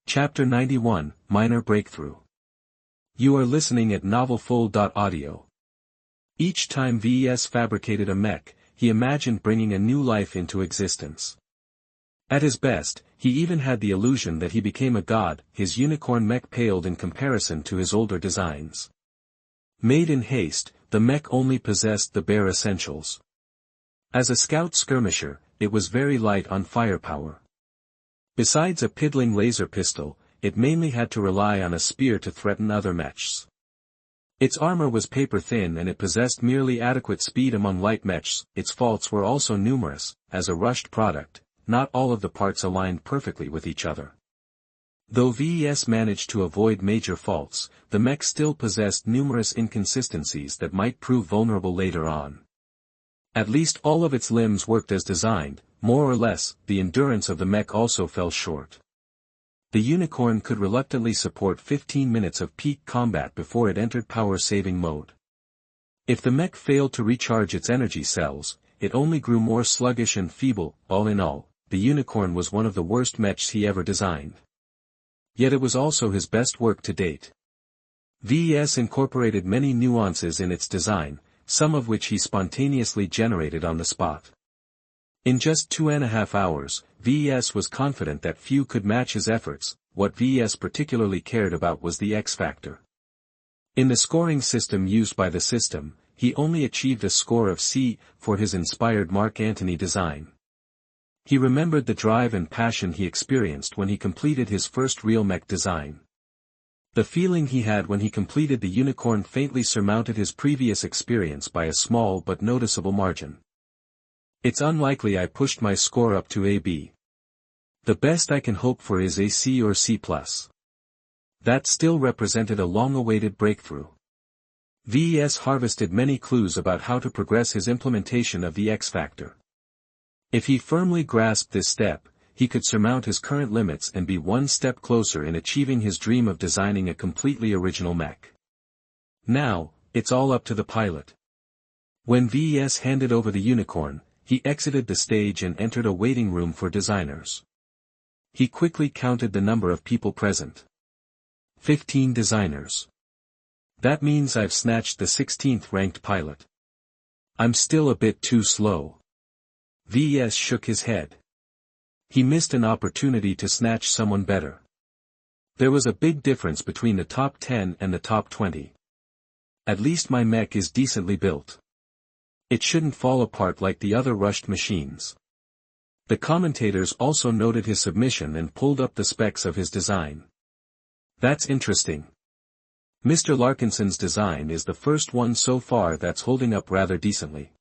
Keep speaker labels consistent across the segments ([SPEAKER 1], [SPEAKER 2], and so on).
[SPEAKER 1] Chapter 91, Minor Breakthrough. You are listening at novelfull.audio. Each time Ves fabricated a mech, he imagined bringing a new life into existence. At his best, he even had the illusion that he became a god. His unicorn mech paled in comparison to his older designs. Made in haste, the mech only possessed the bare essentials. As a scout skirmisher, it was very light on firepower. Besides a piddling laser pistol, it mainly had to rely on a spear to threaten other mechs. Its armor was paper-thin and it possessed merely adequate speed among light mechs. Its faults were also numerous. As a rushed product, not all of the parts aligned perfectly with each other. Though Ves managed to avoid major faults, the mech still possessed numerous inconsistencies that might prove vulnerable later on. At least all of its limbs worked as designed. More or less, the endurance of the mech also fell short. The unicorn could reluctantly support 15 minutes of peak combat before it entered power-saving mode. If the mech failed to recharge its energy cells, it only grew more sluggish and feeble. All in all, the unicorn was one of the worst mechs he ever designed. Yet it was also his best work to date. Ves incorporated many nuances in its design, some of which he spontaneously generated on the spot. In just 2.5 hours, Ves was confident that few could match his efforts. What Ves particularly cared about was the X factor. In the scoring system used by the system, he only achieved a score of C for his inspired Mark Antony design. He remembered the drive and passion he experienced when he completed his first real mech design. The feeling he had when he completed the unicorn faintly surmounted his previous experience by a small but noticeable margin. It's unlikely I pushed my score up to AB. The best I can hope for is a C or C+. That still represented a long-awaited breakthrough. Ves harvested many clues about how to progress his implementation of the X factor. If he firmly grasped this step, he could surmount his current limits and be one step closer in achieving his dream of designing a completely original mech. Now, it's all up to the pilot. When Ves handed over the unicorn, he exited the stage and entered a waiting room for designers. He quickly counted the number of people present. 15 designers. That means I've snatched the 16th ranked pilot. I'm still a bit too slow. Ves shook his head. He missed an opportunity to snatch someone better. There was a big difference between the top 10 and the top 20. At least my mech is decently built. It shouldn't fall apart like the other rushed machines. The commentators also noted his submission and pulled up the specs of his design. That's interesting. Mr. Larkinson's design is the first one so far that's holding up rather decently.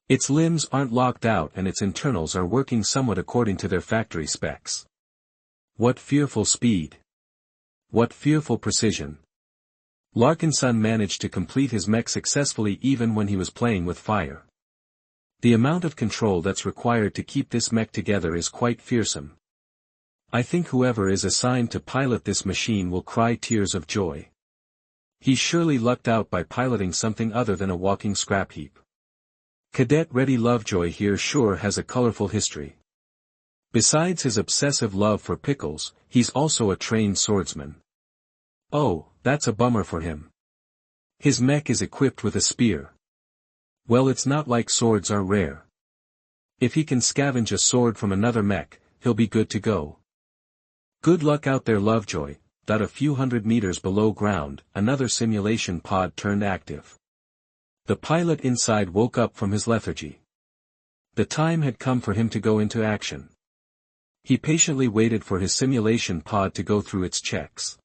[SPEAKER 1] Its limbs aren't locked out and its internals are working somewhat according to their factory specs. What fearful speed! What fearful precision! Larkinson managed to complete his mech successfully even when he was playing with fire. The amount of control that's required to keep this mech together is quite fearsome. I think whoever is assigned to pilot this machine will cry tears of joy. He surely lucked out by piloting something other than a walking scrap heap. Cadet Reddy Lovejoy here sure has a colorful history. Besides his obsessive love for pickles, he's also a trained swordsman. Oh, that's a bummer for him. His mech is equipped with a spear. Well, it's not like swords are rare. If he can scavenge a sword from another mech, he'll be good to go. Good luck out there, Lovejoy. A few hundred meters below ground, another simulation pod turned active. The pilot inside woke up from his lethargy. The time had come for him to go into action. He patiently waited for his simulation pod to go through its checks.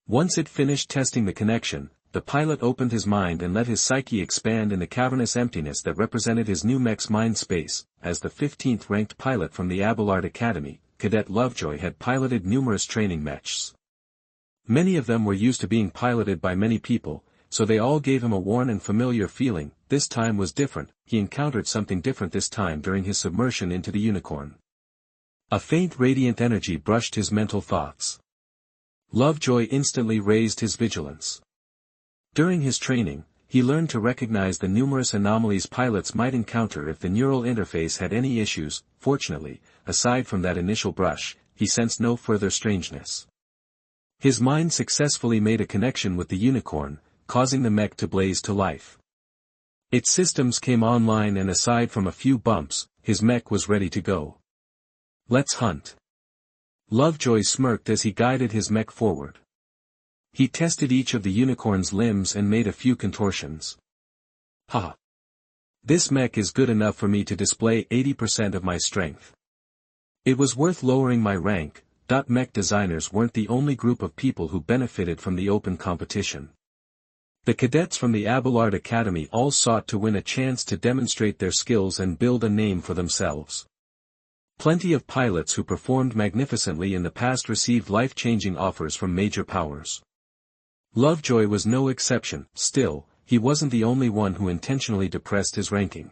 [SPEAKER 1] Once it finished testing the connection, the pilot opened his mind and let his psyche expand in the cavernous emptiness that represented his new mech's mind space. As the 15th ranked pilot from the Abelard Academy, Cadet Lovejoy had piloted numerous training mechs. Many of them were used to being piloted by many people, so they all gave him a worn and familiar feeling. This time was different. He encountered something different this time during his submersion into the unicorn. A faint radiant energy brushed his mental thoughts. Lovejoy instantly raised his vigilance. During his training, he learned to recognize the numerous anomalies pilots might encounter if the neural interface had any issues. Fortunately, aside from that initial brush, he sensed no further strangeness. His mind successfully made a connection with the unicorn, causing the mech to blaze to life. Its systems came online, and aside from a few bumps, his mech was ready to go. "Let's hunt." Lovejoy smirked as he guided his mech forward. He tested each of the unicorn's limbs and made a few contortions. "Ha! This mech is good enough for me to display 80% of my strength." It was worth lowering my rank. Mech designers weren't the only group of people who benefited from the open competition. The cadets from the Abelard Academy all sought to win a chance to demonstrate their skills and build a name for themselves. Plenty of pilots who performed magnificently in the past received life-changing offers from major powers. Lovejoy was no exception. Still, he wasn't the only one who intentionally depressed his ranking.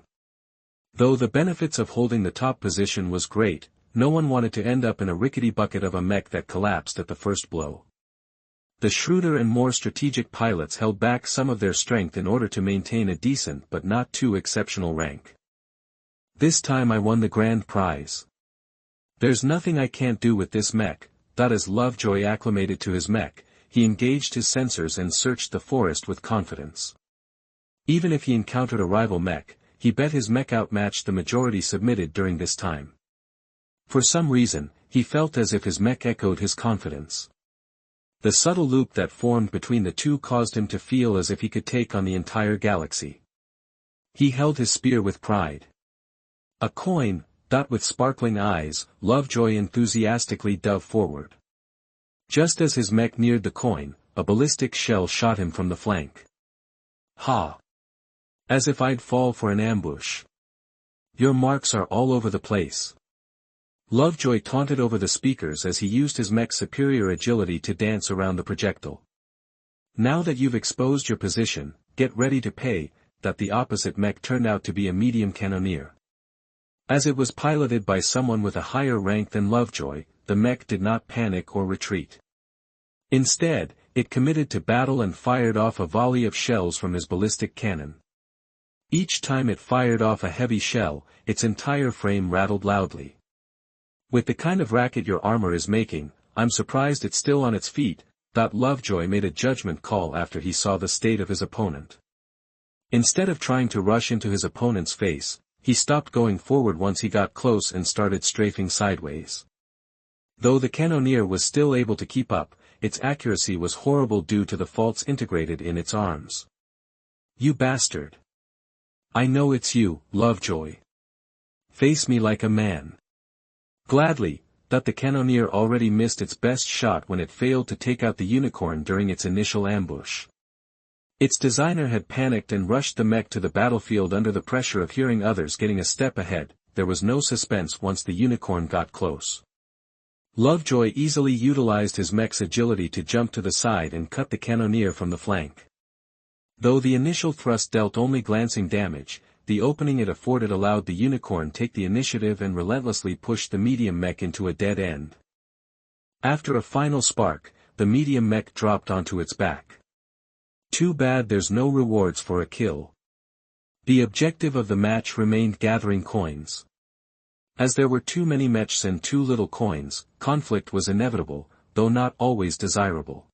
[SPEAKER 1] Though the benefits of holding the top position was great, no one wanted to end up in a rickety bucket of a mech that collapsed at the first blow. The shrewder and more strategic pilots held back some of their strength in order to maintain a decent but not too exceptional rank. "This time I won the grand prize. There's nothing I can't do with this mech." As Lovejoy acclimated to his mech, he engaged his sensors and searched the forest with confidence. Even if he encountered a rival mech, he bet his mech outmatched the majority submitted during this time. For some reason, he felt as if his mech echoed his confidence. The subtle loop that formed between the two caused him to feel as if he could take on the entire galaxy. He held his spear with pride. "A coin." With sparkling eyes, Lovejoy enthusiastically dove forward. Just as his mech neared the coin, a ballistic shell shot him from the flank. "Ha! As if I'd fall for an ambush. Your marks are all over the place." Lovejoy taunted over the speakers as he used his mech's superior agility to dance around the projectile. "Now that you've exposed your position, get ready to pay." The opposite mech turned out to be a medium cannoneer. As it was piloted by someone with a higher rank than Lovejoy, the mech did not panic or retreat. Instead, it committed to battle and fired off a volley of shells from his ballistic cannon. Each time it fired off a heavy shell, its entire frame rattled loudly. "With the kind of racket your armor is making, I'm surprised it's still on its feet." Lovejoy made a judgment call after he saw the state of his opponent. Instead of trying to rush into his opponent's face, he stopped going forward once he got close and started strafing sideways. Though the cannoneer was still able to keep up, its accuracy was horrible due to the faults integrated in its arms. "You bastard! I know it's you, Lovejoy. Face me like a man." Gladly, the cannoneer already missed its best shot when it failed to take out the unicorn during its initial ambush. Its designer had panicked and rushed the mech to the battlefield under the pressure of hearing others getting a step ahead. There was no suspense once the unicorn got close. Lovejoy easily utilized his mech's agility to jump to the side and cut the cannoneer from the flank. Though the initial thrust dealt only glancing damage, the opening it afforded allowed the unicorn take the initiative and relentlessly push the medium mech into a dead end. After a final spark, the medium mech dropped onto its back. Too bad there's no rewards for a kill. The objective of the match remained gathering coins. As there were too many mechs and too little coins, conflict was inevitable, though not always desirable.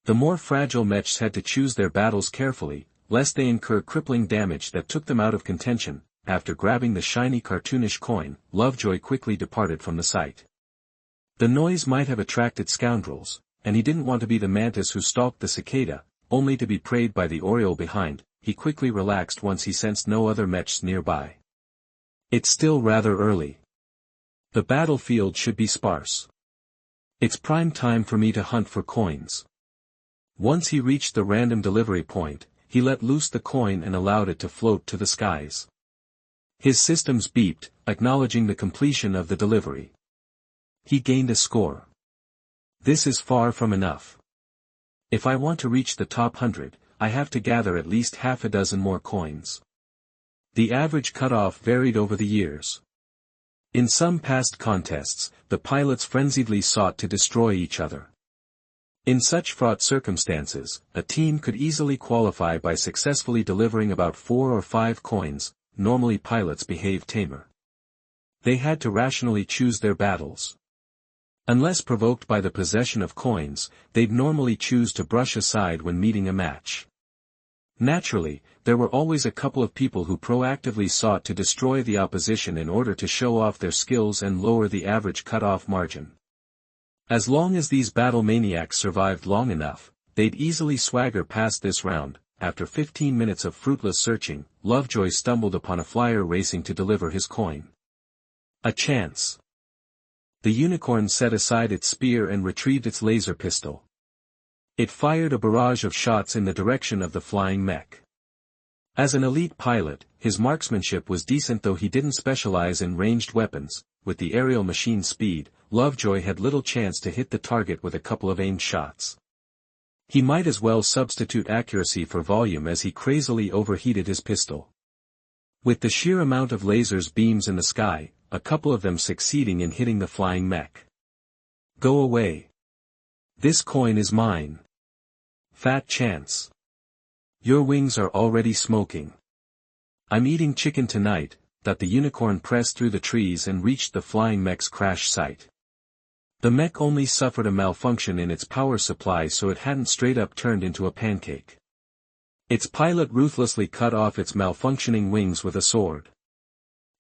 [SPEAKER 1] The more fragile mechs had to choose their battles carefully, lest they incur crippling damage that took them out of contention. After grabbing the shiny cartoonish coin, Lovejoy quickly departed from the site. The noise might have attracted scoundrels, and he didn't want to be the mantis who stalked the cicada, only to be preyed by the oriole behind. He quickly relaxed once he sensed no other mechs nearby. It's still rather early. The battlefield should be sparse. It's prime time for me to hunt for coins. Once he reached the random delivery point, he let loose the coin and allowed it to float to the skies. His systems beeped, acknowledging the completion of the delivery. He gained a score. This is far from enough. If I want to reach the top 100, I have to gather at least half a dozen more coins. The average cutoff varied over the years. In some past contests, the pilots frenziedly sought to destroy each other. In such fraught circumstances, a team could easily qualify by successfully delivering about 4 or 5 coins. Normally pilots behave tamer. They had to rationally choose their battles. Unless provoked by the possession of coins, they'd normally choose to brush aside when meeting a match. Naturally, there were always a couple of people who proactively sought to destroy the opposition in order to show off their skills and lower the average cut-off margin. As long as these battle maniacs survived long enough, they'd easily swagger past this round. After 15 minutes of fruitless searching, Lovejoy stumbled upon a flyer racing to deliver his coin. A chance. The unicorn set aside its spear and retrieved its laser pistol. It fired a barrage of shots in the direction of the flying mech. As an elite pilot, his marksmanship was decent, though he didn't specialize in ranged weapons. With the aerial machine speed, Lovejoy had little chance to hit the target with a couple of aimed shots. He might as well substitute accuracy for volume, as he crazily overheated his pistol. With the sheer amount of lasers beams in the sky, a couple of them succeeding in hitting the flying mech. Go away. This coin is mine. Fat chance. Your wings are already smoking. I'm eating chicken tonight. That the unicorn pressed through the trees and reached the flying mech's crash site. The mech only suffered a malfunction in its power supply, so it hadn't straight up turned into a pancake. Its pilot ruthlessly cut off its malfunctioning wings with a sword.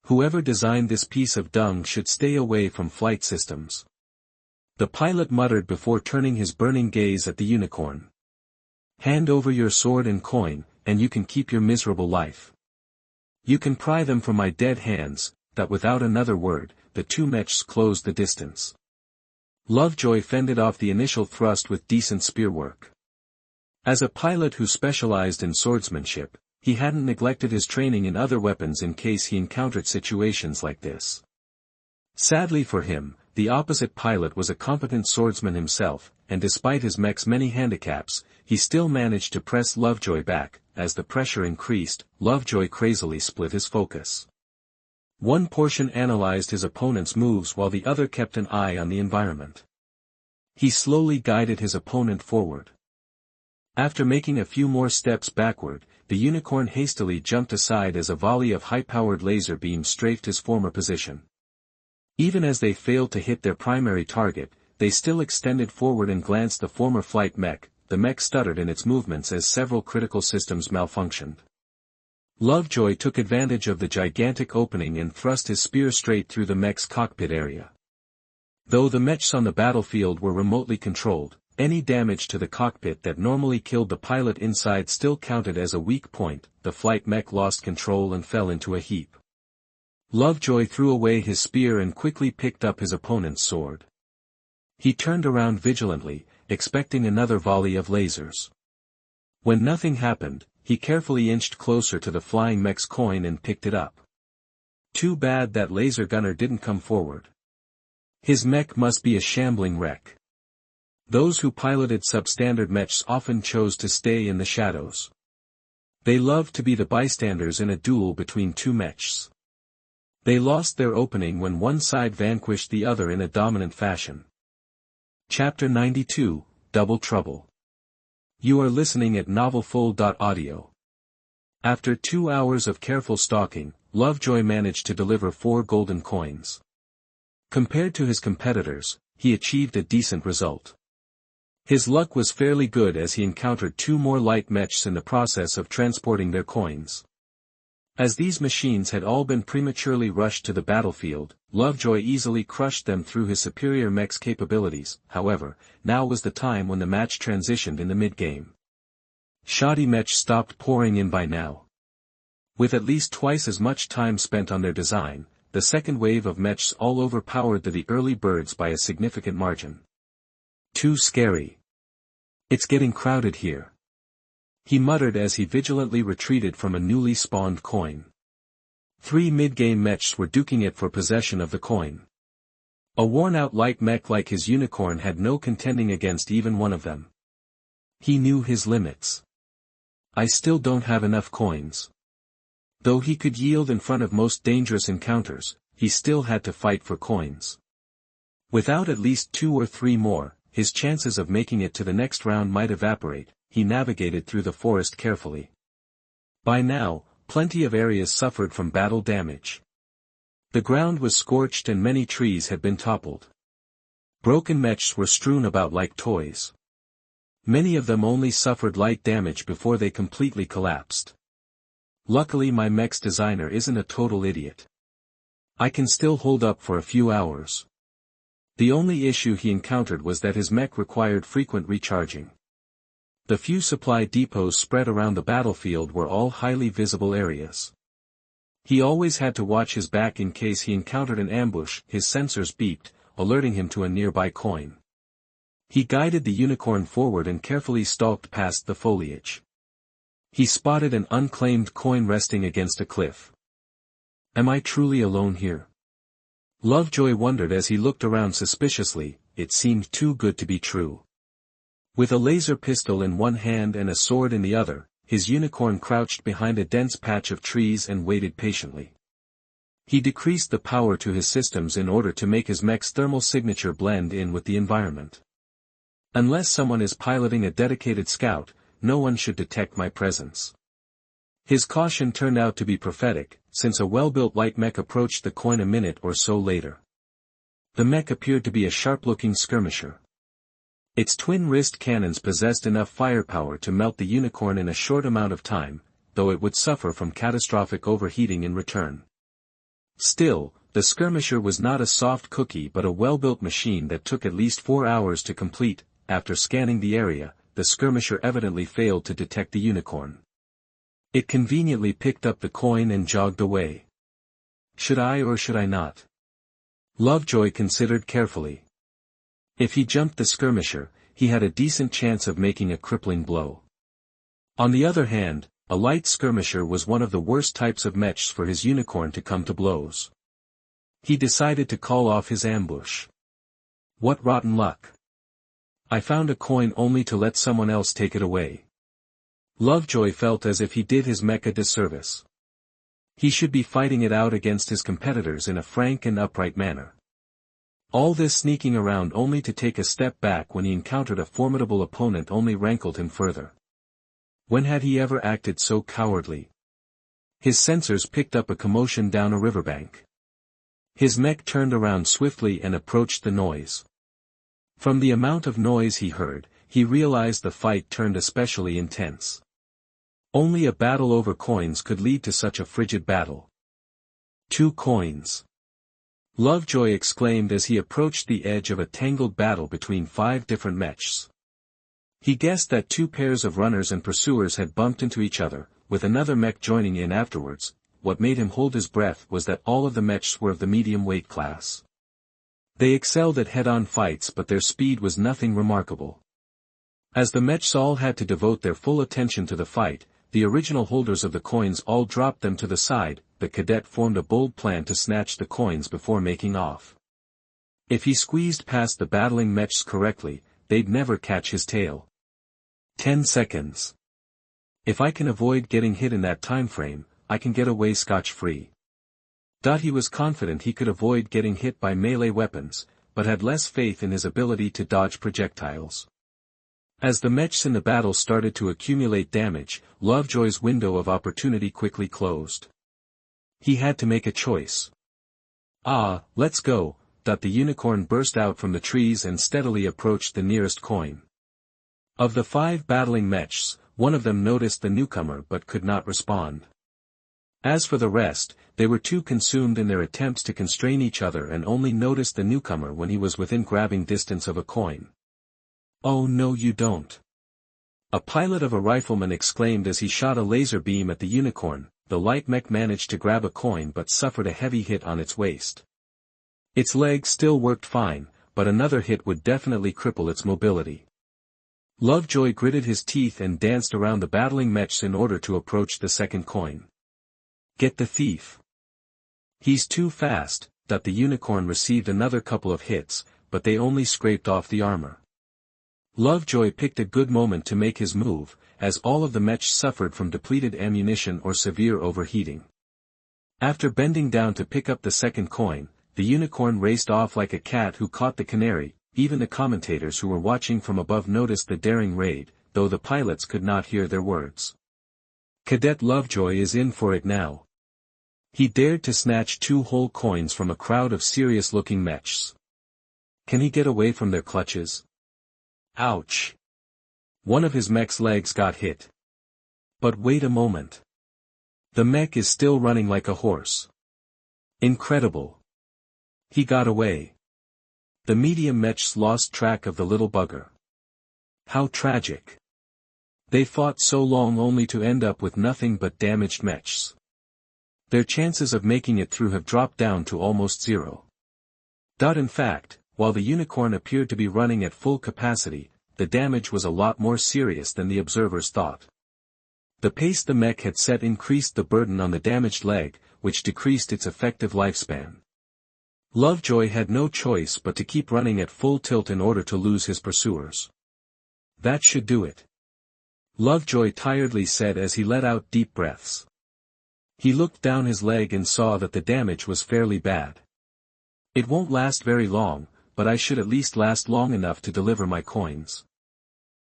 [SPEAKER 1] Whoever designed this piece of dung should stay away from flight systems. The pilot muttered before turning his burning gaze at the unicorn. Hand over your sword and coin, and you can keep your miserable life. You can pry them from my dead hands. That without another word, the two mechs closed the distance. Lovejoy fended off the initial thrust with decent spearwork. As a pilot who specialized in swordsmanship, he hadn't neglected his training in other weapons in case he encountered situations like this. Sadly for him, the opposite pilot was a competent swordsman himself, and despite his mech's many handicaps, he still managed to press Lovejoy back. As the pressure increased, Lovejoy crazily split his focus. One portion analyzed his opponent's moves while the other kept an eye on the environment. He slowly guided his opponent forward. After making a few more steps backward, the unicorn hastily jumped aside as a volley of high-powered laser beams strafed his former position. Even as they failed to hit their primary target, they still extended forward and glanced the former flight mech. The mech stuttered in its movements as several critical systems malfunctioned. Lovejoy took advantage of the gigantic opening and thrust his spear straight through the mech's cockpit area. Though the mechs on the battlefield were remotely controlled, any damage to the cockpit that normally killed the pilot inside still counted as a weak point. The flight mech lost control and fell into a heap. Lovejoy threw away his spear and quickly picked up his opponent's sword. He turned around vigilantly, expecting another volley of lasers. When nothing happened, he carefully inched closer to the flying mech's coin and picked it up. Too bad that laser gunner didn't come forward. His mech must be a shambling wreck. Those who piloted substandard mechs often chose to stay in the shadows. They loved to be the bystanders in a duel between two mechs. They lost their opening when one side vanquished the other in a dominant fashion. Chapter 92, Double Trouble. You are listening at novelfull.audio. After 2 hours of careful stalking, Lovejoy managed to deliver 4 golden coins. Compared to his competitors, he achieved a decent result. His luck was fairly good as he encountered 2 more light mechs in the process of transporting their coins. As these machines had all been prematurely rushed to the battlefield, Lovejoy easily crushed them through his superior mech's capabilities. However, now was the time when the match transitioned in the mid-game. Shoddy mechs stopped pouring in by now. With at least twice as much time spent on their design, the second wave of mechs all overpowered the early birds by a significant margin. Too scary. It's getting crowded here. He muttered as he vigilantly retreated from a newly spawned coin. 3 mid-game mechs were duking it for possession of the coin. A worn-out light mech like his unicorn had no contending against even one of them. He knew his limits. I still don't have enough coins. Though he could yield in front of most dangerous encounters, he still had to fight for coins. Without at least 2 or 3 more, his chances of making it to the next round might evaporate. He navigated through the forest carefully. By now, plenty of areas suffered from battle damage. The ground was scorched and many trees had been toppled. Broken mechs were strewn about like toys. Many of them only suffered light damage before they completely collapsed. Luckily my Mech designer isn't a total idiot. I can still hold up for a few hours. The only issue he encountered was that his mech required frequent recharging. The few supply depots spread around the battlefield were all highly visible areas. He always had to watch his back in case he encountered an ambush. His sensors beeped, alerting him to a nearby coin. He guided the unicorn forward and carefully stalked past the foliage. He spotted an unclaimed coin resting against a cliff. Am I truly alone here? Lovejoy wondered as he looked around suspiciously. It seemed too good to be true. With a laser pistol in one hand and a sword in the other, his unicorn crouched behind a dense patch of trees and waited patiently. He decreased the power to his systems in order to make his mech's thermal signature blend in with the environment. Unless someone is piloting a dedicated scout, no one should detect my presence. His caution turned out to be prophetic, since a well-built light mech approached the coin a minute or so later. The mech appeared to be a sharp-looking skirmisher. Its twin wrist cannons possessed enough firepower to melt the unicorn in a short amount of time, though it would suffer from catastrophic overheating in return. Still, the skirmisher was not a soft cookie but a well-built machine that took at least 4 hours to complete. After scanning the area, the skirmisher evidently failed to detect the unicorn. It conveniently picked up the coin and jogged away. Should I or should I not? Lovejoy considered carefully. If he jumped the skirmisher, he had a decent chance of making a crippling blow. On the other hand, a light skirmisher was one of the worst types of mechs for his unicorn to come to blows. He decided to call off his ambush. What rotten luck. I found a coin only to let someone else take it away. Lovejoy felt as if he did his mech a disservice. He should be fighting it out against his competitors in a frank and upright manner. All this sneaking around only to take a step back when he encountered a formidable opponent only rankled him further. When had he ever acted so cowardly? His sensors picked up a commotion down a riverbank. His mech turned around swiftly and approached the noise. From the amount of noise he heard, he realized the fight turned especially intense. Only a battle over coins could lead to such a frigid battle. 2 coins. Lovejoy exclaimed as he approached the edge of a tangled battle between 5 different mechs. He guessed that 2 pairs of runners and pursuers had bumped into each other, with another mech joining in afterwards. What made him hold his breath was that all of the mechs were of the medium weight class. They excelled at head-on fights but their speed was nothing remarkable. As the mechs all had to devote their full attention to the fight, the original holders of the coins all dropped them to the side. The cadet formed a bold plan to snatch the coins before making off. If he squeezed past the battling mechs correctly, they'd never catch his tail. 10 seconds. If I can avoid getting hit in that time frame, I can get away scotch-free. He was confident he could avoid getting hit by melee weapons, but had less faith in his ability to dodge projectiles. As the mechs in the battle started to accumulate damage, Lovejoy's window of opportunity quickly closed. He had to make a choice. Let's go. The unicorn burst out from the trees and steadily approached the nearest coin. Of the 5 battling mechs, one of them noticed the newcomer but could not respond. As for the rest, they were too consumed in their attempts to constrain each other and only noticed the newcomer when he was within grabbing distance of a coin. Oh no you don't. A pilot of a rifleman exclaimed as he shot a laser beam at the unicorn. The light mech managed to grab a coin but suffered a heavy hit on its waist. Its legs still worked fine, but another hit would definitely cripple its mobility. Lovejoy gritted his teeth and danced around the battling mechs in order to approach the second coin. Get the thief. He's too fast. The unicorn received another couple of hits, but they only scraped off the armor. Lovejoy picked a good moment to make his move, as all of the mechs suffered from depleted ammunition or severe overheating. After bending down to pick up the second coin, the unicorn raced off like a cat who caught the canary. Even the commentators who were watching from above noticed the daring raid, though the pilots could not hear their words. Cadet Lovejoy is in for it now. He dared to snatch 2 whole coins from a crowd of serious-looking mechs. Can he get away from their clutches? Ouch! One of his mech's legs got hit. But wait a moment. The mech is still running like a horse. Incredible. He got away. The medium mechs lost track of the little bugger. How tragic. They fought so long only to end up with nothing but damaged mechs. Their chances of making it through have dropped down to almost zero. In fact, while the unicorn appeared to be running at full capacity, the damage was a lot more serious than the observers thought. The pace the mech had set increased the burden on the damaged leg, which decreased its effective lifespan. Lovejoy had no choice but to keep running at full tilt in order to lose his pursuers. That should do it. Lovejoy tiredly said as he let out deep breaths. He looked down his leg and saw that the damage was fairly bad. It won't last very long, but I should at least last long enough to deliver my coins.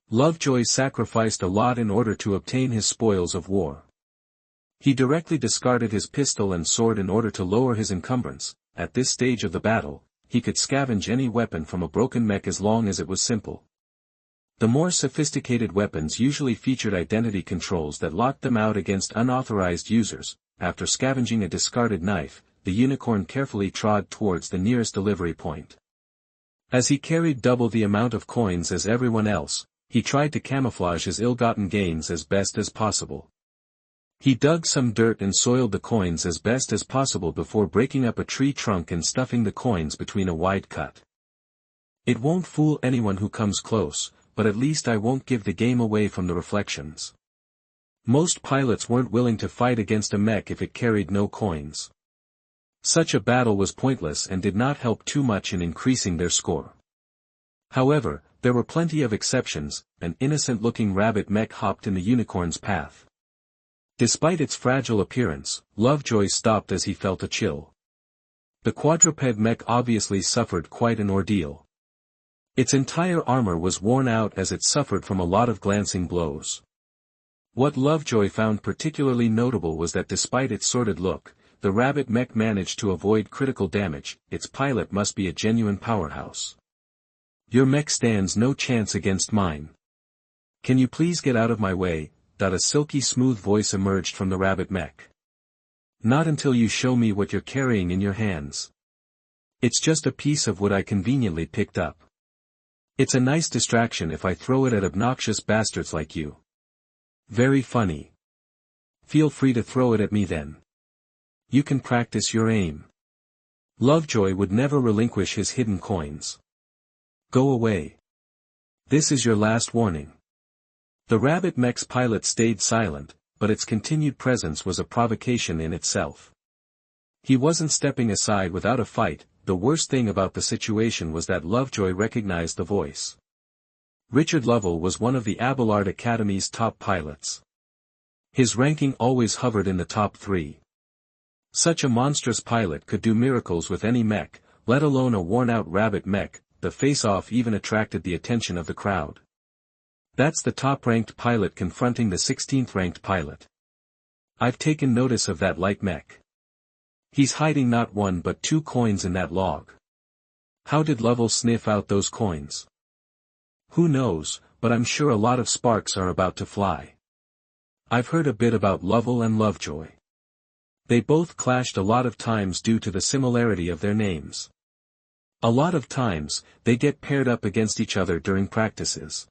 [SPEAKER 1] Lovejoy sacrificed a lot in order to obtain his spoils of war. He directly discarded his pistol and sword in order to lower his encumbrance. At this stage of the battle, he could scavenge any weapon from a broken mech as long as it was simple. The more sophisticated weapons usually featured identity controls that locked them out against unauthorized users. After scavenging a discarded knife, the unicorn carefully trod towards the nearest delivery point. As he carried double the amount of coins as everyone else, he tried to camouflage his ill-gotten gains as best as possible. He dug some dirt and soiled the coins as best as possible before breaking up a tree trunk and stuffing the coins between a wide cut. It won't fool anyone who comes close, but at least I won't give the game away from the reflections. Most pilots weren't willing to fight against a mech if it carried no coins. Such a battle was pointless and did not help too much in increasing their score. However, there were plenty of exceptions. An innocent-looking rabbit mech hopped in the unicorn's path. Despite its fragile appearance, Lovejoy stopped as he felt a chill. The quadruped mech obviously suffered quite an ordeal. Its entire armor was worn out as it suffered from a lot of glancing blows. What Lovejoy found particularly notable was that despite its sordid look, the rabbit mech managed to avoid critical damage. Its pilot must be a genuine powerhouse. Your mech stands no chance against mine. Can you please get out of my way? A silky smooth voice emerged from the rabbit mech. Not until you show me what you're carrying in your hands. It's just a piece of wood I conveniently picked up. It's a nice distraction if I throw it at obnoxious bastards like you. Very funny. Feel free to throw it at me then. You can practice your aim. Lovejoy would never relinquish his hidden coins. Go away. This is your last warning. The rabbit mech's pilot stayed silent, but its continued presence was a provocation in itself. He wasn't stepping aside without a fight. The worst thing about the situation was that Lovejoy recognized the voice. Richard Lovell was one of the Abelard Academy's top pilots. His ranking always hovered in the top 3. Such a monstrous pilot could do miracles with any mech, let alone a worn-out rabbit mech. The face-off even attracted the attention of the crowd. That's the top-ranked pilot confronting the 16th-ranked pilot. I've taken notice of that light mech. He's hiding not 1 but 2 coins in that log. How did Lovell sniff out those coins? Who knows, but I'm sure a lot of sparks are about to fly. I've heard a bit about Lovell and Lovejoy. They both clashed a lot of times due to the similarity of their names. A lot of times, they get paired up against each other during practices.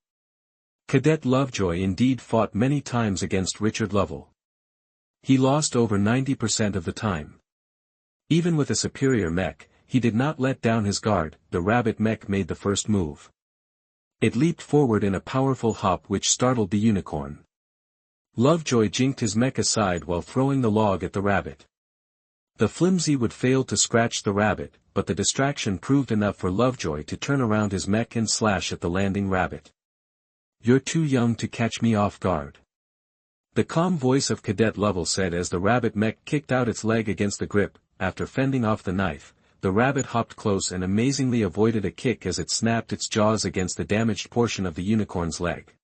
[SPEAKER 1] Cadet Lovejoy indeed fought many times against Richard Lovell. He lost over 90% of the time. Even with a superior mech, he did not let down his guard. The rabbit mech made the first move. It leaped forward in a powerful hop which startled the unicorn. Lovejoy jinked his mech aside while throwing the log at the rabbit. The flimsy wood failed to scratch the rabbit, but the distraction proved enough for Lovejoy to turn around his mech and slash at the landing rabbit. You're too young to catch me off guard. The calm voice of Cadet Lovell said as the rabbit mech kicked out its leg against the grip. After fending off the knife, the rabbit hopped close and amazingly avoided a kick as it snapped its jaws against the damaged portion of the unicorn's leg.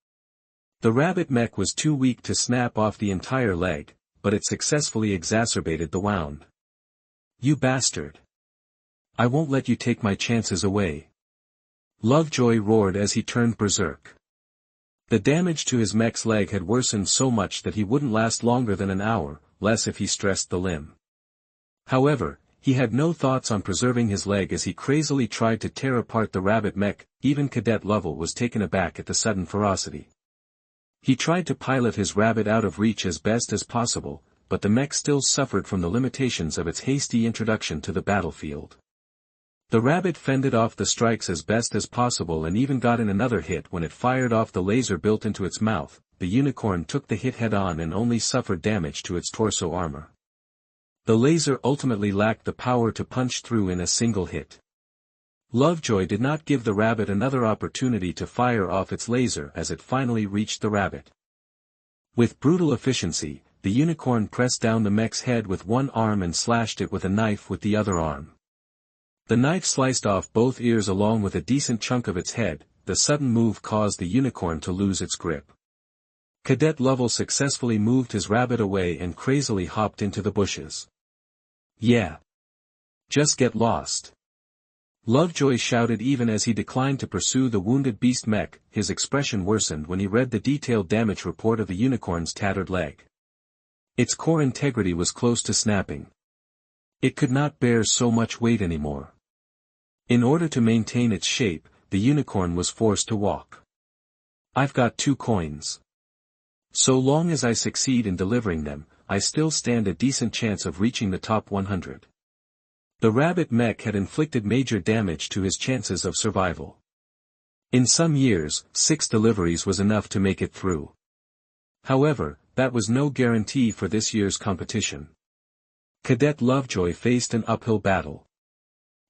[SPEAKER 1] The rabbit mech was too weak to snap off the entire leg, but it successfully exacerbated the wound. You bastard! I won't let you take my chances away. Lovejoy roared as he turned berserk. The damage to his mech's leg had worsened so much that he wouldn't last longer than an hour, less if he stressed the limb. However, he had no thoughts on preserving his leg as he crazily tried to tear apart the rabbit mech. Even Cadet Lovell was taken aback at the sudden ferocity. He tried to pilot his rabbit out of reach as best as possible, but the mech still suffered from the limitations of its hasty introduction to the battlefield. The rabbit fended off the strikes as best as possible and even got in another hit when it fired off the laser built into its mouth. The unicorn took the hit head-on and only suffered damage to its torso armor. The laser ultimately lacked the power to punch through in a single hit. Lovejoy did not give the rabbit another opportunity to fire off its laser as it finally reached the rabbit. With brutal efficiency, the unicorn pressed down the mech's head with one arm and slashed it with a knife with the other arm. The knife sliced off both ears along with a decent chunk of its head. The sudden move caused the unicorn to lose its grip. Cadet Lovell successfully moved his rabbit away and crazily hopped into the bushes. "Yeah. Just get lost," Lovejoy shouted even as he declined to pursue the wounded beast mech. His expression worsened when he read the detailed damage report of the unicorn's tattered leg. Its core integrity was close to snapping. It could not bear so much weight anymore. In order to maintain its shape, the unicorn was forced to walk. "I've got 2 coins. So long as I succeed in delivering them, I still stand a decent chance of reaching the top 100. The rabbit mech had inflicted major damage to his chances of survival. In some years, 6 deliveries was enough to make it through. However, that was no guarantee for this year's competition. Cadet Lovejoy faced an uphill battle.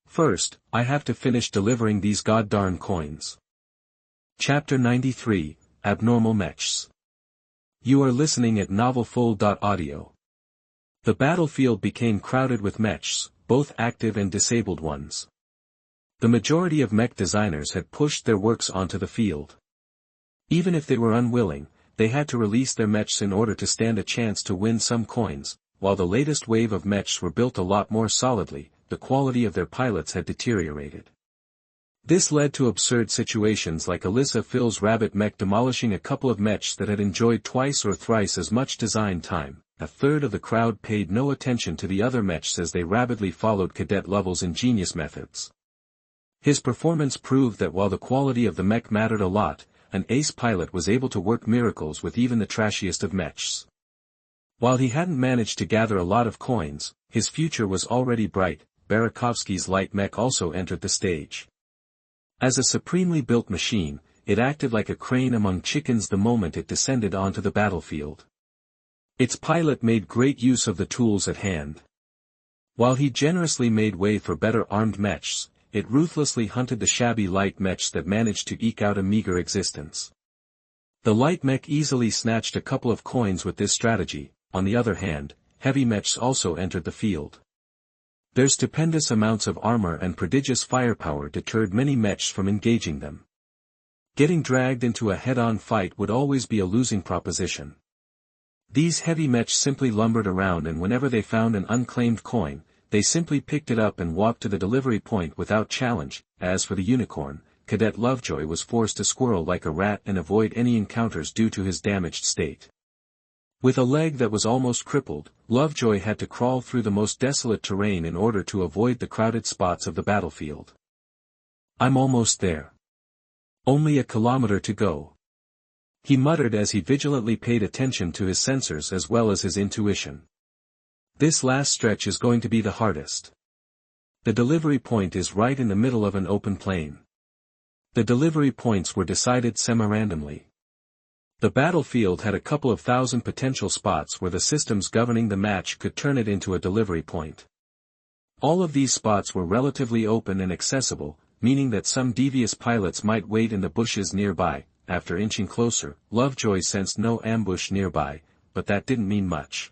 [SPEAKER 1] "First, I have to finish delivering these goddarn coins." Chapter 93, Abnormal Mechs. You are listening at novelfull.audio. The battlefield became crowded with mechs, both active and disabled ones. The majority of mech designers had pushed their works onto the field. Even if they were unwilling, they had to release their mechs in order to stand a chance to win some coins. While the latest wave of mechs were built a lot more solidly, the quality of their pilots had deteriorated. This led to absurd situations like Alyssa Phil's rabbit mech demolishing a couple of mechs that had enjoyed twice or thrice as much design time. A third of the crowd paid no attention to the other mechs as they rabidly followed Cadet Lovell's ingenious methods. His performance proved that while the quality of the mech mattered a lot, an ace pilot was able to work miracles with even the trashiest of mechs. While he hadn't managed to gather a lot of coins, his future was already bright. Barakovsky's light mech also entered the stage. As a supremely built machine, it acted like a crane among chickens the moment it descended onto the battlefield. Its pilot made great use of the tools at hand. While he generously made way for better armed mechs, it ruthlessly hunted the shabby light mechs that managed to eke out a meager existence. The light mech easily snatched a couple of coins with this strategy. On the other hand, heavy mechs also entered the field. Their stupendous amounts of armor and prodigious firepower deterred many mechs from engaging them. Getting dragged into a head-on fight would always be a losing proposition. These heavy mechs simply lumbered around, and whenever they found an unclaimed coin, they simply picked it up and walked to the delivery point without challenge. As for the unicorn, Cadet Lovejoy was forced to squirrel like a rat and avoid any encounters due to his damaged state. With a leg that was almost crippled, Lovejoy had to crawl through the most desolate terrain in order to avoid the crowded spots of the battlefield. "I'm almost there. Only a kilometer to go," he muttered as he vigilantly paid attention to his sensors as well as his intuition. "This last stretch is going to be the hardest. The delivery point is right in the middle of an open plain." The delivery points were decided semi-randomly. The battlefield had a couple of thousand potential spots where the systems governing the match could turn it into a delivery point. All of these spots were relatively open and accessible, meaning that some devious pilots might wait in the bushes nearby. After inching closer, Lovejoy sensed no ambush nearby, but that didn't mean much.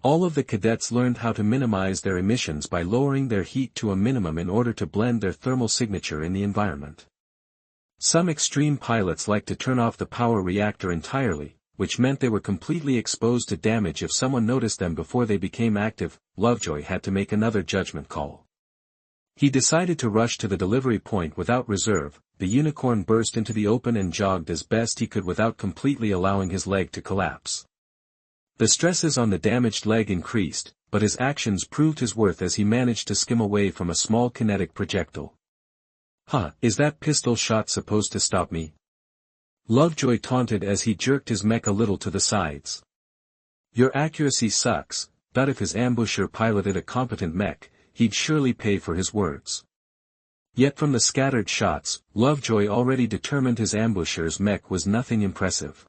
[SPEAKER 1] All of the cadets learned how to minimize their emissions by lowering their heat to a minimum in order to blend their thermal signature in the environment. Some extreme pilots liked to turn off the power reactor entirely, which meant they were completely exposed to damage if someone noticed them before they became active. Lovejoy had to make another judgment call. He decided to rush to the delivery point without reserve. The unicorn burst into the open and jogged as best he could without completely allowing his leg to collapse. The stresses on the damaged leg increased, but his actions proved his worth as he managed to skim away from a small kinetic projectile. "Huh, is that pistol shot supposed to stop me?" Lovejoy taunted as he jerked his mech a little to the sides. "Your accuracy sucks," but if his ambusher piloted a competent mech, he'd surely pay for his words. Yet from the scattered shots, Lovejoy already determined his ambusher's mech was nothing impressive.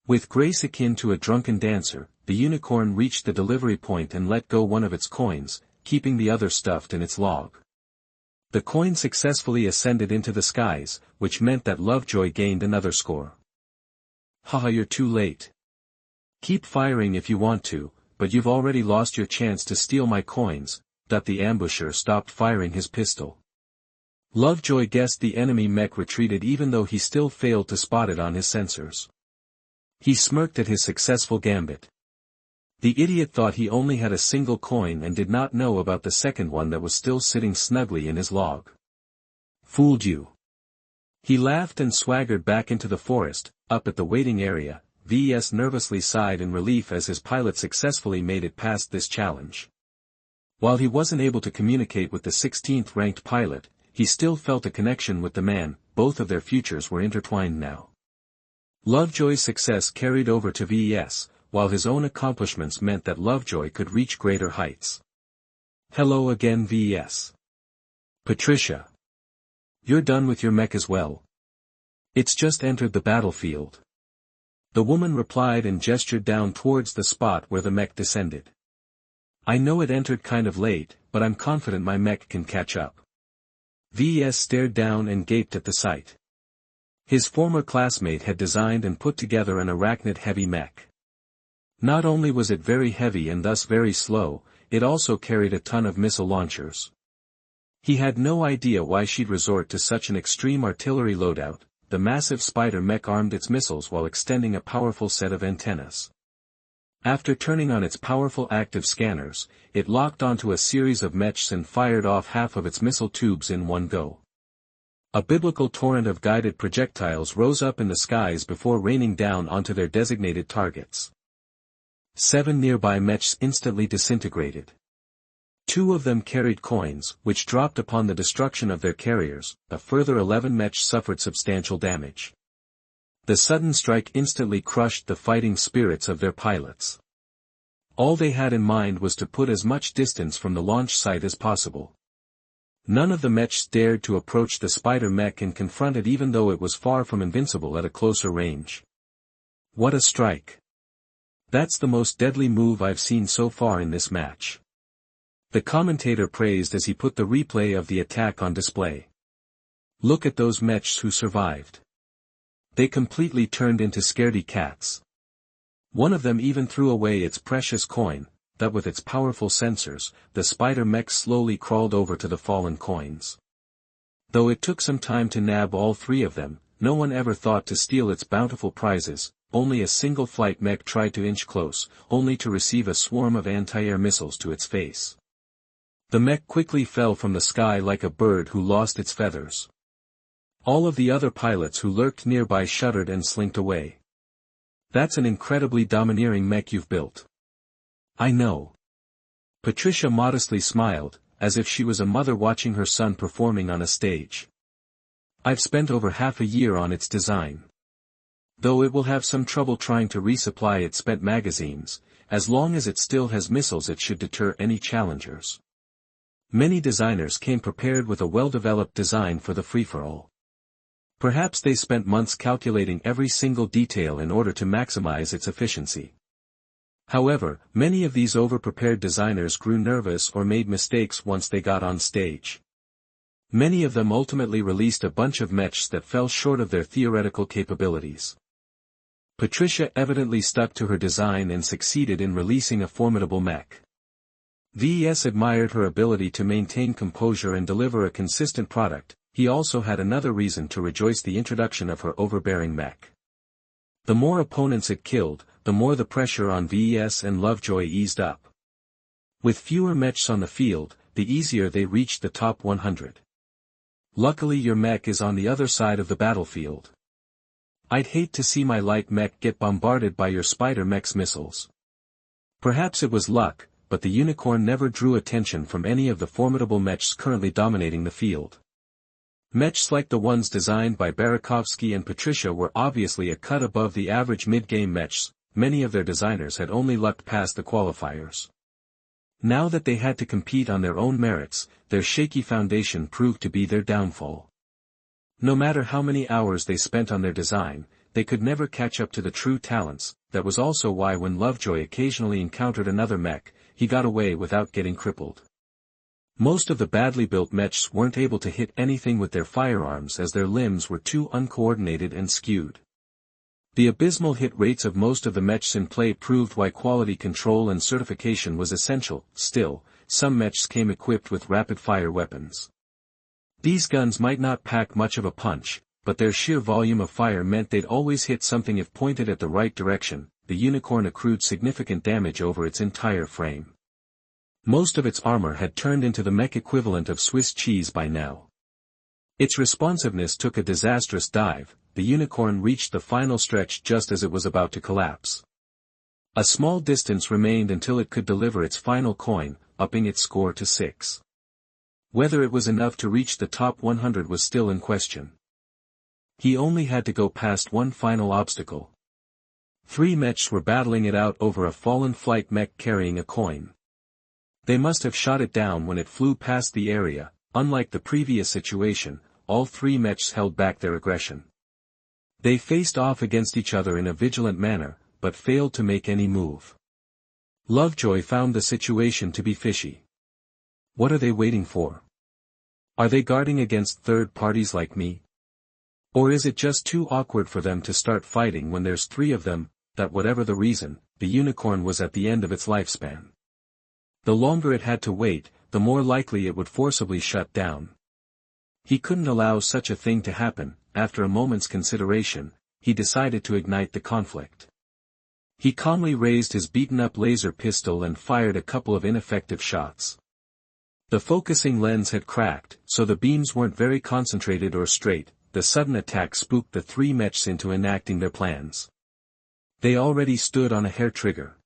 [SPEAKER 1] With grace akin to a drunken dancer, the unicorn reached the delivery point and let go one of its coins, keeping the other stuffed in its log. The coin successfully ascended into the skies, which meant that Lovejoy gained another score. "Haha, you're too late. Keep firing if you want to, but you've already lost your chance to steal my coins." The ambusher stopped firing his pistol. Lovejoy guessed the enemy mech retreated even though he still failed to spot it on his sensors. He smirked at his successful gambit. The idiot thought he only had a single coin and did not know about the second one that was still sitting snugly in his log. "Fooled you." He laughed and swaggered back into the forest. Up at the waiting area, Ves nervously sighed in relief as his pilot successfully made it past this challenge. While he wasn't able to communicate with the 16th ranked pilot, he still felt a connection with the man. Both of their futures were intertwined now. Lovejoy's success carried over to Ves, while his own accomplishments meant that Lovejoy could reach greater heights. "Hello again, Ves. Patricia. You're done with your mech as well?" "It's just entered the battlefield." The woman replied and gestured down towards the spot where the mech descended. "I know it entered kind of late, but I'm confident my mech can catch up." Ves stared down and gaped at the sight. His former classmate had designed and put together an arachnid-heavy mech. Not only was it very heavy and thus very slow, it also carried a ton of missile launchers. He had no idea why she'd resort to such an extreme artillery loadout. The massive spider mech armed its missiles while extending a powerful set of antennas. After turning on its powerful active scanners, it locked onto a series of mechs and fired off half of its missile tubes in one go. A biblical torrent of guided projectiles rose up in the skies before raining down onto their designated targets. 7 nearby mechs instantly disintegrated. 2 of them carried coins, which dropped upon the destruction of their carriers. A further 11 mechs suffered substantial damage. The sudden strike instantly crushed the fighting spirits of their pilots. All they had in mind was to put as much distance from the launch site as possible. None of the mechs dared to approach the spider mech and confront it even though it was far from invincible at a closer range. "What a strike. That's the most deadly move I've seen so far in this match." The commentator praised as he put the replay of the attack on display. "Look at those mechs who survived. They completely turned into scaredy cats. One of them even threw away its precious coin, that with its powerful sensors, the spider mech slowly crawled over to the fallen coins. Though it took some time to nab all 3 of them, no one ever thought to steal its bountiful prizes. Only a single flight mech tried to inch close, only to receive a swarm of anti-air missiles to its face. The mech quickly fell from the sky like a bird who lost its feathers. All of the other pilots who lurked nearby shuddered and slinked away. "That's an incredibly domineering mech you've built." "I know." Patricia modestly smiled, as if she was a mother watching her son performing on a stage. "I've spent over half a year on its design. Though it will have some trouble trying to resupply its spent magazines, as long as it still has missiles it should deter any challengers." Many designers came prepared with a well-developed design for the free-for-all. Perhaps they spent months calculating every single detail in order to maximize its efficiency. However, many of these over-prepared designers grew nervous or made mistakes once they got on stage. Many of them ultimately released a bunch of mechs that fell short of their theoretical capabilities. Patricia evidently stuck to her design and succeeded in releasing a formidable mech. Ves admired her ability to maintain composure and deliver a consistent product. He also had another reason to rejoice: the introduction of her overbearing mech. The more opponents it killed, the more the pressure on Ves and Lovejoy eased up. With fewer mechs on the field, the easier they reached the top 100. Luckily your mech is on the other side of the battlefield. I'd hate to see my light mech get bombarded by your spider mech's missiles. Perhaps it was luck, but the unicorn never drew attention from any of the formidable mechs currently dominating the field. Mechs like the ones designed by Barakovsky and Patricia were obviously a cut above the average mid-game mechs. Many of their designers had only lucked past the qualifiers. Now that they had to compete on their own merits, their shaky foundation proved to be their downfall. No matter how many hours they spent on their design, they could never catch up to the true talents. That was also why when Lovejoy occasionally encountered another mech, he got away without getting crippled. Most of the badly built mechs weren't able to hit anything with their firearms as their limbs were too uncoordinated and skewed. The abysmal hit rates of most of the mechs in play proved why quality control and certification was essential. Still, some mechs came equipped with rapid-fire weapons. These guns might not pack much of a punch, but their sheer volume of fire meant they'd always hit something if pointed at the right direction. The unicorn accrued significant damage over its entire frame. Most of its armor had turned into the mech equivalent of Swiss cheese by now. Its responsiveness took a disastrous dive. The unicorn reached the final stretch just as it was about to collapse. A small distance remained until it could deliver its final coin, upping its score to 6. Whether it was enough to reach the top 100 was still in question. He only had to go past one final obstacle. 3 mechs were battling it out over a fallen flight mech carrying a coin. They must have shot it down when it flew past the area. Unlike the previous situation, all 3 mechs held back their aggression. They faced off against each other in a vigilant manner, but failed to make any move. Lovejoy found the situation to be fishy. What are they waiting for? Are they guarding against third parties like me? Or is it just too awkward for them to start fighting when there's 3 of them? That whatever the reason, the unicorn was at the end of its lifespan. The longer it had to wait, the more likely it would forcibly shut down. He couldn't allow such a thing to happen. After a moment's consideration, he decided to ignite the conflict. He calmly raised his beaten-up laser pistol and fired a couple of ineffective shots. The focusing lens had cracked, so the beams weren't very concentrated or straight. The sudden attack spooked the 3 mechs into enacting their plans. They already stood on a hair trigger.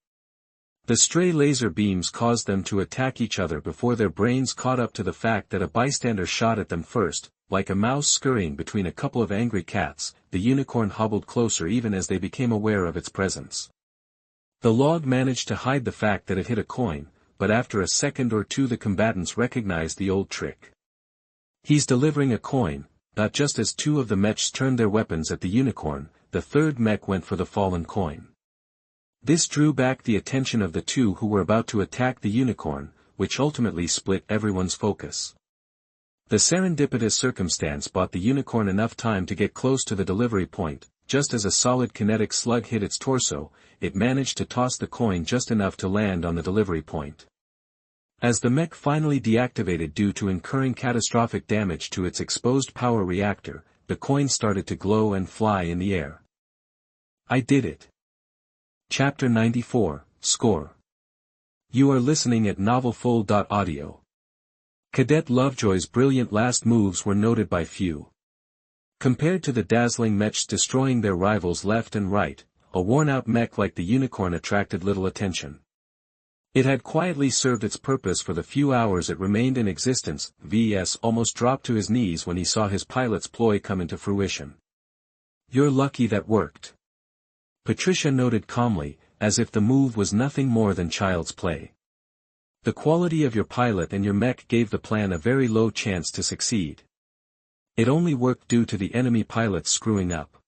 [SPEAKER 1] The stray laser beams caused them to attack each other before their brains caught up to the fact that a bystander shot at them first. Like a mouse scurrying between a couple of angry cats, the unicorn hobbled closer even as they became aware of its presence. The log managed to hide the fact that it hit a coin, but after a second or two the combatants recognized the old trick. He's delivering a coin. Not just as 2 of the mechs turned their weapons at the unicorn, the 3rd mech went for the fallen coin. This drew back the attention of the 2 who were about to attack the unicorn, which ultimately split everyone's focus. The serendipitous circumstance bought the unicorn enough time to get close to the delivery point. Just as a solid kinetic slug hit its torso, it managed to toss the coin just enough to land on the delivery point. As the mech finally deactivated due to incurring catastrophic damage to its exposed power reactor, the coin started to glow and fly in the air. I did it. Chapter 94, Score. You are listening at novelfull.audio. Cadet Lovejoy's brilliant last moves were noted by few. Compared to the dazzling mechs destroying their rivals left and right, a worn-out mech like the unicorn attracted little attention. It had quietly served its purpose for the few hours it remained in existence. Ves almost dropped to his knees when he saw his pilot's ploy come into fruition. You're lucky that worked. Patricia noted calmly, as if the move was nothing more than child's play. The quality of your pilot and your mech gave the plan a very low chance to succeed. It only worked due to the enemy pilots screwing up.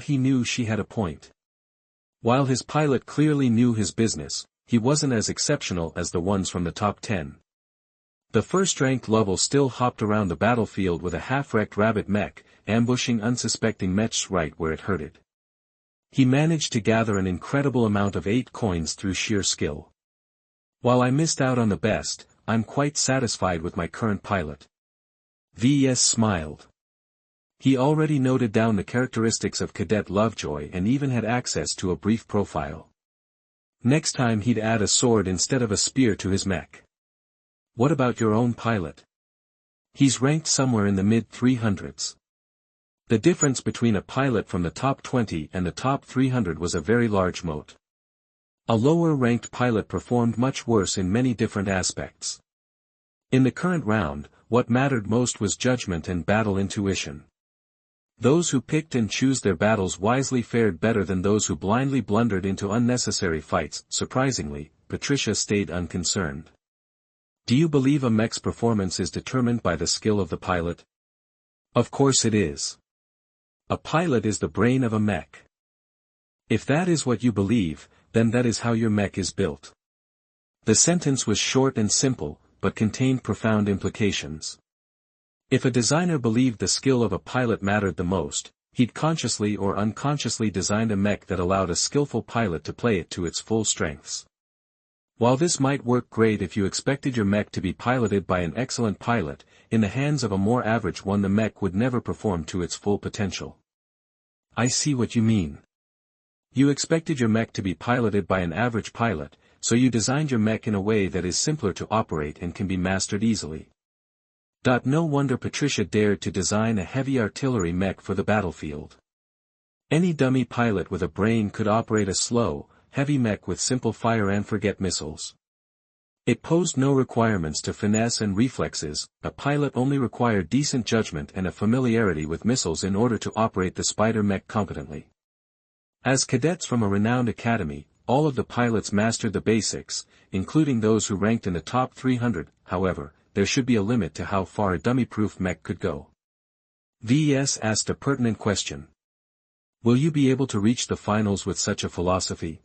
[SPEAKER 1] He knew she had a point. While his pilot clearly knew his business, he wasn't as exceptional as the ones from the top 10. The first-ranked Lovell still hopped around the battlefield with a half-wrecked rabbit mech, ambushing unsuspecting mechs right where it hurted. He managed to gather an incredible amount of 8 coins through sheer skill. While I missed out on the best, I'm quite satisfied with my current pilot. Ves smiled. He already noted down the characteristics of Cadet Lovejoy and even had access to a brief profile. Next time he'd add a sword instead of a spear to his mech. What about your own pilot? He's ranked somewhere in the mid-300s. The difference between a pilot from the top 20 and the top 300 was a very large moat. A lower-ranked pilot performed much worse in many different aspects. In the current round, what mattered most was judgment and battle intuition. Those who picked and chose their battles wisely fared better than those who blindly blundered into unnecessary fights. Surprisingly, Patricia stayed unconcerned. Do you believe a mech's performance is determined by the skill of the pilot? Of course it is. A pilot is the brain of a mech. If that is what you believe, then that is how your mech is built. The sentence was short and simple, but contained profound implications. If a designer believed the skill of a pilot mattered the most, he'd consciously or unconsciously designed a mech that allowed a skillful pilot to play it to its full strengths. While this might work great if you expected your mech to be piloted by an excellent pilot, in the hands of a more average one the mech would never perform to its full potential. I see what you mean. You expected your mech to be piloted by an average pilot, so you designed your mech in a way that is simpler to operate and can be mastered easily. No wonder Patricia dared to design a heavy artillery mech for the battlefield. Any dummy pilot with a brain could operate a slow, heavy mech with simple fire-and-forget missiles. It posed no requirements to finesse and reflexes. A pilot only required decent judgment and a familiarity with missiles in order to operate the spider mech competently. As cadets from a renowned academy, all of the pilots mastered the basics, including those who ranked in the top 300, however, there should be a limit to how far a dummy-proof mech could go. Ves asked a pertinent question. Will you be able to reach the finals with such a philosophy?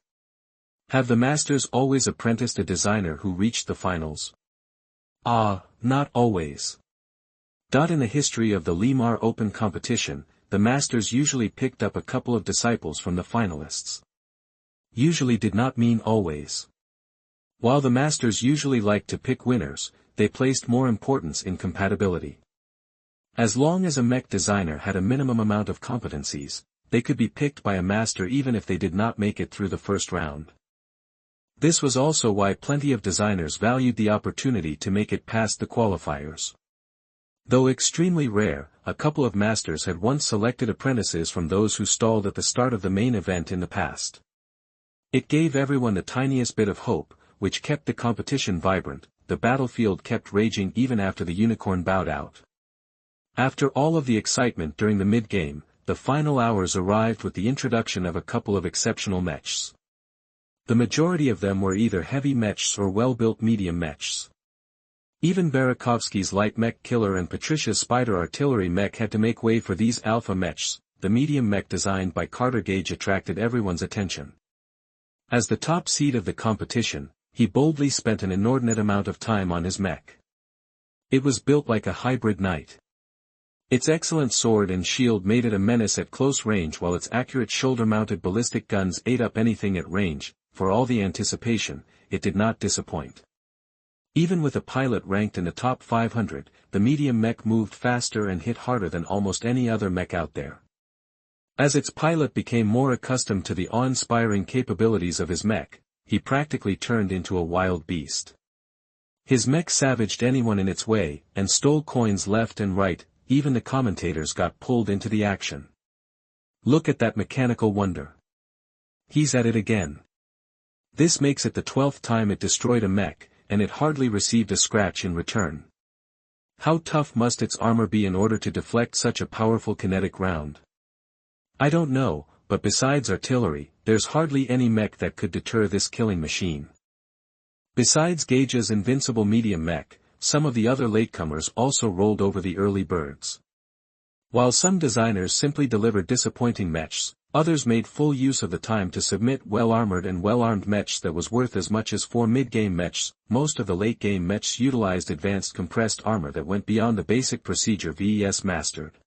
[SPEAKER 1] Have the masters always apprenticed a designer who reached the finals? Not always. In the history of the Limar Open competition, the masters usually picked up a couple of disciples from the finalists. Usually did not mean always. While the masters usually liked to pick winners, they placed more importance in compatibility. As long as a mech designer had a minimum amount of competencies, they could be picked by a master even if they did not make it through the first round. This was also why plenty of designers valued the opportunity to make it past the qualifiers. Though extremely rare, a couple of masters had once selected apprentices from those who stalled at the start of the main event in the past. It gave everyone the tiniest bit of hope, which kept the competition vibrant. The battlefield kept raging even after the unicorn bowed out. After all of the excitement during the mid-game, the final hours arrived with the introduction of a couple of exceptional mechs. The majority of them were either heavy mechs or well-built medium mechs. Even Barakovsky's light mech killer and Patricia's spider artillery mech had to make way for these alpha mechs. The medium mech designed by Carter Gage attracted everyone's attention. As the top seed of the competition, he boldly spent an inordinate amount of time on his mech. It was built like a hybrid knight. Its excellent sword and shield made it a menace at close range, while its accurate shoulder-mounted ballistic guns ate up anything at range. For all the anticipation, it did not disappoint. Even with a pilot ranked in the top 500, the medium mech moved faster and hit harder than almost any other mech out there. As its pilot became more accustomed to the awe-inspiring capabilities of his mech, he practically turned into a wild beast. His mech savaged anyone in its way, and stole coins left and right. Even the commentators got pulled into the action. Look at that mechanical wonder. He's at it again. This makes it the 12th time it destroyed a mech, and it hardly received a scratch in return. How tough must its armor be in order to deflect such a powerful kinetic round? I don't know, but besides artillery, there's hardly any mech that could deter this killing machine. Besides Gage's invincible medium mech, some of the other latecomers also rolled over the early birds. While some designers simply delivered disappointing mechs, others made full use of the time to submit well-armored and well-armed mechs that was worth as much as 4 mid-game mechs. Most of the late-game mechs utilized advanced compressed armor that went beyond the basic procedure Ves mastered.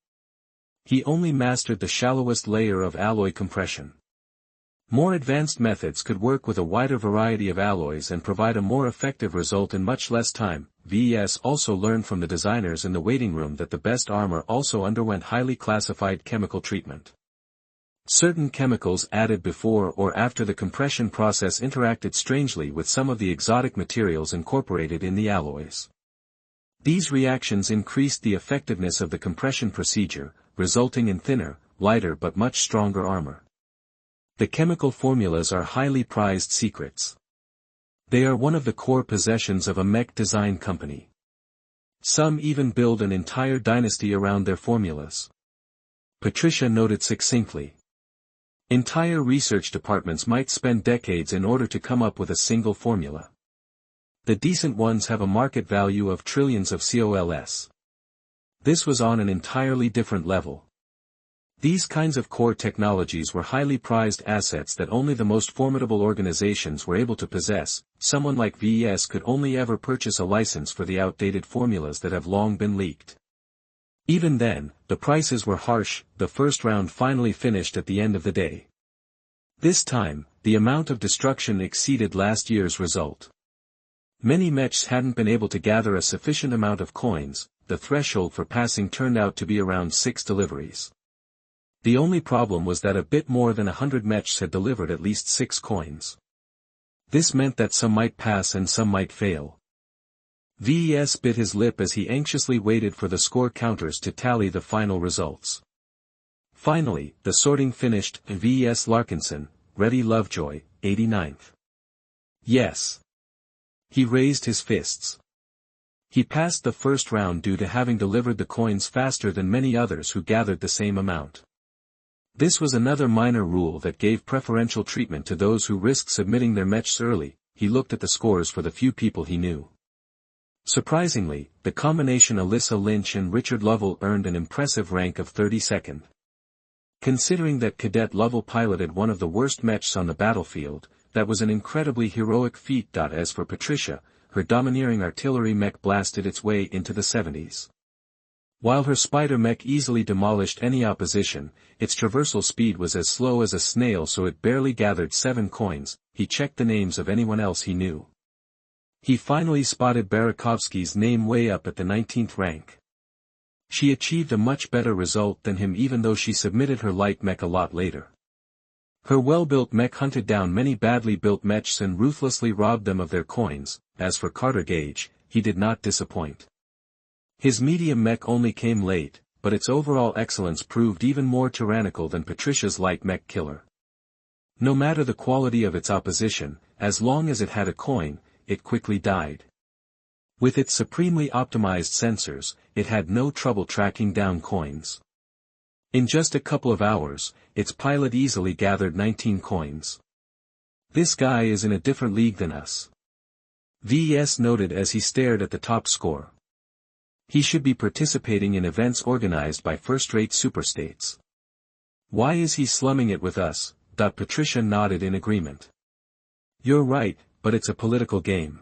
[SPEAKER 1] He only mastered the shallowest layer of alloy compression. More advanced methods could work with a wider variety of alloys and provide a more effective result in much less time. Ves also learned from the designers in the waiting room that the best armor also underwent highly classified chemical treatment. Certain chemicals added before or after the compression process interacted strangely with some of the exotic materials incorporated in the alloys. These reactions increased the effectiveness of the compression procedure, resulting in thinner, lighter but much stronger armor. The chemical formulas are highly prized secrets. They are one of the core possessions of a mech design company. Some even build an entire dynasty around their formulas. Patricia noted succinctly. Entire research departments might spend decades in order to come up with a single formula. The decent ones have a market value of trillions of COLS. This was on an entirely different level. These kinds of core technologies were highly prized assets that only the most formidable organizations were able to possess. Someone like VES could only ever purchase a license for the outdated formulas that have long been leaked. Even then, the prices were harsh. The first round finally finished at the end of the day. This time, the amount of destruction exceeded last year's result. Many mechs hadn't been able to gather a sufficient amount of coins. The threshold for passing turned out to be around 6 deliveries. The only problem was that a bit more than 100 mechs had delivered at least 6 coins. This meant that some might pass and some might fail. VES bit his lip as he anxiously waited for the score counters to tally the final results. Finally, the sorting finished. Ves Larkinson, Ready Lovejoy, 89th. Yes. He raised his fists. He passed the first round due to having delivered the coins faster than many others who gathered the same amount. This was another minor rule that gave preferential treatment to those who risked submitting their mechs early. He looked at the scores for the few people he knew. Surprisingly, the combination Alyssa Lynch and Richard Lovell earned an impressive rank of 32nd. Considering that Cadet Lovell piloted one of the worst mechs on the battlefield, that was an incredibly heroic feat. As for Patricia, her domineering artillery mech blasted its way into the 70s. While her spider mech easily demolished any opposition, its traversal speed was as slow as a snail, so it barely gathered 7 coins. He checked the names of anyone else he knew. He finally spotted Barakovsky's name way up at the 19th rank. She achieved a much better result than him even though she submitted her light mech a lot later. Her well-built mech hunted down many badly built mechs and ruthlessly robbed them of their coins. As for Carter Gage, he did not disappoint. His medium mech only came late, but its overall excellence proved even more tyrannical than Patricia's light mech killer. No matter the quality of its opposition, as long as it had a coin, it quickly died. With its supremely optimized sensors, it had no trouble tracking down coins. In just a couple of hours, its pilot easily gathered 19 coins. This guy is in a different league than us. VES noted as he stared at the top score. He should be participating in events organized by first-rate superstates. Why is he slumming it with us? Patricia nodded in agreement. You're right, but it's a political game.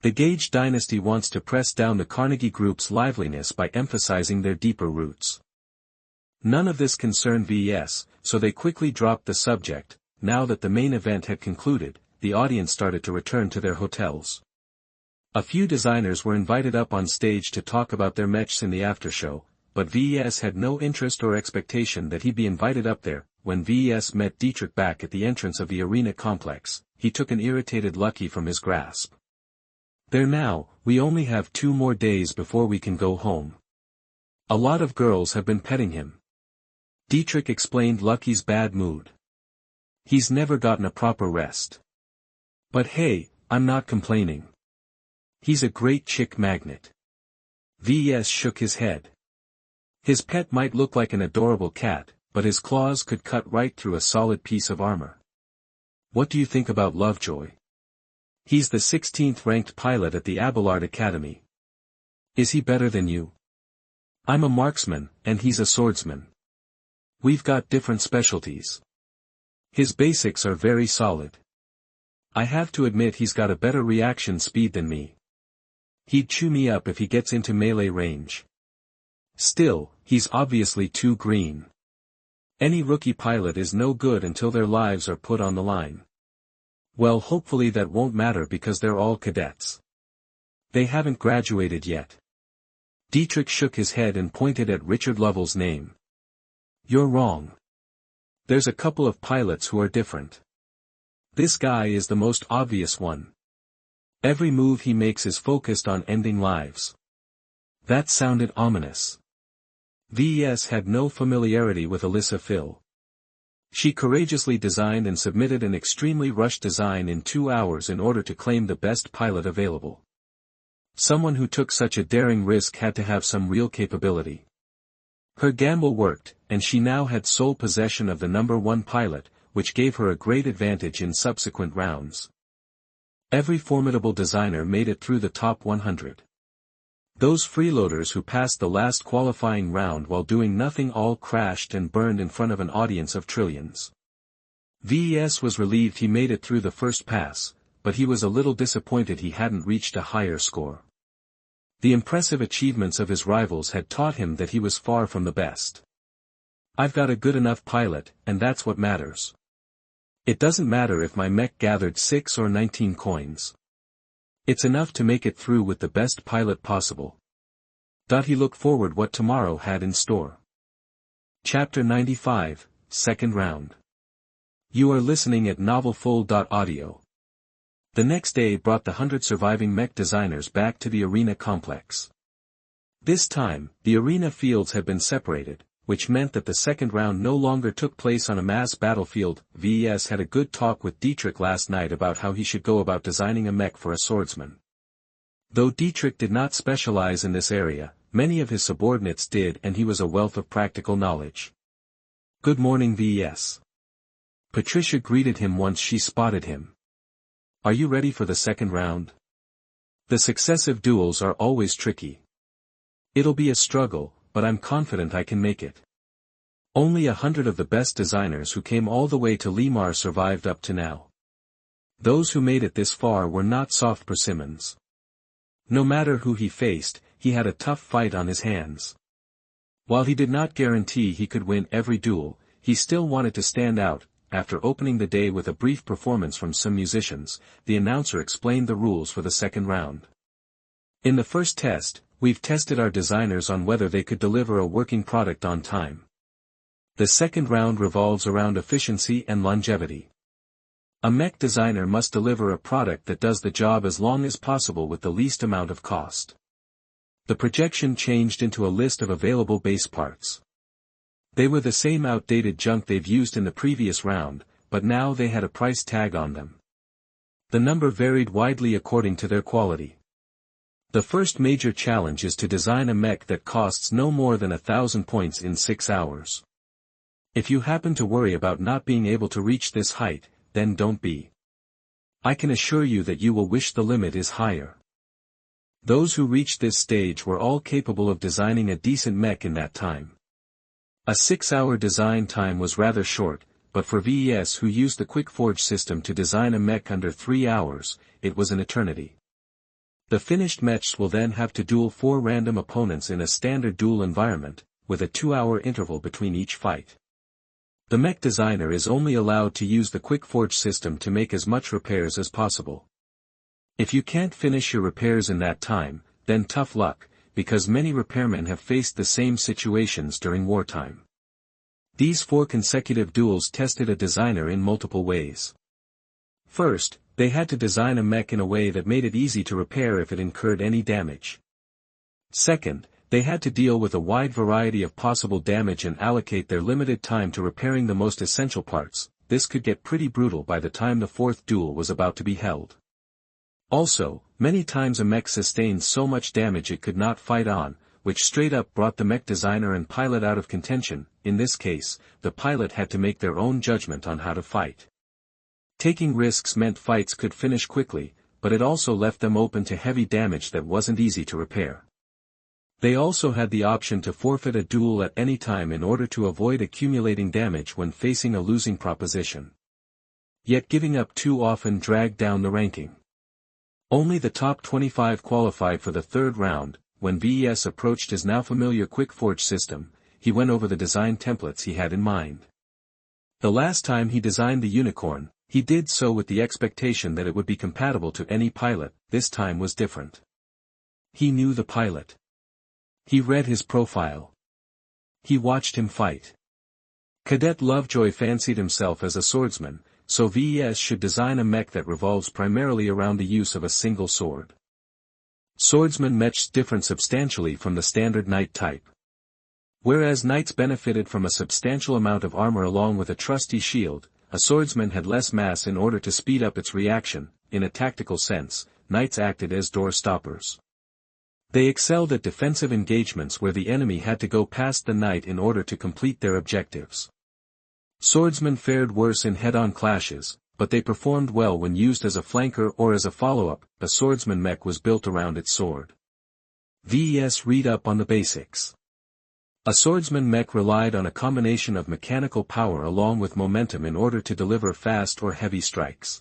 [SPEAKER 1] The Gage dynasty wants to press down the Carnegie Group's liveliness by emphasizing their deeper roots. None of this concerned VES, so they quickly dropped the subject. Now that the main event had concluded, the audience started to return to their hotels. A few designers were invited up on stage to talk about their mechs in the aftershow, but VES had no interest or expectation that he'd be invited up there. When VES met Dietrich back at the entrance of the arena complex, he took an irritated Lucky from his grasp. There now, we only have 2 more days before we can go home. A lot of girls have been petting him. Dietrich explained Lucky's bad mood. He's never gotten a proper rest. But hey, I'm not complaining. He's a great chick magnet. VES shook his head. His pet might look like an adorable cat, but his claws could cut right through a solid piece of armor. What do you think about Lovejoy? He's the 16th ranked pilot at the Abelard Academy. Is he better than you? I'm a marksman, and he's a swordsman. We've got different specialties. His basics are very solid. I have to admit he's got a better reaction speed than me. He'd chew me up if he gets into melee range. Still, he's obviously too green. Any rookie pilot is no good until their lives are put on the line. Well, hopefully that won't matter because they're all cadets. They haven't graduated yet. Dietrich shook his head and pointed at Richard Lovell's name. You're wrong. There's a couple of pilots who are different. This guy is the most obvious one. Every move he makes is focused on ending lives. That sounded ominous. Ves had no familiarity with Alyssa Phil. She courageously designed and submitted an extremely rushed design in 2 hours in order to claim the best pilot available. Someone who took such a daring risk had to have some real capability. Her gamble worked, and she now had sole possession of the #1 pilot, which gave her a great advantage in subsequent rounds. Every formidable designer made it through the top 100. Those freeloaders who passed the last qualifying round while doing nothing all crashed and burned in front of an audience of trillions. Ves was relieved he made it through the first pass, but he was a little disappointed he hadn't reached a higher score. The impressive achievements of his rivals had taught him that he was far from the best. I've got a good enough pilot, and that's what matters. It doesn't matter if my mech gathered 6 or 19 coins. It's enough to make it through with the best pilot possible. He looked forward what tomorrow had in store. Chapter 95, Second Round. You are listening at novelfull.audio. The next day brought the 100 surviving mech designers back to the arena complex. This time, the arena fields had been separated, which meant that the second round no longer took place on a mass battlefield. Ves had a good talk with Dietrich last night about how he should go about designing a mech for a swordsman. Though Dietrich did not specialize in this area, many of his subordinates did, and he was a wealth of practical knowledge. Good morning, Ves. Patricia greeted him once she spotted him. Are you ready for the second round? The successive duels are always tricky. It'll be a struggle, but I'm confident I can make it. Only 100 of the best designers who came all the way to Limar survived up to now. Those who made it this far were not soft persimmons. No matter who he faced, he had a tough fight on his hands. While he did not guarantee he could win every duel, he still wanted to stand out. After opening the day with a brief performance from some musicians, the announcer explained the rules for the second round. In the first test, we've tested our designers on whether they could deliver a working product on time. The second round revolves around efficiency and longevity. A mech designer must deliver a product that does the job as long as possible with the least amount of cost. The projection changed into a list of available base parts. They were the same outdated junk they've used in the previous round, but now they had a price tag on them. The number varied widely according to their quality. The first major challenge is to design a mech that costs no more than 1,000 points in 6 hours. If you happen to worry about not being able to reach this height, then don't be. I can assure you that you will wish the limit is higher. Those who reached this stage were all capable of designing a decent mech in that time. A 6-hour design time was rather short, but for Ves who used the Quick Forge system to design a mech under 3 hours, it was an eternity. The finished mechs will then have to duel 4 random opponents in a standard duel environment, with a 2-hour interval between each fight. The mech designer is only allowed to use the Quick Forge system to make as much repairs as possible. If you can't finish your repairs in that time, then tough luck, because many repairmen have faced the same situations during wartime. These 4 consecutive duels tested a designer in multiple ways. First, they had to design a mech in a way that made it easy to repair if it incurred any damage. Second, they had to deal with a wide variety of possible damage and allocate their limited time to repairing the most essential parts. This could get pretty brutal by the time the 4th duel was about to be held. Also, many times a mech sustained so much damage it could not fight on, which straight up brought the mech designer and pilot out of contention. In this case, the pilot had to make their own judgment on how to fight. Taking risks meant fights could finish quickly, but it also left them open to heavy damage that wasn't easy to repair. They also had the option to forfeit a duel at any time in order to avoid accumulating damage when facing a losing proposition. Yet giving up too often dragged down the ranking. Only the top 25 qualified for the third round. When Ves approached his now familiar Quick Forge system, he went over the design templates he had in mind. The last time he designed the unicorn, he did so with the expectation that it would be compatible to any pilot. This time was different. He knew the pilot. He read his profile. He watched him fight. Cadet Lovejoy fancied himself as a swordsman, so Ves should design a mech that revolves primarily around the use of a single sword. Swordsman mechs differed substantially from the standard knight type. Whereas knights benefited from a substantial amount of armor along with a trusty shield, a swordsman had less mass in order to speed up its reaction. In a tactical sense, knights acted as door stoppers. They excelled at defensive engagements where the enemy had to go past the knight in order to complete their objectives. Swordsmen fared worse in head-on clashes, but they performed well when used as a flanker or as a follow-up. A swordsman mech was built around its sword. Ves read up on the basics. A swordsman mech relied on a combination of mechanical power along with momentum in order to deliver fast or heavy strikes.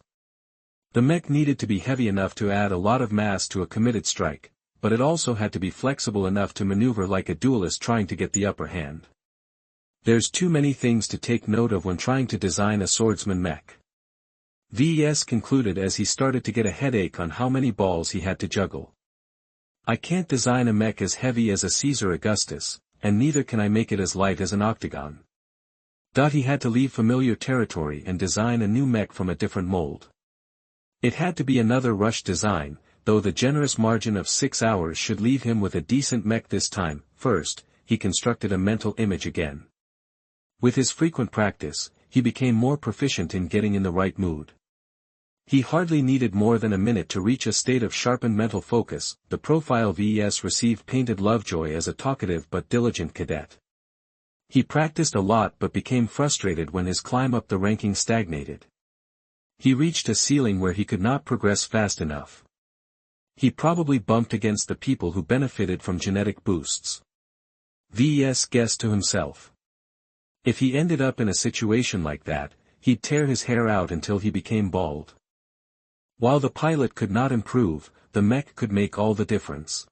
[SPEAKER 1] The mech needed to be heavy enough to add a lot of mass to a committed strike, but it also had to be flexible enough to maneuver like a duelist trying to get the upper hand. There's too many things to take note of when trying to design a swordsman mech. Ves concluded as he started to get a headache on how many balls he had to juggle. I can't design a mech as heavy as a Caesar Augustus, and neither can I make it as light as an octagon. He had to leave familiar territory and design a new mech from a different mold. It had to be another rush design, though the generous margin of 6 hours should leave him with a decent mech this time. First, he constructed a mental image again. With his frequent practice, he became more proficient in getting in the right mood. He hardly needed more than a minute to reach a state of sharpened mental focus. The profile Ves received painted Lovejoy as a talkative but diligent cadet. He practiced a lot but became frustrated when his climb up the ranking stagnated. He reached a ceiling where he could not progress fast enough. He probably bumped against the people who benefited from genetic boosts. Ves guessed to himself. If he ended up in a situation like that, he'd tear his hair out until he became bald. While the pilot could not improve, the mech could make all the difference.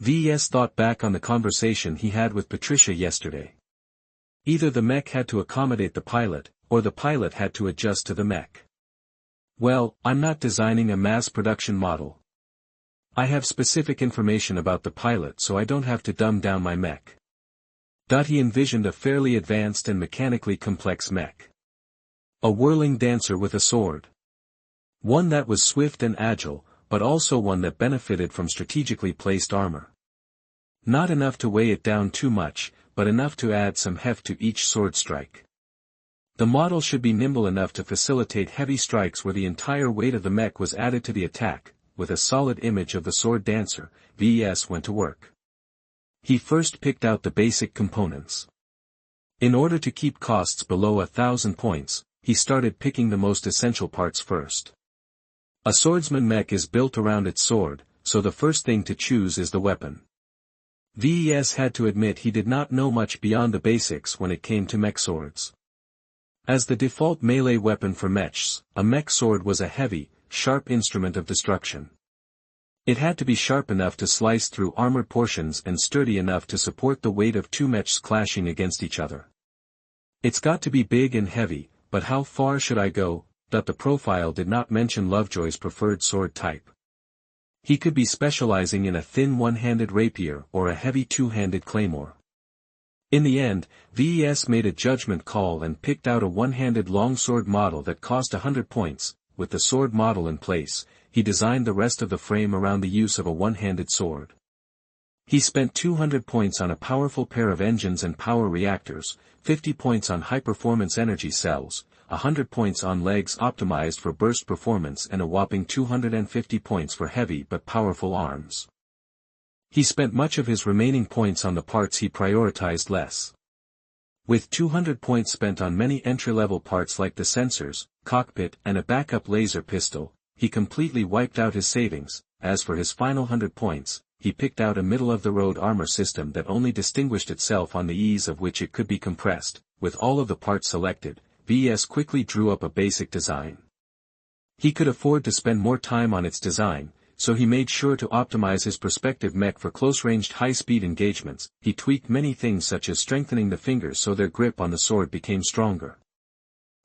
[SPEAKER 1] Ves thought back on the conversation he had with Patricia yesterday. Either the mech had to accommodate the pilot, or the pilot had to adjust to the mech. Well, I'm not designing a mass production model. I have specific information about the pilot so I don't have to dumb down my mech. He envisioned a fairly advanced and mechanically complex mech. A whirling dancer with a sword. One that was swift and agile, but also one that benefited from strategically placed armor. Not enough to weigh it down too much, but enough to add some heft to each sword strike. The model should be nimble enough to facilitate heavy strikes where the entire weight of the mech was added to the attack. With a solid image of the sword dancer, Ves went to work. He first picked out the basic components. In order to keep costs below 1,000 points, he started picking the most essential parts first. A swordsman mech is built around its sword, so the first thing to choose is the weapon. Ves had to admit he did not know much beyond the basics when it came to mech swords. As the default melee weapon for mechs, a mech sword was a heavy, sharp instrument of destruction. It had to be sharp enough to slice through armored portions and sturdy enough to support the weight of two mechs clashing against each other. It's got to be big and heavy, but how far should I go? The profile did not mention Lovejoy's preferred sword type. He could be specializing in a thin one-handed rapier or a heavy two-handed claymore. In the end, Ves made a judgment call and picked out a one-handed longsword model that cost 100 points. With the sword model in place, he designed the rest of the frame around the use of a one-handed sword. He spent 200 points on a powerful pair of engines and power reactors, 50 points on high-performance energy cells, 100 points on legs optimized for burst performance and a whopping 250 points for heavy but powerful arms. He spent much of his remaining points on the parts he prioritized less. With 200 points spent on many entry-level parts like the sensors, cockpit and a backup laser pistol, he completely wiped out his savings. As for his final 100 points, he picked out a middle-of-the-road armor system that only distinguished itself on the ease of which it could be compressed. With all of the parts selected, Ves quickly drew up a basic design. He could afford to spend more time on its design, so he made sure to optimize his prospective mech for close-ranged high-speed engagements. He tweaked many things such as strengthening the fingers so their grip on the sword became stronger.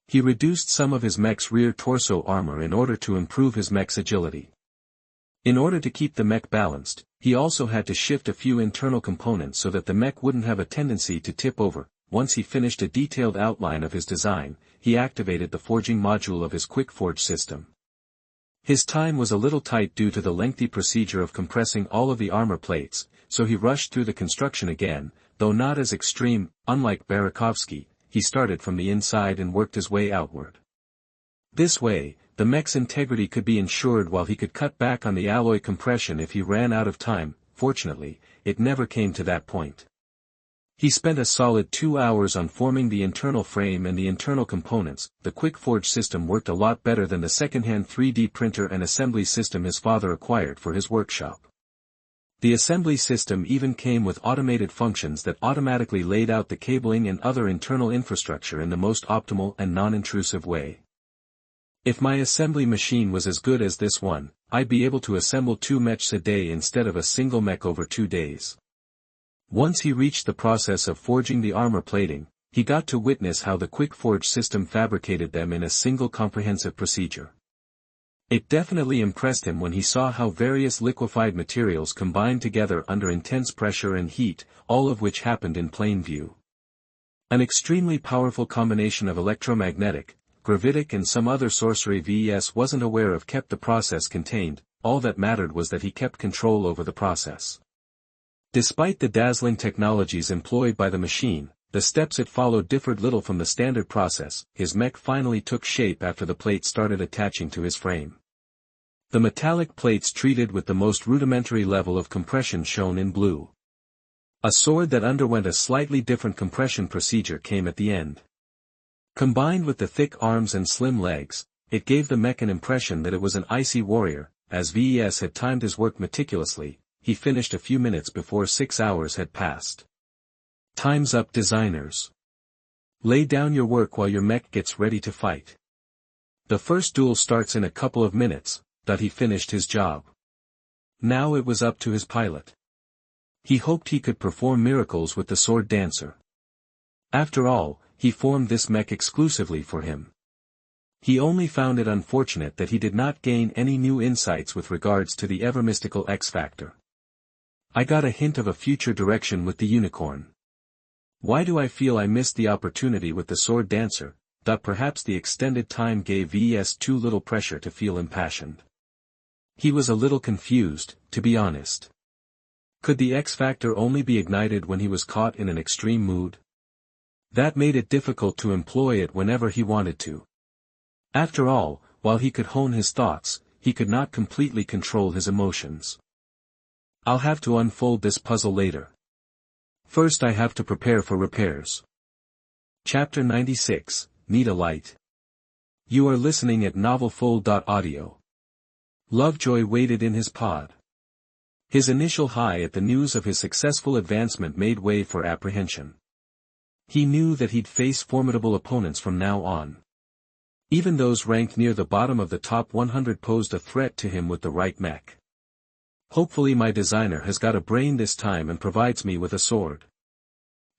[SPEAKER 1] He reduced some of his mech's rear torso armor in order to improve his mech's agility. In order to keep the mech balanced, he also had to shift a few internal components so that the mech wouldn't have a tendency to tip over. once he finished a detailed outline of his design, he activated the forging module of his quick-forge system. His time was a little tight due to the lengthy procedure of compressing all of the armor plates, so he rushed through the construction again, though not as extreme. Unlike Barakovsky, he started from the inside and worked his way outward. This way, the mech's integrity could be ensured while he could cut back on the alloy compression if he ran out of time. Fortunately, it never came to that point. He spent a solid 2 hours on forming the internal frame and the internal components. The quick-forge system worked a lot better than the second-hand 3D printer and assembly system his father acquired for his workshop. The assembly system even came with automated functions that automatically laid out the cabling and other internal infrastructure in the most optimal and non-intrusive way. If my assembly machine was as good as this one, I'd be able to assemble 2 mechs a day instead of a single mech over 2 days. Once he reached the process of forging the armor plating, he got to witness how the quick-forge system fabricated them in a single comprehensive procedure. It definitely impressed him when he saw how various liquefied materials combined together under intense pressure and heat, all of which happened in plain view. An extremely powerful combination of electromagnetic, gravitic and some other sorcery Ves wasn't aware of kept the process contained. All that mattered was that he kept control over the process. Despite the dazzling technologies employed by the machine, the steps it followed differed little from the standard process. His mech finally took shape after the plates started attaching to his frame. The metallic plates treated with the most rudimentary level of compression shown in blue. A sword that underwent a slightly different compression procedure came at the end. Combined with the thick arms and slim legs, it gave the mech an impression that it was an icy warrior. As Ves had timed his work meticulously, he finished a few minutes before 6 hours had passed. Time's up, designers. Lay down your work while your mech gets ready to fight. The first duel starts in a couple of minutes. He finished his job. Now it was up to his pilot. He hoped he could perform miracles with the sword dancer. After all, he formed this mech exclusively for him. He only found it unfortunate that he did not gain any new insights with regards to the ever-mystical X-Factor. I got a hint of a future direction with the unicorn. Why do I feel I missed the opportunity with the sword dancer? Perhaps the extended time gave Ves too little pressure to feel impassioned. He was a little confused, to be honest. Could the X-Factor only be ignited when he was caught in an extreme mood? That made it difficult to employ it whenever he wanted to. After all, while he could hone his thoughts, he could not completely control his emotions. I'll have to unfold this puzzle later. First I have to prepare for repairs. Chapter 96, Need a Light. You are listening at novelfull.audio. Lovejoy waited in his pod. His initial high at the news of his successful advancement made way for apprehension. He knew that he'd face formidable opponents from now on. Even those ranked near the bottom of the top 100 posed a threat to him with the right mech. Hopefully my designer has got a brain this time and provides me with a sword.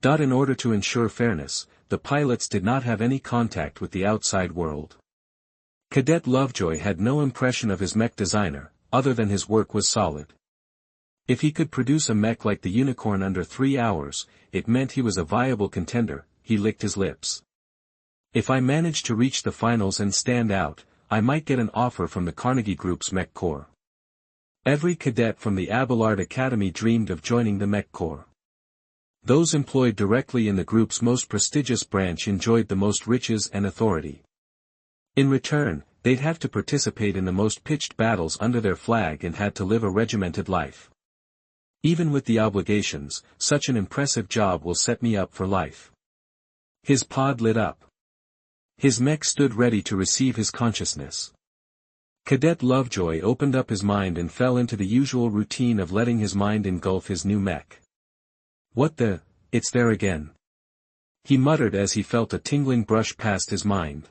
[SPEAKER 1] In order to ensure fairness, the pilots did not have any contact with the outside world. Cadet Lovejoy had no impression of his mech designer, other than his work was solid. If he could produce a mech like the unicorn under 3 hours, it meant he was a viable contender. He licked his lips. If I managed to reach the finals and stand out, I might get an offer from the Carnegie Group's Mech Corps. Every cadet from the Abelard Academy dreamed of joining the Mech Corps. Those employed directly in the group's most prestigious branch enjoyed the most riches and authority. In return, they'd have to participate in the most pitched battles under their flag and had to live a regimented life. Even with the obligations, such an impressive job will set me up for life. His pod lit up. His mech stood ready to receive his consciousness. Cadet Lovejoy opened up his mind and fell into the usual routine of letting his mind engulf his new mech. It's there again. He muttered as he felt a tingling brush past his mind.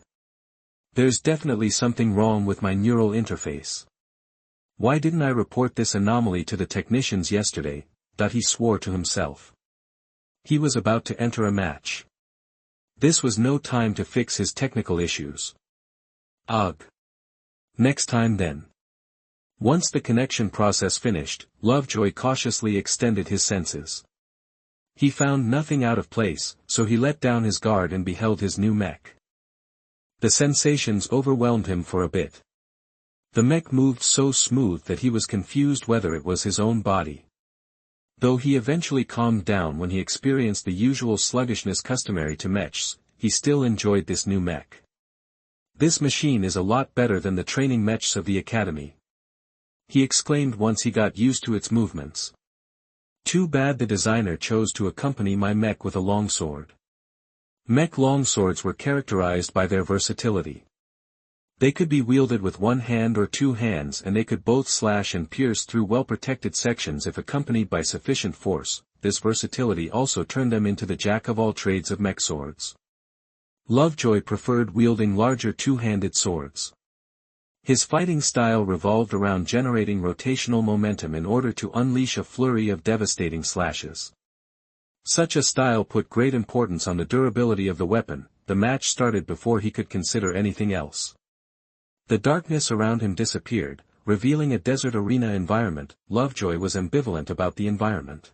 [SPEAKER 1] There's definitely something wrong with my neural interface. Why didn't I report this anomaly to the technicians yesterday? He swore to himself. He was about to enter a match. This was no time to fix his technical issues. Ugh. Next time then. Once the connection process finished, Lovejoy cautiously extended his senses. He found nothing out of place, so he let down his guard and beheld his new mech. The sensations overwhelmed him for a bit. The mech moved so smooth that he was confused whether it was his own body. Though he eventually calmed down when he experienced the usual sluggishness customary to mechs, he still enjoyed this new mech. "This machine is a lot better than the training mechs of the academy," he exclaimed once he got used to its movements. "Too bad the designer chose to accompany my mech with a longsword." Mech longswords were characterized by their versatility. They could be wielded with one hand or two hands, and they could both slash and pierce through well-protected sections if accompanied by sufficient force. This versatility also turned them into the jack-of-all-trades of mech swords. Lovejoy preferred wielding larger two-handed swords. His fighting style revolved around generating rotational momentum in order to unleash a flurry of devastating slashes. Such a style put great importance on the durability of the weapon. The match started before he could consider anything else. The darkness around him disappeared, revealing a desert arena environment. Lovejoy was ambivalent about the environment.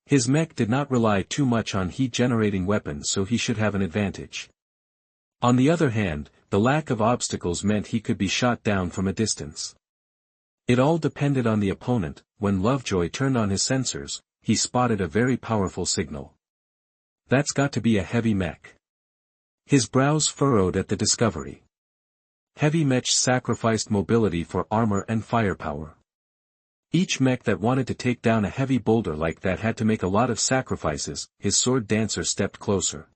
[SPEAKER 1] His mech did not rely too much on heat-generating weapons, so he should have an advantage. On the other hand, the lack of obstacles meant he could be shot down from a distance. It all depended on the opponent. When Lovejoy turned on his sensors, he spotted a very powerful signal. "That's got to be a heavy mech." His brows furrowed at the discovery. Heavy mechs sacrificed mobility for armor and firepower. Each mech that wanted to take down a heavy boulder like that had to make a lot of sacrifices. His sword dancer stepped closer.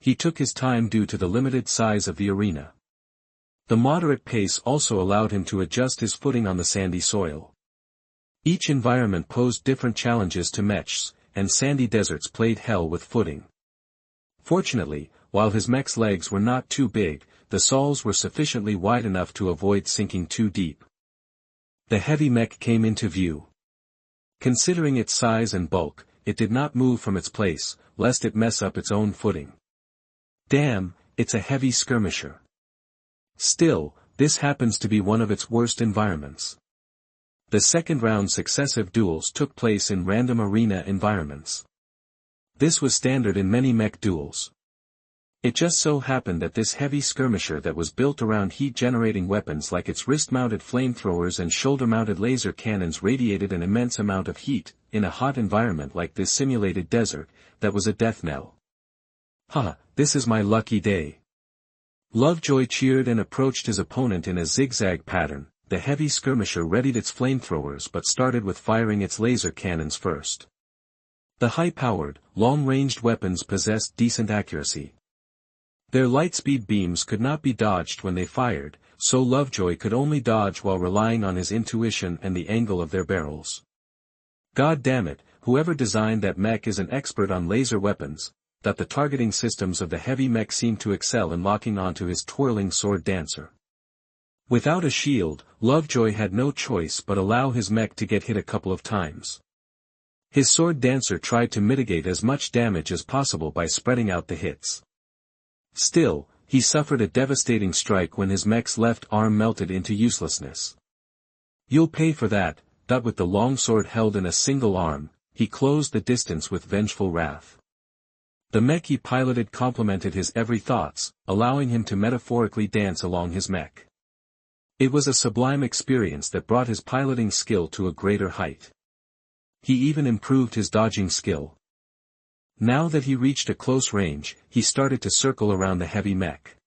[SPEAKER 1] He took his time due to the limited size of the arena. The moderate pace also allowed him to adjust his footing on the sandy soil. Each environment posed different challenges to mechs, and sandy deserts played hell with footing. Fortunately, while his mech's legs were not too big, the soles were sufficiently wide enough to avoid sinking too deep. The heavy mech came into view. Considering its size and bulk, it did not move from its place, lest it mess up its own footing. Damn, it's a heavy skirmisher. Still, this happens to be one of its worst environments. The second round's successive duels took place in random arena environments. This was standard in many mech duels. It just so happened that this heavy skirmisher that was built around heat-generating weapons like its wrist-mounted flamethrowers and shoulder-mounted laser cannons radiated an immense amount of heat. In a hot environment like this simulated desert, that was a death knell. "Ha, this is my lucky day." Lovejoy cheered and approached his opponent in a zigzag pattern. The heavy skirmisher readied its flamethrowers but started with firing its laser cannons first. The high-powered, long-ranged weapons possessed decent accuracy. Their light-speed beams could not be dodged when they fired, so Lovejoy could only dodge while relying on his intuition and the angle of their barrels. God damn it, whoever designed that mech is an expert on laser weapons. That the targeting systems of the heavy mech seemed to excel in locking onto his twirling sword dancer. Without a shield, Lovejoy had no choice but allow his mech to get hit a couple of times. His sword dancer tried to mitigate as much damage as possible by spreading out the hits. Still, he suffered a devastating strike when his mech's left arm melted into uselessness. "You'll pay for that." With the longsword held in a single arm, he closed the distance with vengeful wrath. The mech he piloted complemented his every thoughts, allowing him to metaphorically dance along his mech. It was a sublime experience that brought his piloting skill to a greater height. He even improved his dodging skill. Now that he reached a close range, he started to circle around the heavy mech.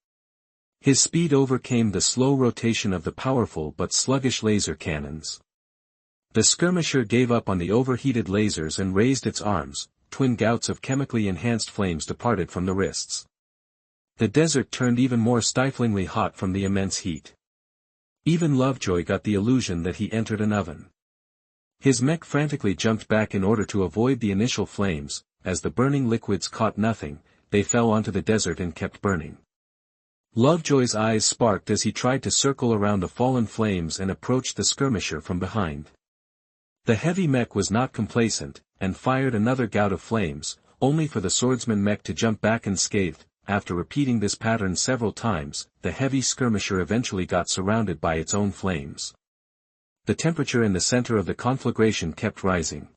[SPEAKER 1] His speed overcame the slow rotation of the powerful but sluggish laser cannons. The skirmisher gave up on the overheated lasers and raised its arms. Twin gouts of chemically enhanced flames departed from the wrists. The desert turned even more stiflingly hot from the immense heat. Even Lovejoy got the illusion that he entered an oven. His mech frantically jumped back in order to avoid the initial flames. As the burning liquids caught nothing, they fell onto the desert and kept burning. Lovejoy's eyes sparked as he tried to circle around the fallen flames and approach the skirmisher from behind. The heavy mech was not complacent, and fired another gout of flames, only for the swordsman mech to jump back unscathed. After repeating this pattern several times, the heavy skirmisher eventually got surrounded by its own flames. The temperature in the center of the conflagration kept rising.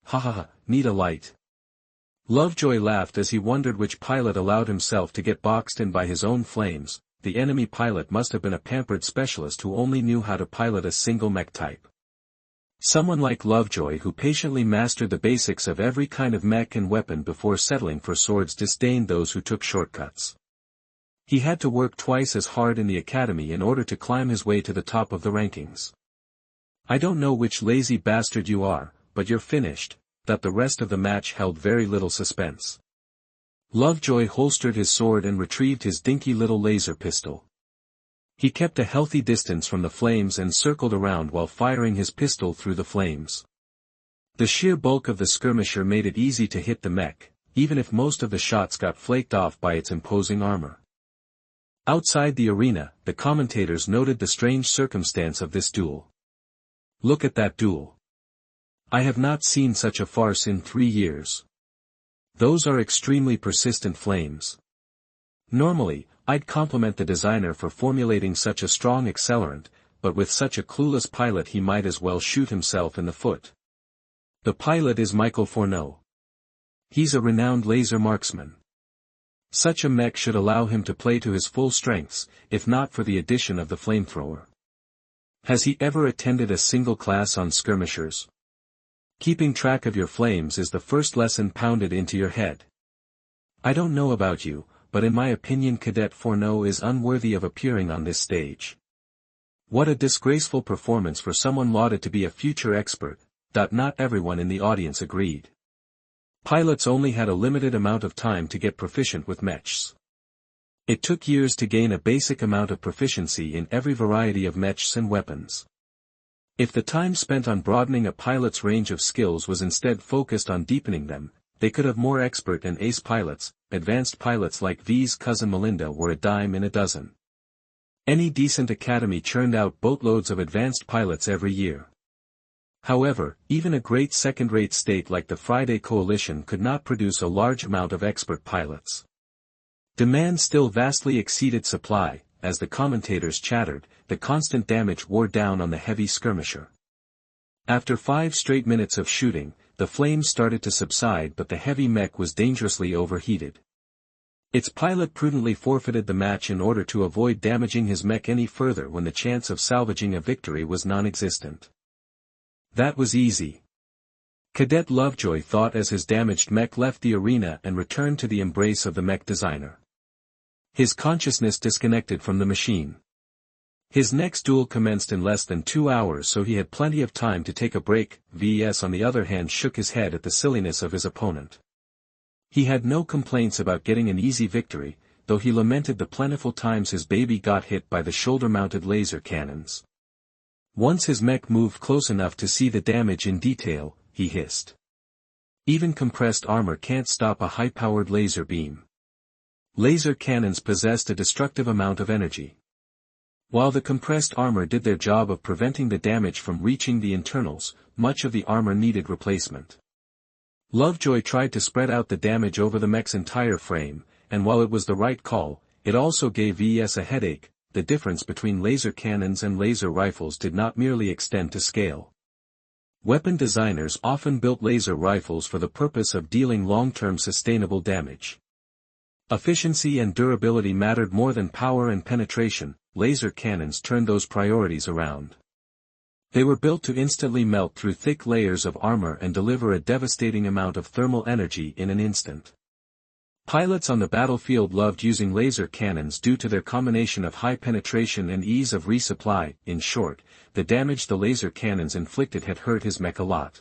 [SPEAKER 1] Ha ha ha, need a light. Lovejoy laughed as he wondered which pilot allowed himself to get boxed in by his own flames. The enemy pilot must have been a pampered specialist who only knew how to pilot a single mech type. Someone like Lovejoy who patiently mastered the basics of every kind of mech and weapon before settling for swords disdained those who took shortcuts. He had to work twice as hard in the academy in order to climb his way to the top of the rankings. I don't know which lazy bastard you are, but you're finished. That the rest of the match held very little suspense. Lovejoy holstered his sword and retrieved his dinky little laser pistol. He kept a healthy distance from the flames and circled around while firing his pistol through the flames. The sheer bulk of the skirmisher made it easy to hit the mech, even if most of the shots got flaked off by its imposing armor. Outside the arena, the commentators noted the strange circumstance of this duel. Look at that duel. I have not seen such a farce in 3 years. Those are extremely persistent flames. Normally, I'd compliment the designer for formulating such a strong accelerant, but with such a clueless pilot he might as well shoot himself in the foot. The pilot is Michael Fourneau. He's a renowned laser marksman. Such a mech should allow him to play to his full strengths, if not for the addition of the flamethrower. Has he ever attended a single class on skirmishers? Keeping track of your flames is the first lesson pounded into your head. I don't know about you, but in my opinion Cadet Fourneau is unworthy of appearing on this stage. What a disgraceful performance for someone lauded to be a future expert. Not everyone in the audience agreed. Pilots only had a limited amount of time to get proficient with mechs. It took years to gain a basic amount of proficiency in every variety of mechs and weapons. If the time spent on broadening a pilot's range of skills was instead focused on deepening them, they could have more expert and ace pilots. Advanced pilots like V's cousin Melinda were a dime in a dozen. Any decent academy churned out boatloads of advanced pilots every year. However, even a great second-rate state like the Friday Coalition could not produce a large amount of expert pilots. Demand still vastly exceeded supply. As the commentators chattered, the constant damage wore down on the heavy skirmisher. After 5 straight minutes of shooting, the flames started to subside but the heavy mech was dangerously overheated. Its pilot prudently forfeited the match in order to avoid damaging his mech any further when the chance of salvaging a victory was non-existent. That was easy. Cadet Lovejoy thought as his damaged mech left the arena and returned to the embrace of the mech designer. His consciousness disconnected from the machine. His next duel commenced in less than 2 hours, so he had plenty of time to take a break. Ves on the other hand shook his head at the silliness of his opponent. He had no complaints about getting an easy victory, though he lamented the plentiful times his baby got hit by the shoulder-mounted laser cannons. Once his mech moved close enough to see the damage in detail, he hissed. Even compressed armor can't stop a high-powered laser beam. Laser cannons possessed a destructive amount of energy. While the compressed armor did their job of preventing the damage from reaching the internals, much of the armor needed replacement. Lovejoy tried to spread out the damage over the mech's entire frame, and while it was the right call, it also gave Ves a headache. The difference between laser cannons and laser rifles did not merely extend to scale. Weapon designers often built laser rifles for the purpose of dealing long-term sustainable damage. Efficiency and durability mattered more than power and penetration. Laser cannons turned those priorities around. They were built to instantly melt through thick layers of armor and deliver a devastating amount of thermal energy in an instant. Pilots on the battlefield loved using laser cannons due to their combination of high penetration and ease of resupply. In short, the damage the laser cannons inflicted had hurt his mech a lot.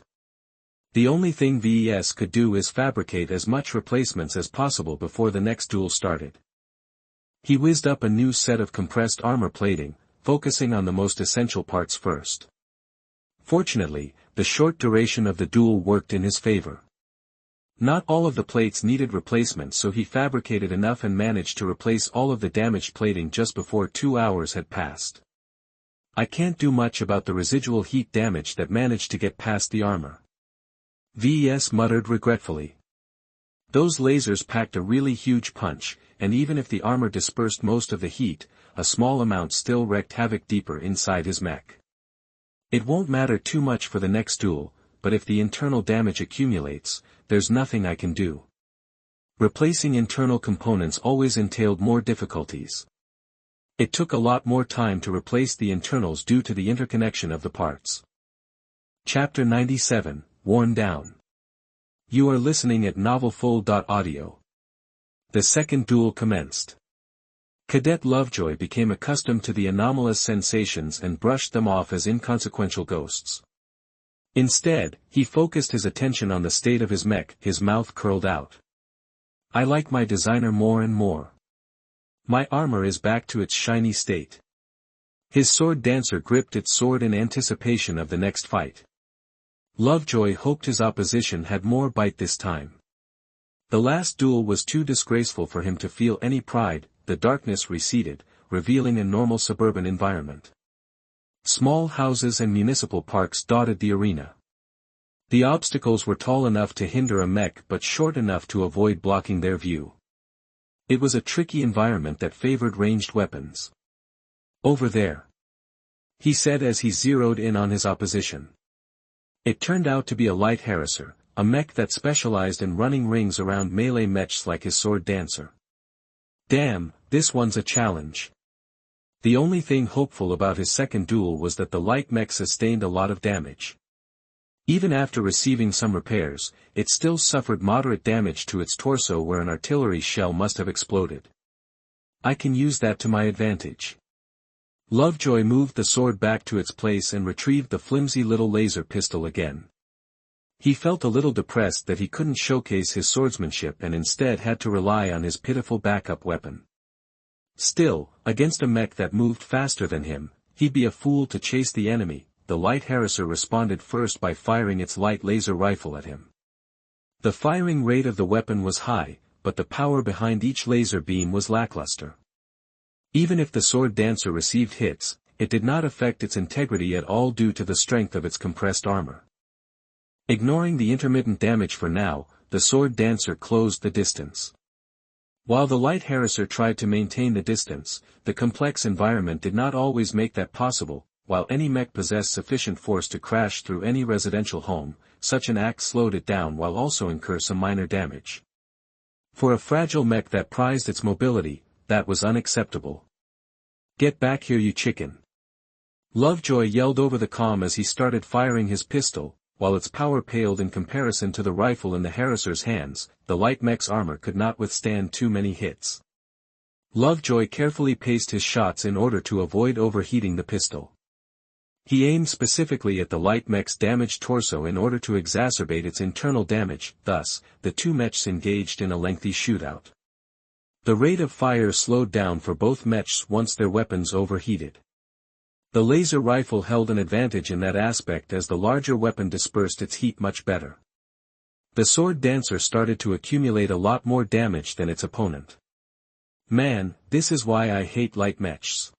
[SPEAKER 1] The only thing Ves could do is fabricate as much replacements as possible before the next duel started. He whizzed up a new set of compressed armor plating, focusing on the most essential parts first. Fortunately, the short duration of the duel worked in his favor. Not all of the plates needed replacement, so he fabricated enough and managed to replace all of the damaged plating just before 2 hours had passed. I can't do much about the residual heat damage that managed to get past the armor. Ves muttered regretfully. Those lasers packed a really huge punch, and even if the armor dispersed most of the heat, a small amount still wreaked havoc deeper inside his mech. It won't matter too much for the next duel. but if the internal damage accumulates, there's nothing I can do. Replacing internal components always entailed more difficulties. It took a lot more time to replace the internals due to the interconnection of the parts. Chapter 97, Worn Down. You are listening at novelfull.audio. The second duel commenced. Cadet Lovejoy became accustomed to the anomalous sensations and brushed them off as inconsequential ghosts. Instead, he focused his attention on the state of his mech, his mouth curled out. I like my designer more and more. My armor is back to its shiny state. His sword dancer gripped its sword in anticipation of the next fight. Lovejoy hoped his opposition had more bite this time. The last duel was too disgraceful for him to feel any pride. The darkness receded, revealing a normal suburban environment. Small houses and municipal parks dotted the arena. The obstacles were tall enough to hinder a mech but short enough to avoid blocking their view. It was a tricky environment that favored ranged weapons. Over there, he said as he zeroed in on his opposition. It turned out to be a light harasser, a mech that specialized in running rings around melee mechs like his sword dancer. Damn, this one's a challenge. The only thing hopeful about his second duel was that the light mech sustained a lot of damage. Even after receiving some repairs, it still suffered moderate damage to its torso where an artillery shell must have exploded. I can use that to my advantage. Lovejoy moved the sword back to its place and retrieved the flimsy little laser pistol again. He felt a little depressed that he couldn't showcase his swordsmanship and instead had to rely on his pitiful backup weapon. Still, against a mech that moved faster than him, he'd be a fool to chase the enemy. The light harasser responded first by firing its light laser rifle at him. The firing rate of the weapon was high, but the power behind each laser beam was lackluster. Even if the sword dancer received hits, it did not affect its integrity at all due to the strength of its compressed armor. Ignoring the intermittent damage for now, the sword dancer closed the distance. While the light harasser tried to maintain the distance, the complex environment did not always make that possible. While any mech possessed sufficient force to crash through any residential home, such an act slowed it down while also incur some minor damage. For a fragile mech that prized its mobility, that was unacceptable. Get back here, you chicken! Lovejoy yelled over the comm as he started firing his pistol. While its power paled in comparison to the rifle in the harasser's hands, the light mech's armor could not withstand too many hits. Lovejoy carefully paced his shots in order to avoid overheating the pistol. He aimed specifically at the light mech's damaged torso in order to exacerbate its internal damage. Thus, the two mechs engaged in a lengthy shootout. The rate of fire slowed down for both mechs once their weapons overheated. The laser rifle held an advantage in that aspect as the larger weapon dispersed its heat much better. The sword dancer started to accumulate a lot more damage than its opponent. Man, this is why I hate light mechs.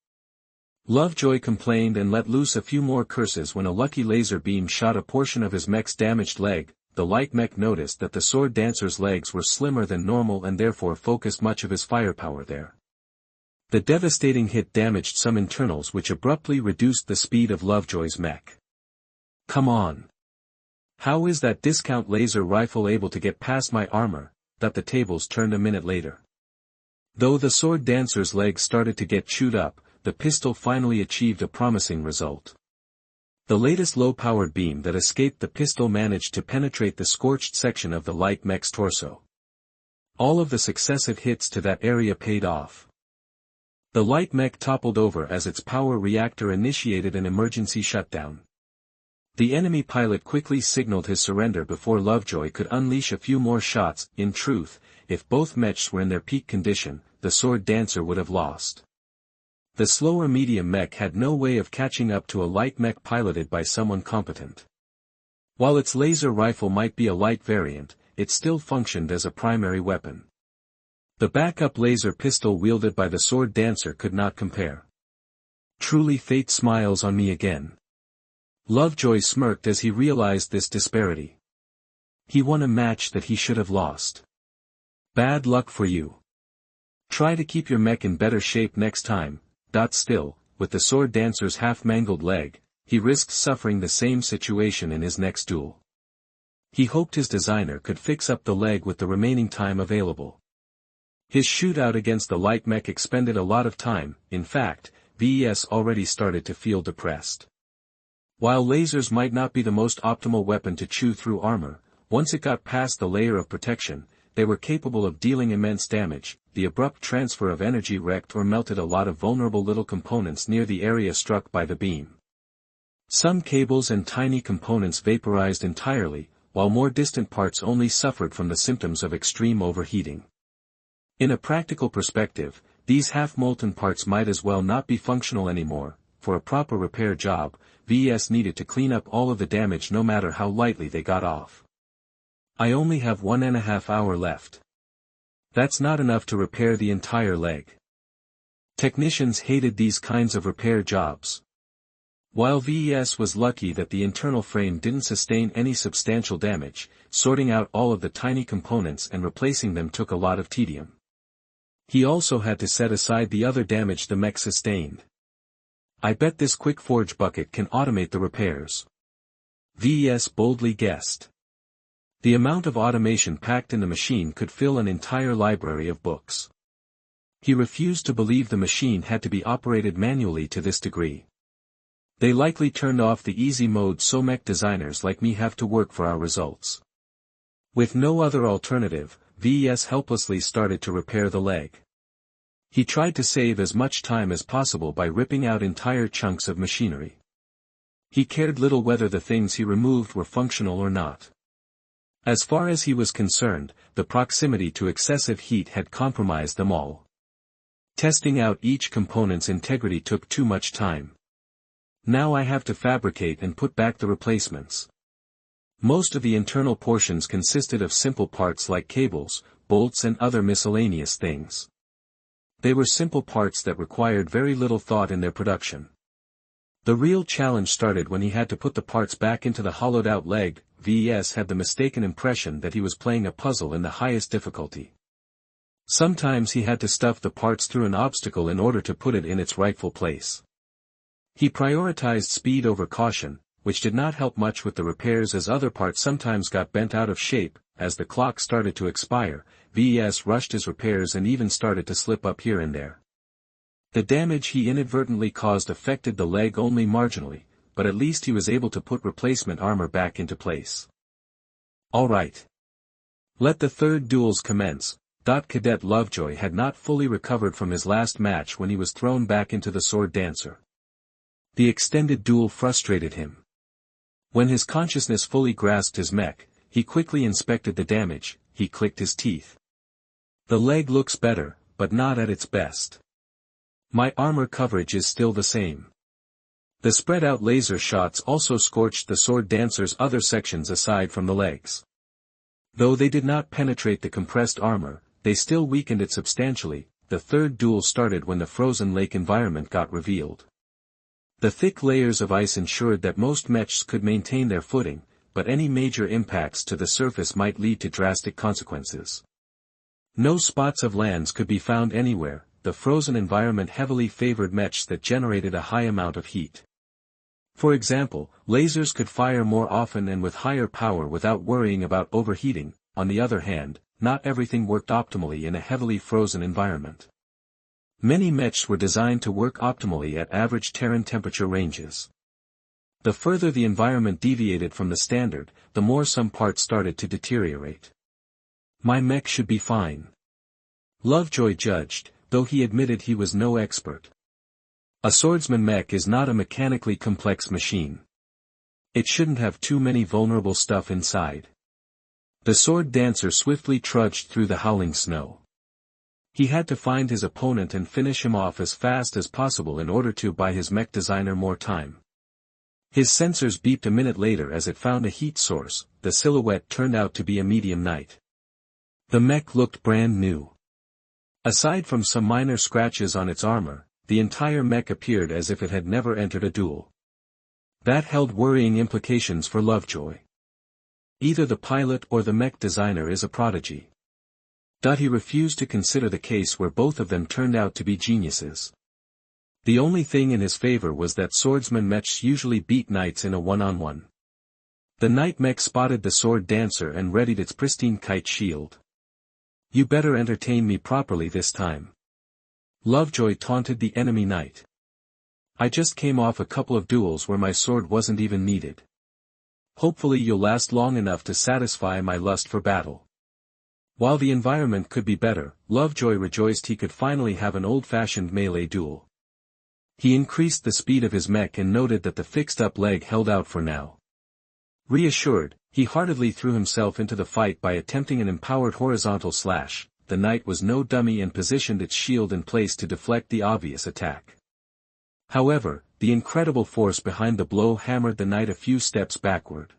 [SPEAKER 1] Lovejoy complained and let loose a few more curses when a lucky laser beam shot a portion of his mech's damaged leg. The light mech noticed that the sword dancer's legs were slimmer than normal and therefore focused much of his firepower there. The devastating hit damaged some internals which abruptly reduced the speed of Lovejoy's mech. Come on! How is that discount laser rifle able to get past my armor? That the tables turned a minute later. Though the sword dancer's legs started to get chewed up, the pistol finally achieved a promising result. The latest low-powered beam that escaped the pistol managed to penetrate the scorched section of the light mech's torso. All of the successive hits to that area paid off. The light mech toppled over as its power reactor initiated an emergency shutdown. The enemy pilot quickly signaled his surrender before Lovejoy could unleash a few more shots. In truth, if both mechs were in their peak condition, the sword dancer would have lost. The slower medium mech had no way of catching up to a light mech piloted by someone competent. While its laser rifle might be a light variant, it still functioned as a primary weapon. The backup laser pistol wielded by the sword dancer could not compare. Truly fate smiles on me again. Lovejoy smirked as he realized this disparity. He won a match that he should have lost. Bad luck for you. Try to keep your mech in better shape next time. Still, with the sword dancer's half-mangled leg, he risked suffering the same situation in his next duel. He hoped his designer could fix up the leg with the remaining time available. His shootout against the light mech expended a lot of time. In fact, Ves already started to feel depressed. While lasers might not be the most optimal weapon to chew through armor, once it got past the layer of protection, they were capable of dealing immense damage. The abrupt transfer of energy wrecked or melted a lot of vulnerable little components near the area struck by the beam. Some cables and tiny components vaporized entirely, while more distant parts only suffered from the symptoms of extreme overheating. In a practical perspective, these half-molten parts might as well not be functional anymore. For a proper repair job, Ves needed to clean up all of the damage no matter how lightly they got off. I only have 1.5 hours left. That's not enough to repair the entire leg. Technicians hated these kinds of repair jobs. While Ves was lucky that the internal frame didn't sustain any substantial damage, sorting out all of the tiny components and replacing them took a lot of tedium. He also had to set aside the other damage the mech sustained. I bet this quick forge bucket can automate the repairs. Ves boldly guessed. The amount of automation packed in the machine could fill an entire library of books. He refused to believe the machine had to be operated manually to this degree. They likely turned off the easy mode so mech designers like me have to work for our results. With no other alternative, Ves helplessly started to repair the leg. He tried to save as much time as possible by ripping out entire chunks of machinery. He cared little whether the things he removed were functional or not. As far as he was concerned, the proximity to excessive heat had compromised them all. Testing out each component's integrity took too much time. Now I have to fabricate and put back the replacements. Most of the internal portions consisted of simple parts like cables, bolts and other miscellaneous things. They were simple parts that required very little thought in their production. The real challenge started when he had to put the parts back into the hollowed-out leg. Ves had the mistaken impression that he was playing a puzzle in the highest difficulty. Sometimes he had to stuff the parts through an obstacle in order to put it in its rightful place. He prioritized speed over caution, which did not help much with the repairs as other parts sometimes got bent out of shape. As the clock started to expire, Ves rushed his repairs and even started to slip up here and there. The damage he inadvertently caused affected the leg only marginally, but at least he was able to put replacement armor back into place. All right. Let the third duels commence. Cadet Lovejoy had not fully recovered from his last match when he was thrown back into the sword dancer. The extended duel frustrated him. When his consciousness fully grasped his mech, he quickly inspected the damage. He clicked his teeth. The leg looks better, but not at its best. My armor coverage is still the same. The spread-out laser shots also scorched the sword dancer's other sections aside from the legs. Though they did not penetrate the compressed armor, they still weakened it substantially. The third duel started when the frozen lake environment got revealed. The thick layers of ice ensured that most mechs could maintain their footing, but any major impacts to the surface might lead to drastic consequences. No spots of lands could be found anywhere. The frozen environment heavily favored mechs that generated a high amount of heat. For example, lasers could fire more often and with higher power without worrying about overheating. On the other hand, not everything worked optimally in a heavily frozen environment. Many mechs were designed to work optimally at average Terran temperature ranges. The further the environment deviated from the standard, the more some parts started to deteriorate. My mech should be fine. Lovejoy judged, though he admitted he was no expert. A swordsman mech is not a mechanically complex machine. It shouldn't have too many vulnerable stuff inside. The sword dancer swiftly trudged through the howling snow. He had to find his opponent and finish him off as fast as possible in order to buy his mech designer more time. His sensors beeped a minute later as it found a heat source. The silhouette turned out to be a medium knight. The mech looked brand new. Aside from some minor scratches on its armor, the entire mech appeared as if it had never entered a duel. That held worrying implications for Lovejoy. Either the pilot or the mech designer is a prodigy. He refused to consider the case where both of them turned out to be geniuses. The only thing in his favor was that swordsman mechs usually beat knights in a one-on-one. The Night Mech spotted the sword dancer and readied its pristine kite shield. "You better entertain me properly this time," Lovejoy taunted the enemy knight. "I just came off a couple of duels where my sword wasn't even needed. Hopefully you'll last long enough to satisfy my lust for battle." While the environment could be better, Lovejoy rejoiced he could finally have an old-fashioned melee duel. He increased the speed of his mech and noted that the fixed-up leg held out for now. Reassured, he heartedly threw himself into the fight by attempting an empowered horizontal slash. The knight was no dummy and positioned its shield in place to deflect the obvious attack. However, the incredible force behind the blow hammered the knight a few steps backward.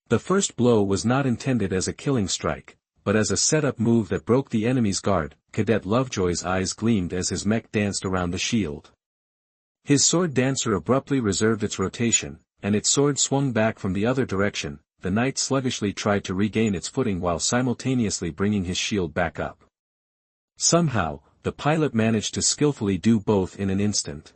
[SPEAKER 1] The first blow was not intended as a killing strike, but as a setup move that broke the enemy's guard. Cadet Lovejoy's eyes gleamed as his mech danced around the shield. His sword dancer abruptly reserved its rotation, and its sword swung back from the other direction. The knight sluggishly tried to regain its footing while simultaneously bringing his shield back up. Somehow, the pilot managed to skillfully do both in an instant.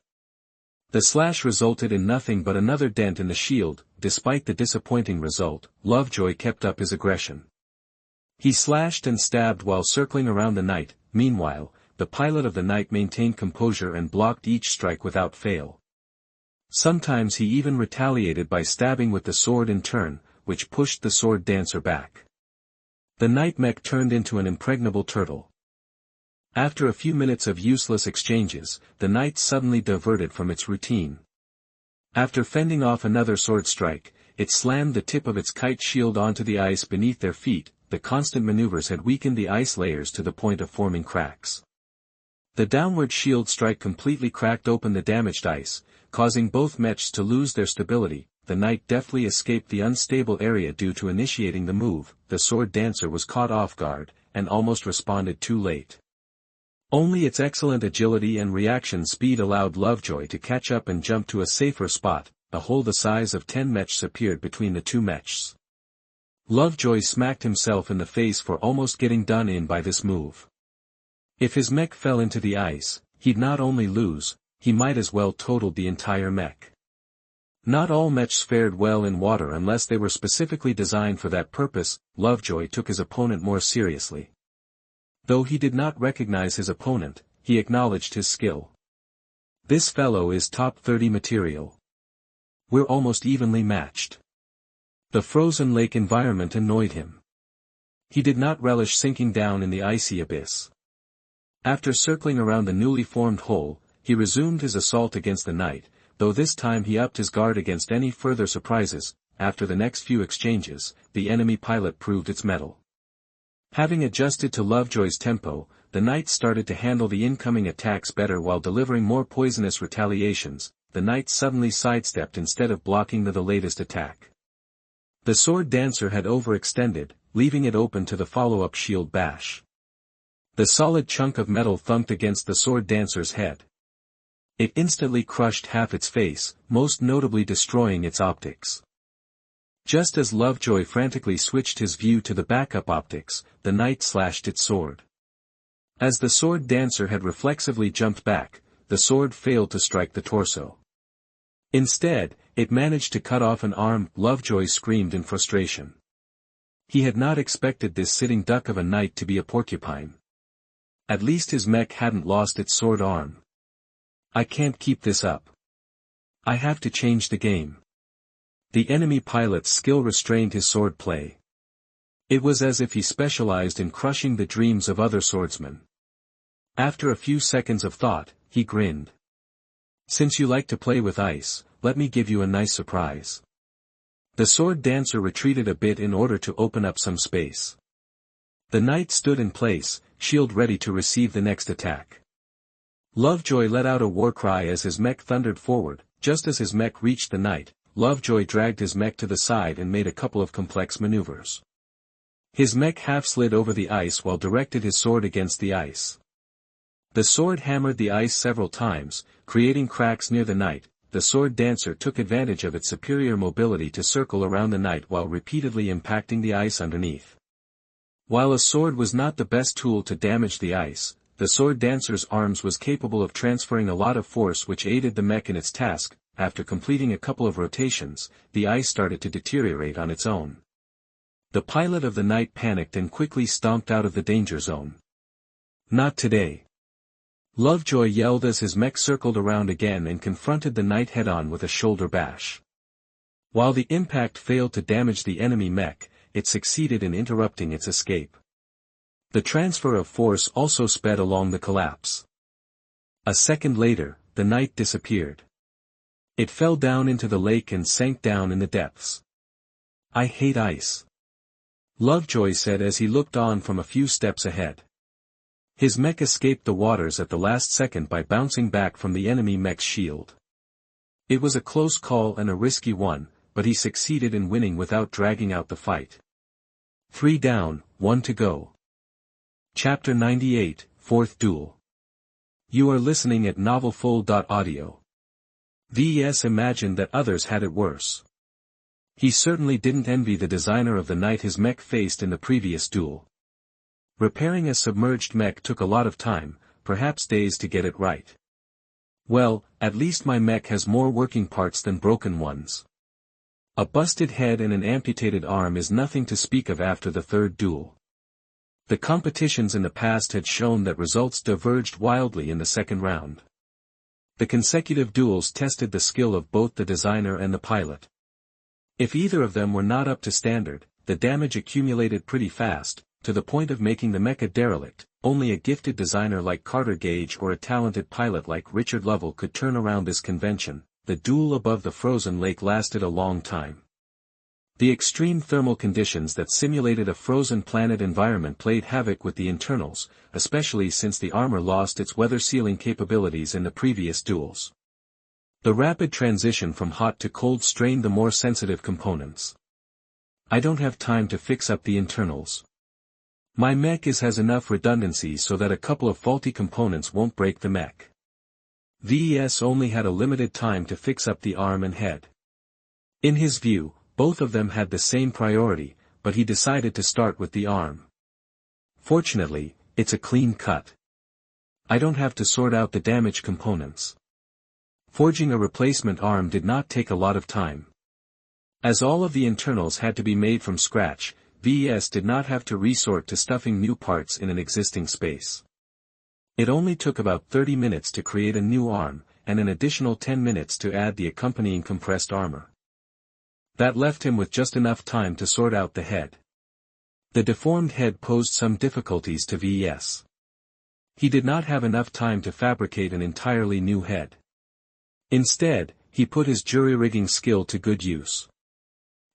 [SPEAKER 1] The slash resulted in nothing but another dent in the shield. Despite the disappointing result, Lovejoy kept up his aggression. He slashed and stabbed while circling around the knight. Meanwhile, the pilot of the knight maintained composure and blocked each strike without fail. Sometimes he even retaliated by stabbing with the sword in turn, which pushed the sword dancer back. The night mech turned into an impregnable turtle. After a few minutes of useless exchanges, the knight suddenly diverted from its routine. After fending off another sword strike, it slammed the tip of its kite shield onto the ice beneath their feet. The constant maneuvers had weakened the ice layers to the point of forming cracks. The downward shield strike completely cracked open the damaged ice, causing both mechs to lose their stability. The knight deftly escaped the unstable area due to initiating the move. The sword dancer was caught off guard, and almost responded too late. Only its excellent agility and reaction speed allowed Lovejoy to catch up and jump to a safer spot. A hole the size of 10 mechs appeared between the two mechs. Lovejoy smacked himself in the face for almost getting done in by this move. If his mech fell into the ice, he'd not only lose, he might as well totaled the entire mech. Not all mechs fared well in water unless they were specifically designed for that purpose. Lovejoy took his opponent more seriously. Though he did not recognize his opponent, he acknowledged his skill. "This fellow is top 30 material. We're almost evenly matched." The frozen lake environment annoyed him. He did not relish sinking down in the icy abyss. After circling around the newly formed hole, he resumed his assault against the knight, though this time he upped his guard against any further surprises. After the next few exchanges, the enemy pilot proved its mettle. Having adjusted to Lovejoy's tempo, the knight started to handle the incoming attacks better while delivering more poisonous retaliations. The knight suddenly sidestepped instead of blocking the latest attack. The sword dancer had overextended, leaving it open to the follow-up shield bash. The solid chunk of metal thumped against the sword dancer's head. It instantly crushed half its face, most notably destroying its optics. Just as Lovejoy frantically switched his view to the backup optics, the knight slashed its sword. As the sword dancer had reflexively jumped back, the sword failed to strike the torso. Instead, it managed to cut off an arm. Lovejoy screamed in frustration. He had not expected this sitting duck of a knight to be a porcupine. At least his mech hadn't lost its sword arm. "I can't keep this up. I have to change the game." The enemy pilot's skill restrained his sword play. It was as if he specialized in crushing the dreams of other swordsmen. After a few seconds of thought, he grinned. "Since you like to play with ice, let me give you a nice surprise." The sword dancer retreated a bit in order to open up some space. The knight stood in place, shield ready to receive the next attack. Lovejoy let out a war cry as his mech thundered forward. Just as his mech reached the knight, Lovejoy dragged his mech to the side and made a couple of complex maneuvers. His mech half-slid over the ice while directed his sword against the ice. The sword hammered the ice several times, creating cracks near the knight. The sword dancer took advantage of its superior mobility to circle around the knight while repeatedly impacting the ice underneath. While a sword was not the best tool to damage the ice, the sword dancer's arms was capable of transferring a lot of force which aided the mech in its task. after completing a couple of rotations, the ice started to deteriorate on its own. The pilot of the Knight panicked and quickly stomped out of the danger zone. Not today. Lovejoy yelled as his mech circled around again and confronted the Knight head-on with a shoulder bash. While the impact failed to damage the enemy mech, it succeeded in interrupting its escape. The transfer of force also sped along the collapse. A second later, the Knight disappeared. It fell down into the lake and sank down in the depths. "I hate ice," Lovejoy said as he looked on from a few steps ahead. His mech escaped the waters at the last second by bouncing back from the enemy mech's shield. It was a close call and a risky one, but he succeeded in winning without dragging out the fight. 3 down, 1 to go. Chapter 98, Fourth Duel. You are listening at novelfull.audio. Ves imagined that others had it worse. He certainly didn't envy the designer of the Knight his mech faced in the previous duel. Repairing a submerged mech took a lot of time, perhaps days to get it right. Well, at least my mech has more working parts than broken ones. A busted head and an amputated arm is nothing to speak of after the third duel. The competitions in the past had shown that results diverged wildly in the second round. The consecutive duels tested the skill of both the designer and the pilot. If either of them were not up to standard, the damage accumulated pretty fast, to the point of making the mech a derelict. Only a gifted designer like Carter Gage or a talented pilot like Richard Lovell could turn around this convention. The duel above the frozen lake lasted a long time. The extreme thermal conditions that simulated a frozen planet environment played havoc with the internals, especially since the armor lost its weather-sealing capabilities in the previous duels. The rapid transition from hot to cold strained the more sensitive components. "I don't have time to fix up the internals. My mech has enough redundancy so that a couple of faulty components won't break the mech." Ves only had a limited time to fix up the arm and head. In his view, both of them had the same priority, but he decided to start with the arm. "Fortunately, it's a clean cut. I don't have to sort out the damaged components." Forging a replacement arm did not take a lot of time. As all of the internals had to be made from scratch, Ves did not have to resort to stuffing new parts in an existing space. It only took about 30 minutes to create a new arm, and an additional 10 minutes to add the accompanying compressed armor. That left him with just enough time to sort out the head. The deformed head posed some difficulties to Ves. He did not have enough time to fabricate an entirely new head. Instead, he put his jury-rigging skill to good use.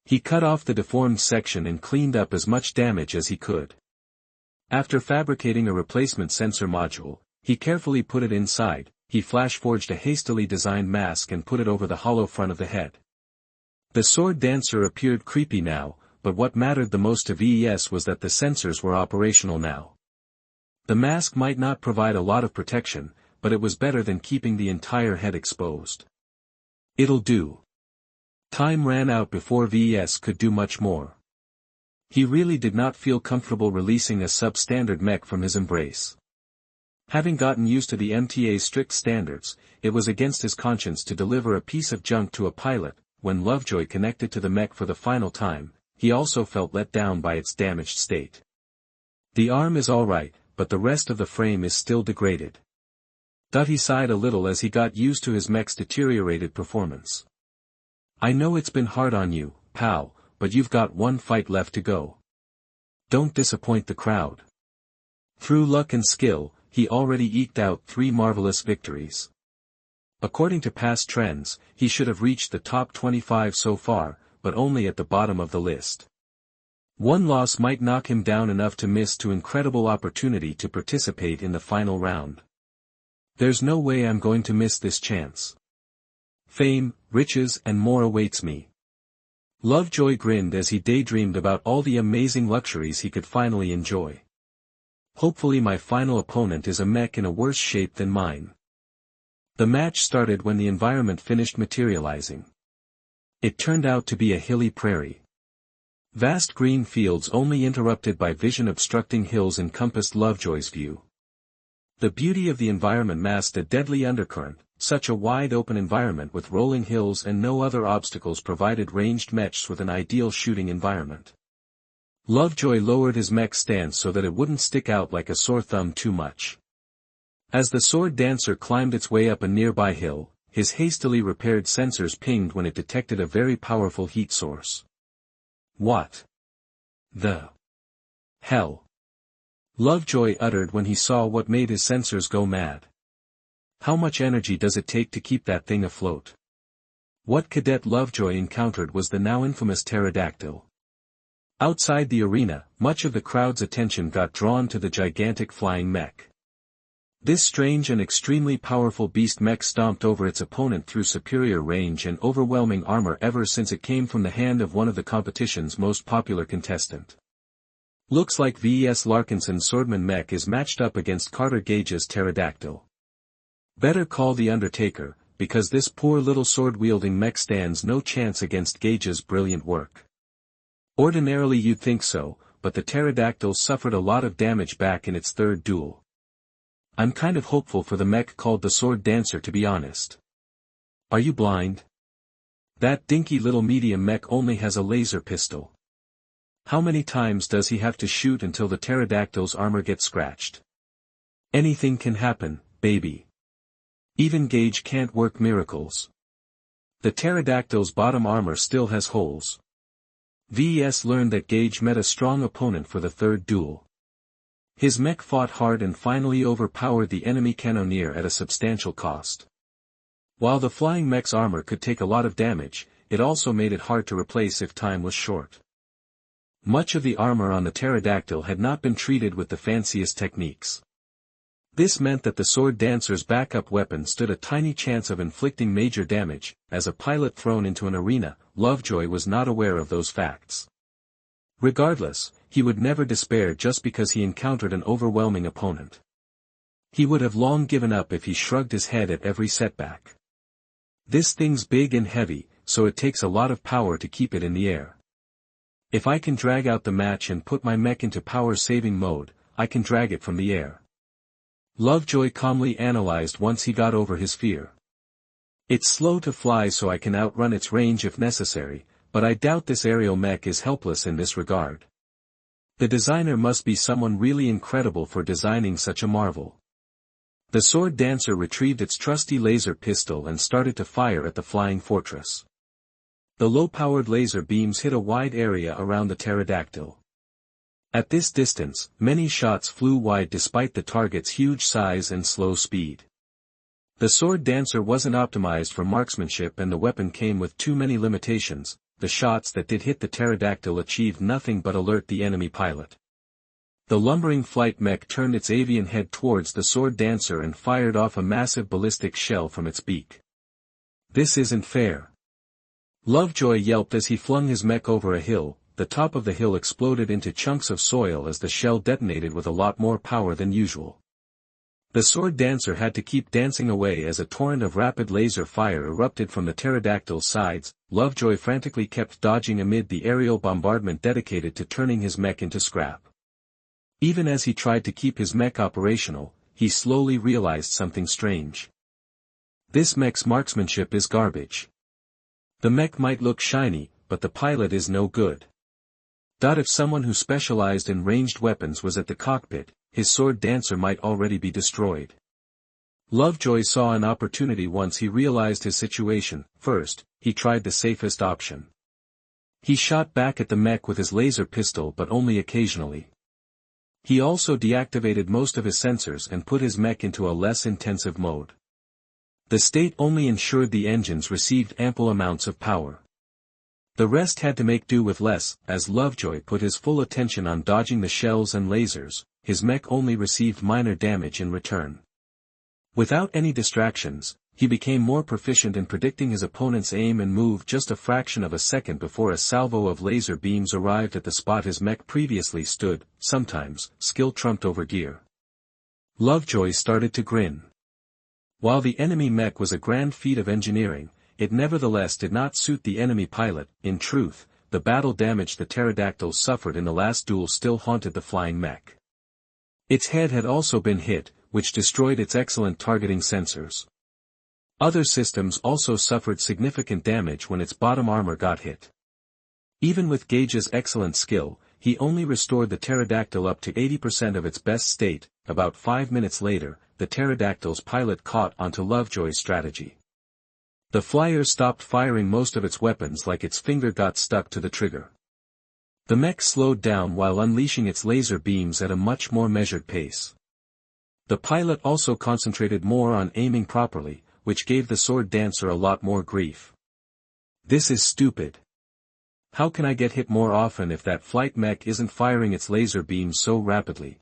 [SPEAKER 1] He cut off the deformed section and cleaned up as much damage as he could. After fabricating a replacement sensor module, he carefully put it inside. He flash-forged a hastily designed mask and put it over the hollow front of the head. The sword dancer appeared creepy now, but what mattered the most to Ves was that the sensors were operational now. The mask might not provide a lot of protection, but it was better than keeping the entire head exposed. "It'll do." Time ran out before Ves could do much more. He really did not feel comfortable releasing a substandard mech from his embrace. Having gotten used to the MTA's strict standards, it was against his conscience to deliver a piece of junk to a pilot. When Lovejoy connected to the mech for the final time, he also felt let down by its damaged state. "The arm is alright, but the rest of the frame is still degraded." He sighed a little as he got used to his mech's deteriorated performance. "I know it's been hard on you, pal, but you've got one fight left to go. Don't disappoint the crowd." Through luck and skill, he already eked out 3 marvelous victories. According to past trends, he should have reached the top 25 so far, but only at the bottom of the list. One loss might knock him down enough to miss an incredible opportunity to participate in the final round. "There's no way I'm going to miss this chance. Fame, riches and more awaits me." Lovejoy grinned as he daydreamed about all the amazing luxuries he could finally enjoy. "Hopefully my final opponent is a mech in a worse shape than mine." The match started when the environment finished materializing. It turned out to be a hilly prairie. Vast green fields only interrupted by vision-obstructing hills encompassed Lovejoy's view. The beauty of the environment masked a deadly undercurrent, such a wide open environment with rolling hills and no other obstacles provided ranged mechs with an ideal shooting environment. Lovejoy lowered his mech stance so that it wouldn't stick out like a sore thumb too much. As the sword dancer climbed its way up a nearby hill, his hastily repaired sensors pinged when it detected a very powerful heat source. What the hell? Lovejoy uttered when he saw what made his sensors go mad. How much energy does it take to keep that thing afloat? What Cadet Lovejoy encountered was the now infamous pterodactyl. Outside the arena, much of the crowd's attention got drawn to the gigantic flying mech. This strange and extremely powerful beast mech stomped over its opponent through superior range and overwhelming armor ever since it came from the hand of one of the competition's most popular contestant. Looks like Ves Larkinson's swordman mech is matched up against Carter Gage's pterodactyl. Better call the Undertaker, because this poor little sword-wielding mech stands no chance against Gage's brilliant work. Ordinarily you'd think so, but the pterodactyl suffered a lot of damage back in its third duel. I'm kind of hopeful for the mech called the Sword Dancer, to be honest. Are you blind? That dinky little medium mech only has a laser pistol. How many times does he have to shoot until the pterodactyl's armor gets scratched? Anything can happen, baby. Even Gage can't work miracles. The pterodactyl's bottom armor still has holes. Ves learned that Gage met a strong opponent for the third duel. His mech fought hard and finally overpowered the enemy cannoneer at a substantial cost. While the flying mech's armor could take a lot of damage, it also made it hard to replace if time was short. Much of the armor on the pterodactyl had not been treated with the fanciest techniques. This meant that the sword dancer's backup weapon stood a tiny chance of inflicting major damage. As a pilot thrown into an arena, Lovejoy was not aware of those facts. Regardless, he would never despair just because he encountered an overwhelming opponent. He would have long given up if he shrugged his head at every setback. This thing's big and heavy, so it takes a lot of power to keep it in the air. If I can drag out the match and put my mech into power-saving mode, I can drag it from the air. Lovejoy calmly analyzed once he got over his fear. It's slow to fly, so I can outrun its range if necessary, but I doubt this aerial mech is helpless in this regard. The designer must be someone really incredible for designing such a marvel. The sword dancer retrieved its trusty laser pistol and started to fire at the flying fortress. The low-powered laser beams hit a wide area around the pterodactyl. At this distance, many shots flew wide despite the target's huge size and slow speed. The sword dancer wasn't optimized for marksmanship and the weapon came with too many limitations. The shots that did hit the pterodactyl achieved nothing but alert the enemy pilot. The lumbering flight mech turned its avian head towards the sword dancer and fired off a massive ballistic shell from its beak. This isn't fair. Lovejoy yelped as he flung his mech over a hill. The top of the hill exploded into chunks of soil as the shell detonated with a lot more power than usual. The sword dancer had to keep dancing away as a torrent of rapid laser fire erupted from the pterodactyl's sides. Lovejoy frantically kept dodging amid the aerial bombardment dedicated to turning his mech into scrap. Even as he tried to keep his mech operational, he slowly realized something strange. This mech's marksmanship is garbage. The mech might look shiny, but the pilot is no good. If someone who specialized in ranged weapons was at the cockpit, his sword dancer might already be destroyed. Lovejoy saw an opportunity once he realized his situation. First, he tried the safest option. He shot back at the mech with his laser pistol, but only occasionally. He also deactivated most of his sensors and put his mech into a less intensive mode. The state only ensured the engines received ample amounts of power. The rest had to make do with less. As Lovejoy put his full attention on dodging the shells and lasers, his mech only received minor damage in return. Without any distractions, he became more proficient in predicting his opponent's aim and move just a fraction of a second before a salvo of laser beams arrived at the spot his mech previously stood. Sometimes, skill trumped over gear. Lovejoy started to grin. While the enemy mech was a grand feat of engineering, it nevertheless did not suit the enemy pilot. In truth, the battle damage the pterodactyl suffered in the last duel still haunted the flying mech. Its head had also been hit, which destroyed its excellent targeting sensors. Other systems also suffered significant damage when its bottom armor got hit. Even with Gage's excellent skill, he only restored the pterodactyl up to 80% of its best state. About 5 minutes later, the pterodactyl's pilot caught onto Lovejoy's strategy. The flyer stopped firing most of its weapons like its finger got stuck to the trigger. The mech slowed down while unleashing its laser beams at a much more measured pace. The pilot also concentrated more on aiming properly, which gave the sword dancer a lot more grief. This is stupid. How can I get hit more often if that flight mech isn't firing its laser beams so rapidly?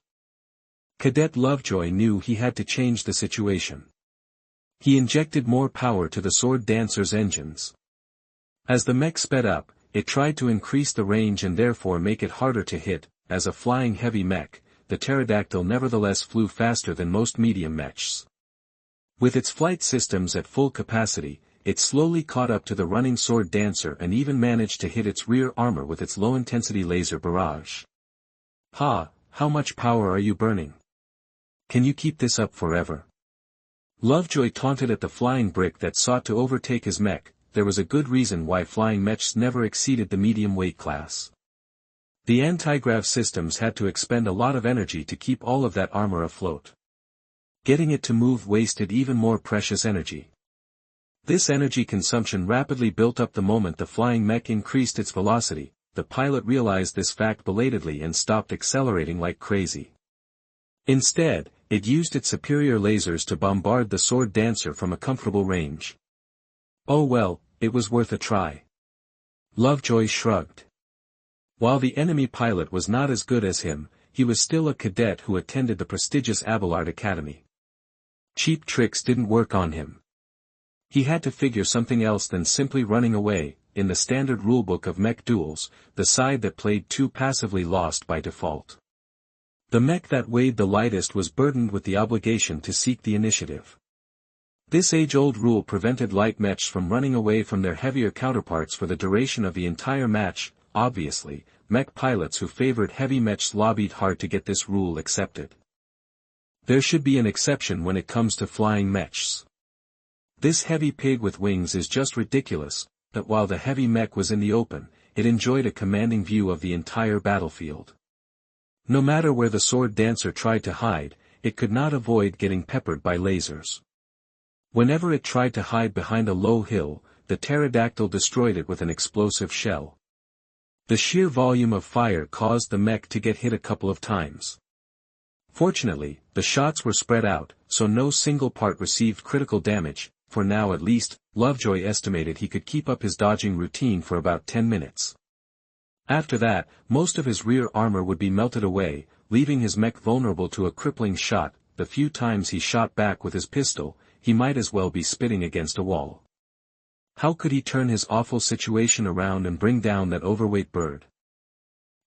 [SPEAKER 1] Cadet Lovejoy knew he had to change the situation. He injected more power to the sword dancer's engines. As the mech sped up, it tried to increase the range and therefore make it harder to hit. As a flying heavy mech, the pterodactyl nevertheless flew faster than most medium mechs. With its flight systems at full capacity, it slowly caught up to the running sword dancer and even managed to hit its rear armor with its low-intensity laser barrage. Ha, how much power are you burning? Can you keep this up forever? Lovejoy taunted at the flying brick that sought to overtake his mech. There was a good reason why flying mechs never exceeded the medium weight class. The anti-grav systems had to expend a lot of energy to keep all of that armor afloat. Getting it to move wasted even more precious energy. This energy consumption rapidly built up the moment the flying mech increased its velocity. The pilot realized this fact belatedly and stopped accelerating like crazy. Instead, it used its superior lasers to bombard the sword dancer from a comfortable range. Oh well, it was worth a try. Lovejoy shrugged. While the enemy pilot was not as good as him, he was still a cadet who attended the prestigious Abelard Academy. Cheap tricks didn't work on him. He had to figure something else than simply running away. In the standard rulebook of mech duels, the side that played too passively lost by default. The mech that weighed the lightest was burdened with the obligation to seek the initiative. This age-old rule prevented light mechs from running away from their heavier counterparts for the duration of the entire match. Obviously, mech pilots who favored heavy mechs lobbied hard to get this rule accepted. There should be an exception when it comes to flying mechs. This heavy pig with wings is just ridiculous, that while the heavy mech was in the open, it enjoyed a commanding view of the entire battlefield. No matter where the sword dancer tried to hide, it could not avoid getting peppered by lasers. Whenever it tried to hide behind a low hill, the pterodactyl destroyed it with an explosive shell. The sheer volume of fire caused the mech to get hit a couple of times. Fortunately, the shots were spread out, so no single part received critical damage. For now at least, Lovejoy estimated he could keep up his dodging routine for about 10 minutes. After that, most of his rear armor would be melted away, leaving his mech vulnerable to a crippling shot. The few times he shot back with his pistol, he might as well be spitting against a wall. How could he turn his awful situation around and bring down that overweight bird?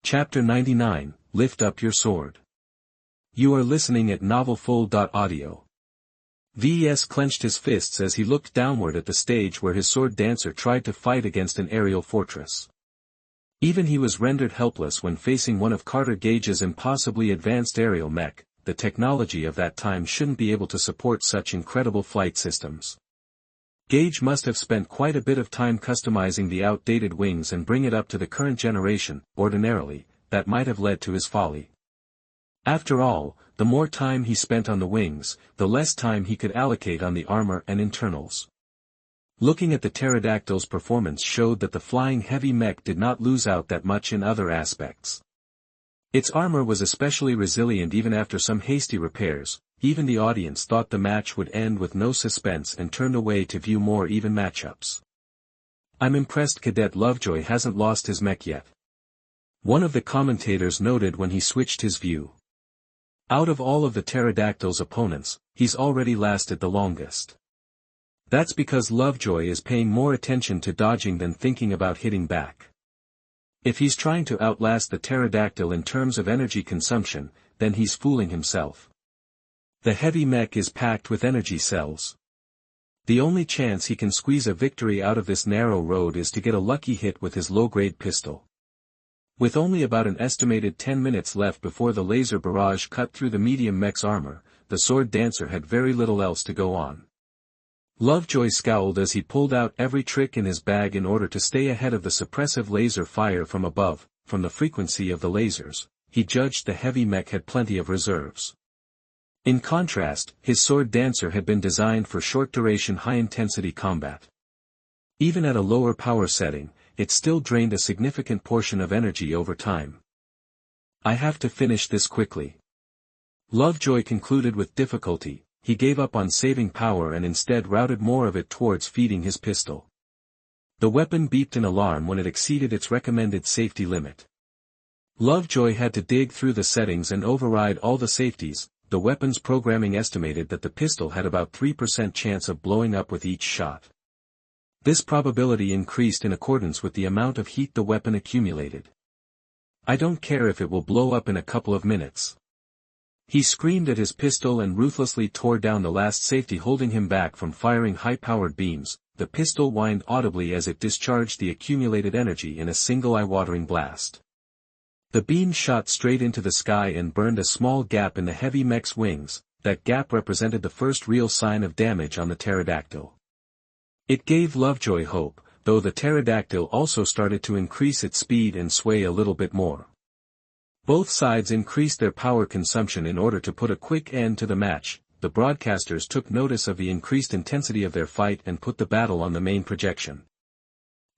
[SPEAKER 1] Chapter 99, Lift Up Your Sword. You are listening at novelfull.audio. Ves clenched his fists as he looked downward at the stage where his sword dancer tried to fight against an aerial fortress. Even he was rendered helpless when facing one of Carter Gage's impossibly advanced aerial mech. The technology of that time shouldn't be able to support such incredible flight systems. Gage must have spent quite a bit of time customizing the outdated wings and bring it up to the current generation. Ordinarily, that might have led to his folly. After all, the more time he spent on the wings, the less time he could allocate on the armor and internals. Looking at the pterodactyl's performance showed that the flying heavy mech did not lose out that much in other aspects. Its armor was especially resilient even after some hasty repairs. Even the audience thought the match would end with no suspense and turned away to view more even matchups. I'm impressed Cadet Lovejoy hasn't lost his mech yet. One of the commentators noted when he switched his view. Out of all of the pterodactyl's opponents, he's already lasted the longest. That's because Lovejoy is paying more attention to dodging than thinking about hitting back. If he's trying to outlast the pterodactyl in terms of energy consumption, then he's fooling himself. The heavy mech is packed with energy cells. The only chance he can squeeze a victory out of this narrow road is to get a lucky hit with his low-grade pistol. With only about an estimated 10 minutes left before the laser barrage cut through the medium mech's armor, the sword dancer had very little else to go on. Lovejoy scowled as he pulled out every trick in his bag in order to stay ahead of the suppressive laser fire from above. From the frequency of the lasers, he judged the heavy mech had plenty of reserves. In contrast, his sword dancer had been designed for short-duration high-intensity combat. Even at a lower power setting, it still drained a significant portion of energy over time. I have to finish this quickly. Lovejoy concluded with difficulty. He gave up on saving power and instead routed more of it towards feeding his pistol. The weapon beeped an alarm when it exceeded its recommended safety limit. Lovejoy had to dig through the settings and override all the safeties. The weapon's programming estimated that the pistol had about 3% chance of blowing up with each shot. This probability increased in accordance with the amount of heat the weapon accumulated. I don't care if it will blow up in a couple of minutes. He screamed at his pistol and ruthlessly tore down the last safety holding him back from firing high-powered beams. The pistol whined audibly as it discharged the accumulated energy in a single eye-watering blast. The beam shot straight into the sky and burned a small gap in the heavy mech's wings. That gap represented the first real sign of damage on the pterodactyl. It gave Lovejoy hope, though the pterodactyl also started to increase its speed and sway a little bit more. Both sides increased their power consumption in order to put a quick end to the match. The broadcasters took notice of the increased intensity of their fight and put the battle on the main projection.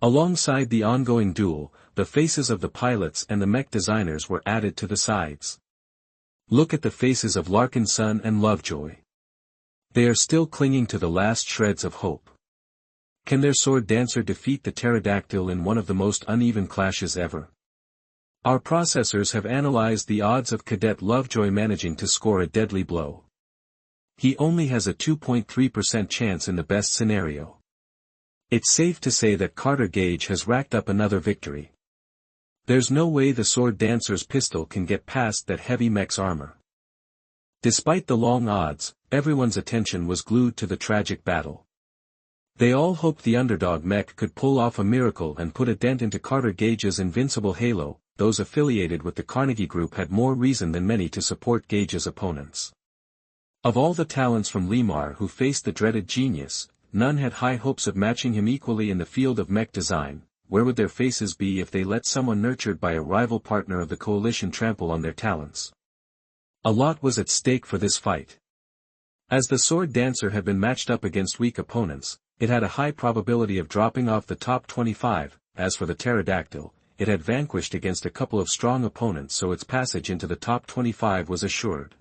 [SPEAKER 1] Alongside the ongoing duel, the faces of the pilots and the mech designers were added to the sides. Look at the faces of Larkinson and Lovejoy. They are still clinging to the last shreds of hope. Can their sword dancer defeat the pterodactyl in one of the most uneven clashes ever? Our processors have analyzed the odds of Cadet Lovejoy managing to score a deadly blow. He only has a 2.3% chance in the best scenario. It's safe to say that Carter Gage has racked up another victory. There's no way the sword dancer's pistol can get past that heavy mech's armor. Despite the long odds, everyone's attention was glued to the tragic battle. They all hoped the underdog mech could pull off a miracle and put a dent into Carter Gage's invincible halo. Those affiliated with the Carnegie Group had more reason than many to support Gage's opponents. Of all the talents from Lemar who faced the dreaded genius, none had high hopes of matching him equally in the field of mech design. Where would their faces be if they let someone nurtured by a rival partner of the coalition trample on their talents? A lot was at stake for this fight. As the sword dancer had been matched up against weak opponents, it had a high probability of dropping off the top 25, as for the pterodactyl, it had vanquished against a couple of strong opponents so its passage into the top 25 was assured.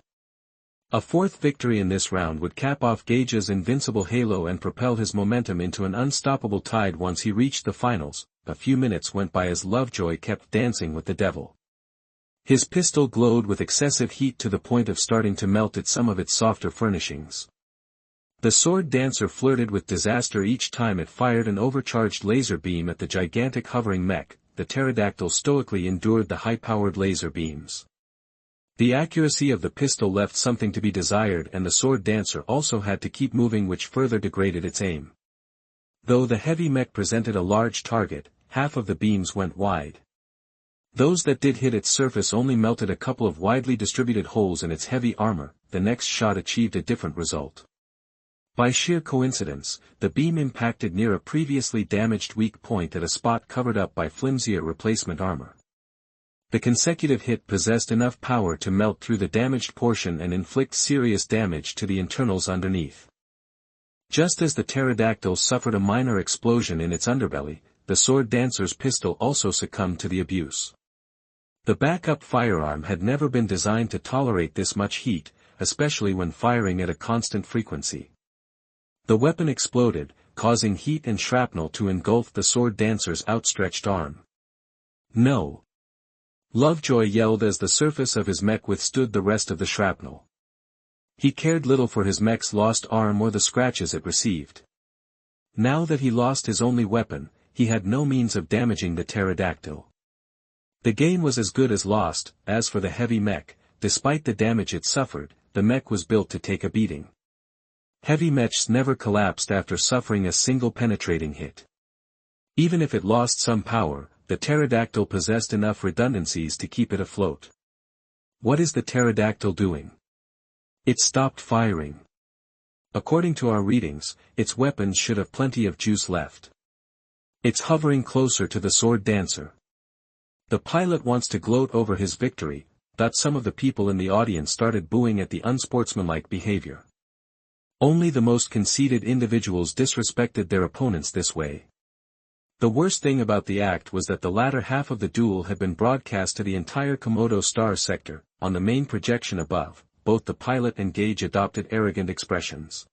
[SPEAKER 1] A fourth victory in this round would cap off Gage's invincible halo and propel his momentum into an unstoppable tide once he reached the finals. A few minutes went by as Lovejoy kept dancing with the devil. His pistol glowed with excessive heat to the point of starting to melt at some of its softer furnishings. The sword dancer flirted with disaster each time it fired an overcharged laser beam at the gigantic hovering mech. The pterodactyl stoically endured the high-powered laser beams. The accuracy of the pistol left something to be desired, and the sword dancer also had to keep moving, which further degraded its aim. Though the heavy mech presented a large target, half of the beams went wide. Those that did hit its surface only melted a couple of widely distributed holes in its heavy armor. The next shot achieved a different result. By sheer coincidence, the beam impacted near a previously damaged weak point at a spot covered up by flimsier replacement armor. The consecutive hit possessed enough power to melt through the damaged portion and inflict serious damage to the internals underneath. Just as the pterodactyl suffered a minor explosion in its underbelly, the sword dancer's pistol also succumbed to the abuse. The backup firearm had never been designed to tolerate this much heat, especially when firing at a constant frequency. The weapon exploded, causing heat and shrapnel to engulf the sword dancer's outstretched arm. No! Lovejoy yelled as the surface of his mech withstood the rest of the shrapnel. He cared little for his mech's lost arm or the scratches it received. Now that he lost his only weapon, he had no means of damaging the pterodactyl. The game was as good as lost. As for the heavy mech, despite the damage it suffered, the mech was built to take a beating. Heavy mechs never collapsed after suffering a single penetrating hit. Even if it lost some power, the pterodactyl possessed enough redundancies to keep it afloat. What is the pterodactyl doing? It stopped firing. According to our readings, its weapons should have plenty of juice left. It's hovering closer to the sword dancer. The pilot wants to gloat over his victory, but some of the people in the audience started booing at the unsportsmanlike behavior. Only the most conceited individuals disrespected their opponents this way. The worst thing about the act was that the latter half of the duel had been broadcast to the entire Komodo star sector. On the main projection above, both the pilot and Gage adopted arrogant expressions.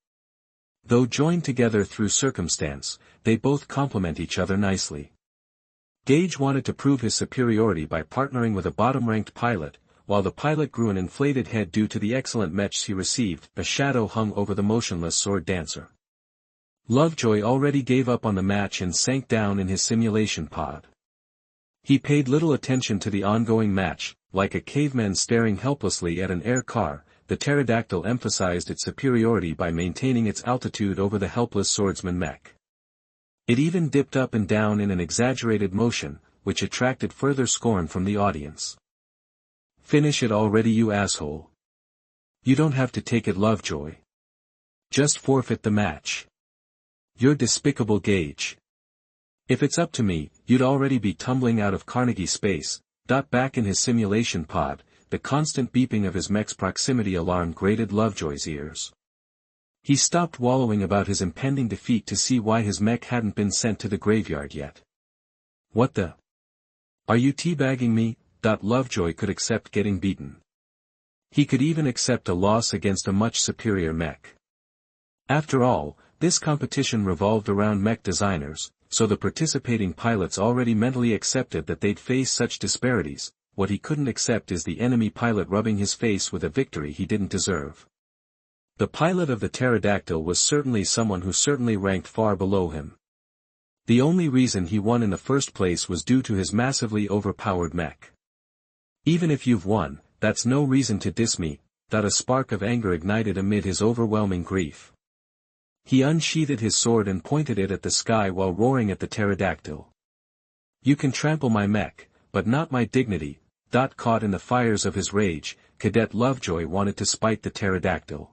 [SPEAKER 1] Though joined together through circumstance, they both complement each other nicely. Gage wanted to prove his superiority by partnering with a bottom-ranked pilot, while the pilot grew an inflated head due to the excellent mechs he received. A shadow hung over the motionless sword dancer. Lovejoy already gave up on the match and sank down in his simulation pod. He paid little attention to the ongoing match. Like a caveman staring helplessly at an air car, the pterodactyl emphasized its superiority by maintaining its altitude over the helpless swordsman mech. It even dipped up and down in an exaggerated motion, which attracted further scorn from the audience. "Finish it already, you asshole. You don't have to take it, Lovejoy. Just forfeit the match. You're despicable, Gage. If it's up to me, you'd already be tumbling out of Carnegie space." Back in his simulation pod, the constant beeping of his mech's proximity alarm grated Lovejoy's ears. He stopped wallowing about his impending defeat to see why his mech hadn't been sent to the graveyard yet. "What the? Are you teabagging me?" Lovejoy could accept getting beaten. He could even accept a loss against a much superior mech. After all, this competition revolved around mech designers, so the participating pilots already mentally accepted that they'd face such disparities. What he couldn't accept is the enemy pilot rubbing his face with a victory he didn't deserve. The pilot of the pterodactyl was certainly someone who certainly ranked far below him. The only reason he won in the first place was due to his massively overpowered mech. "Even if you've won, that's no reason to diss me." A spark of anger ignited amid his overwhelming grief. He unsheathed his sword and pointed it at the sky while roaring at the pterodactyl. "You can trample my mech, but not my dignity." Caught in the fires of his rage, Cadet Lovejoy wanted to spite the pterodactyl.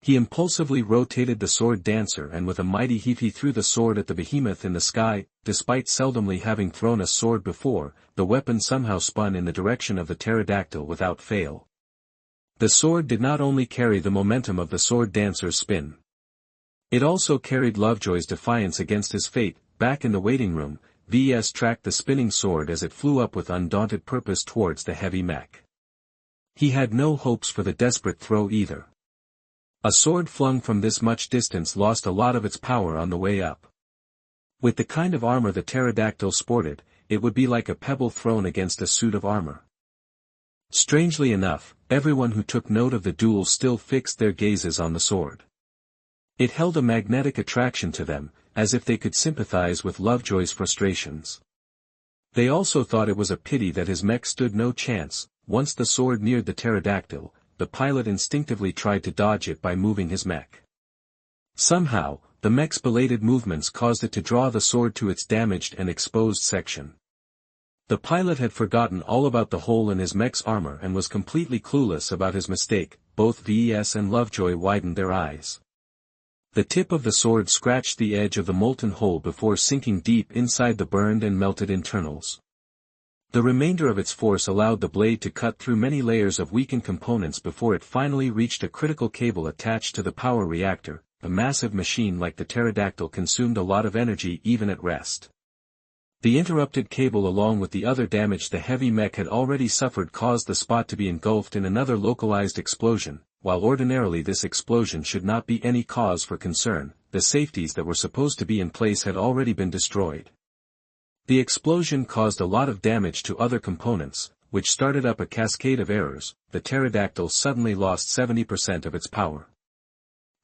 [SPEAKER 1] He impulsively rotated the sword dancer and with a mighty heave he threw the sword at the behemoth in the sky. Despite seldomly having thrown a sword before, the weapon somehow spun in the direction of the pterodactyl without fail. The sword did not only carry the momentum of the sword dancer's spin. It also carried Lovejoy's defiance against his fate. Back in the waiting room, Ves tracked the spinning sword as it flew up with undaunted purpose towards the heavy mech. He had no hopes for the desperate throw either. A sword flung from this much distance lost a lot of its power on the way up. With the kind of armor the pterodactyl sported, it would be like a pebble thrown against a suit of armor. Strangely enough, everyone who took note of the duel still fixed their gazes on the sword. It held a magnetic attraction to them, as if they could sympathize with Lovejoy's frustrations. They also thought it was a pity that his mech stood no chance. Once the sword neared the pterodactyl, the pilot instinctively tried to dodge it by moving his mech. Somehow, the mech's belated movements caused it to draw the sword to its damaged and exposed section. The pilot had forgotten all about the hole in his mech's armor and was completely clueless about his mistake. Both Ves and Lovejoy widened their eyes. The tip of the sword scratched the edge of the molten hole before sinking deep inside the burned and melted internals. The remainder of its force allowed the blade to cut through many layers of weakened components before it finally reached a critical cable attached to the power reactor. A massive machine like the pterodactyl consumed a lot of energy even at rest. The interrupted cable along with the other damage the heavy mech had already suffered caused the spot to be engulfed in another localized explosion. While ordinarily this explosion should not be any cause for concern, the safeties that were supposed to be in place had already been destroyed. The explosion caused a lot of damage to other components, which started up a cascade of errors. The pterodactyl suddenly lost 70% of its power.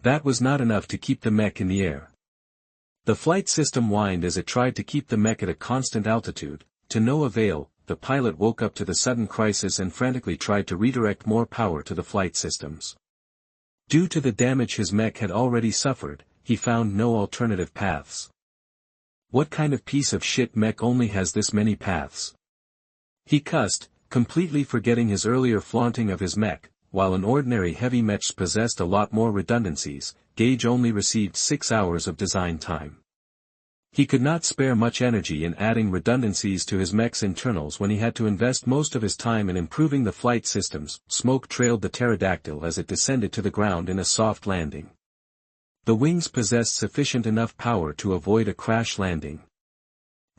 [SPEAKER 1] That was not enough to keep the mech in the air. The flight system whined as it tried to keep the mech at a constant altitude. To no avail, the pilot woke up to the sudden crisis and frantically tried to redirect more power to the flight systems. Due to the damage his mech had already suffered, he found no alternative paths. What kind of piece of shit mech only has this many paths? He cussed, completely forgetting his earlier flaunting of his mech. while an ordinary heavy mech possessed a lot more redundancies, Gage only received 6 hours of design time. He could not spare much energy in adding redundancies to his mech's internals when he had to invest most of his time in improving the flight systems. Smoke trailed the pterodactyl as it descended to the ground in a soft landing. The wings possessed sufficient enough power to avoid a crash landing.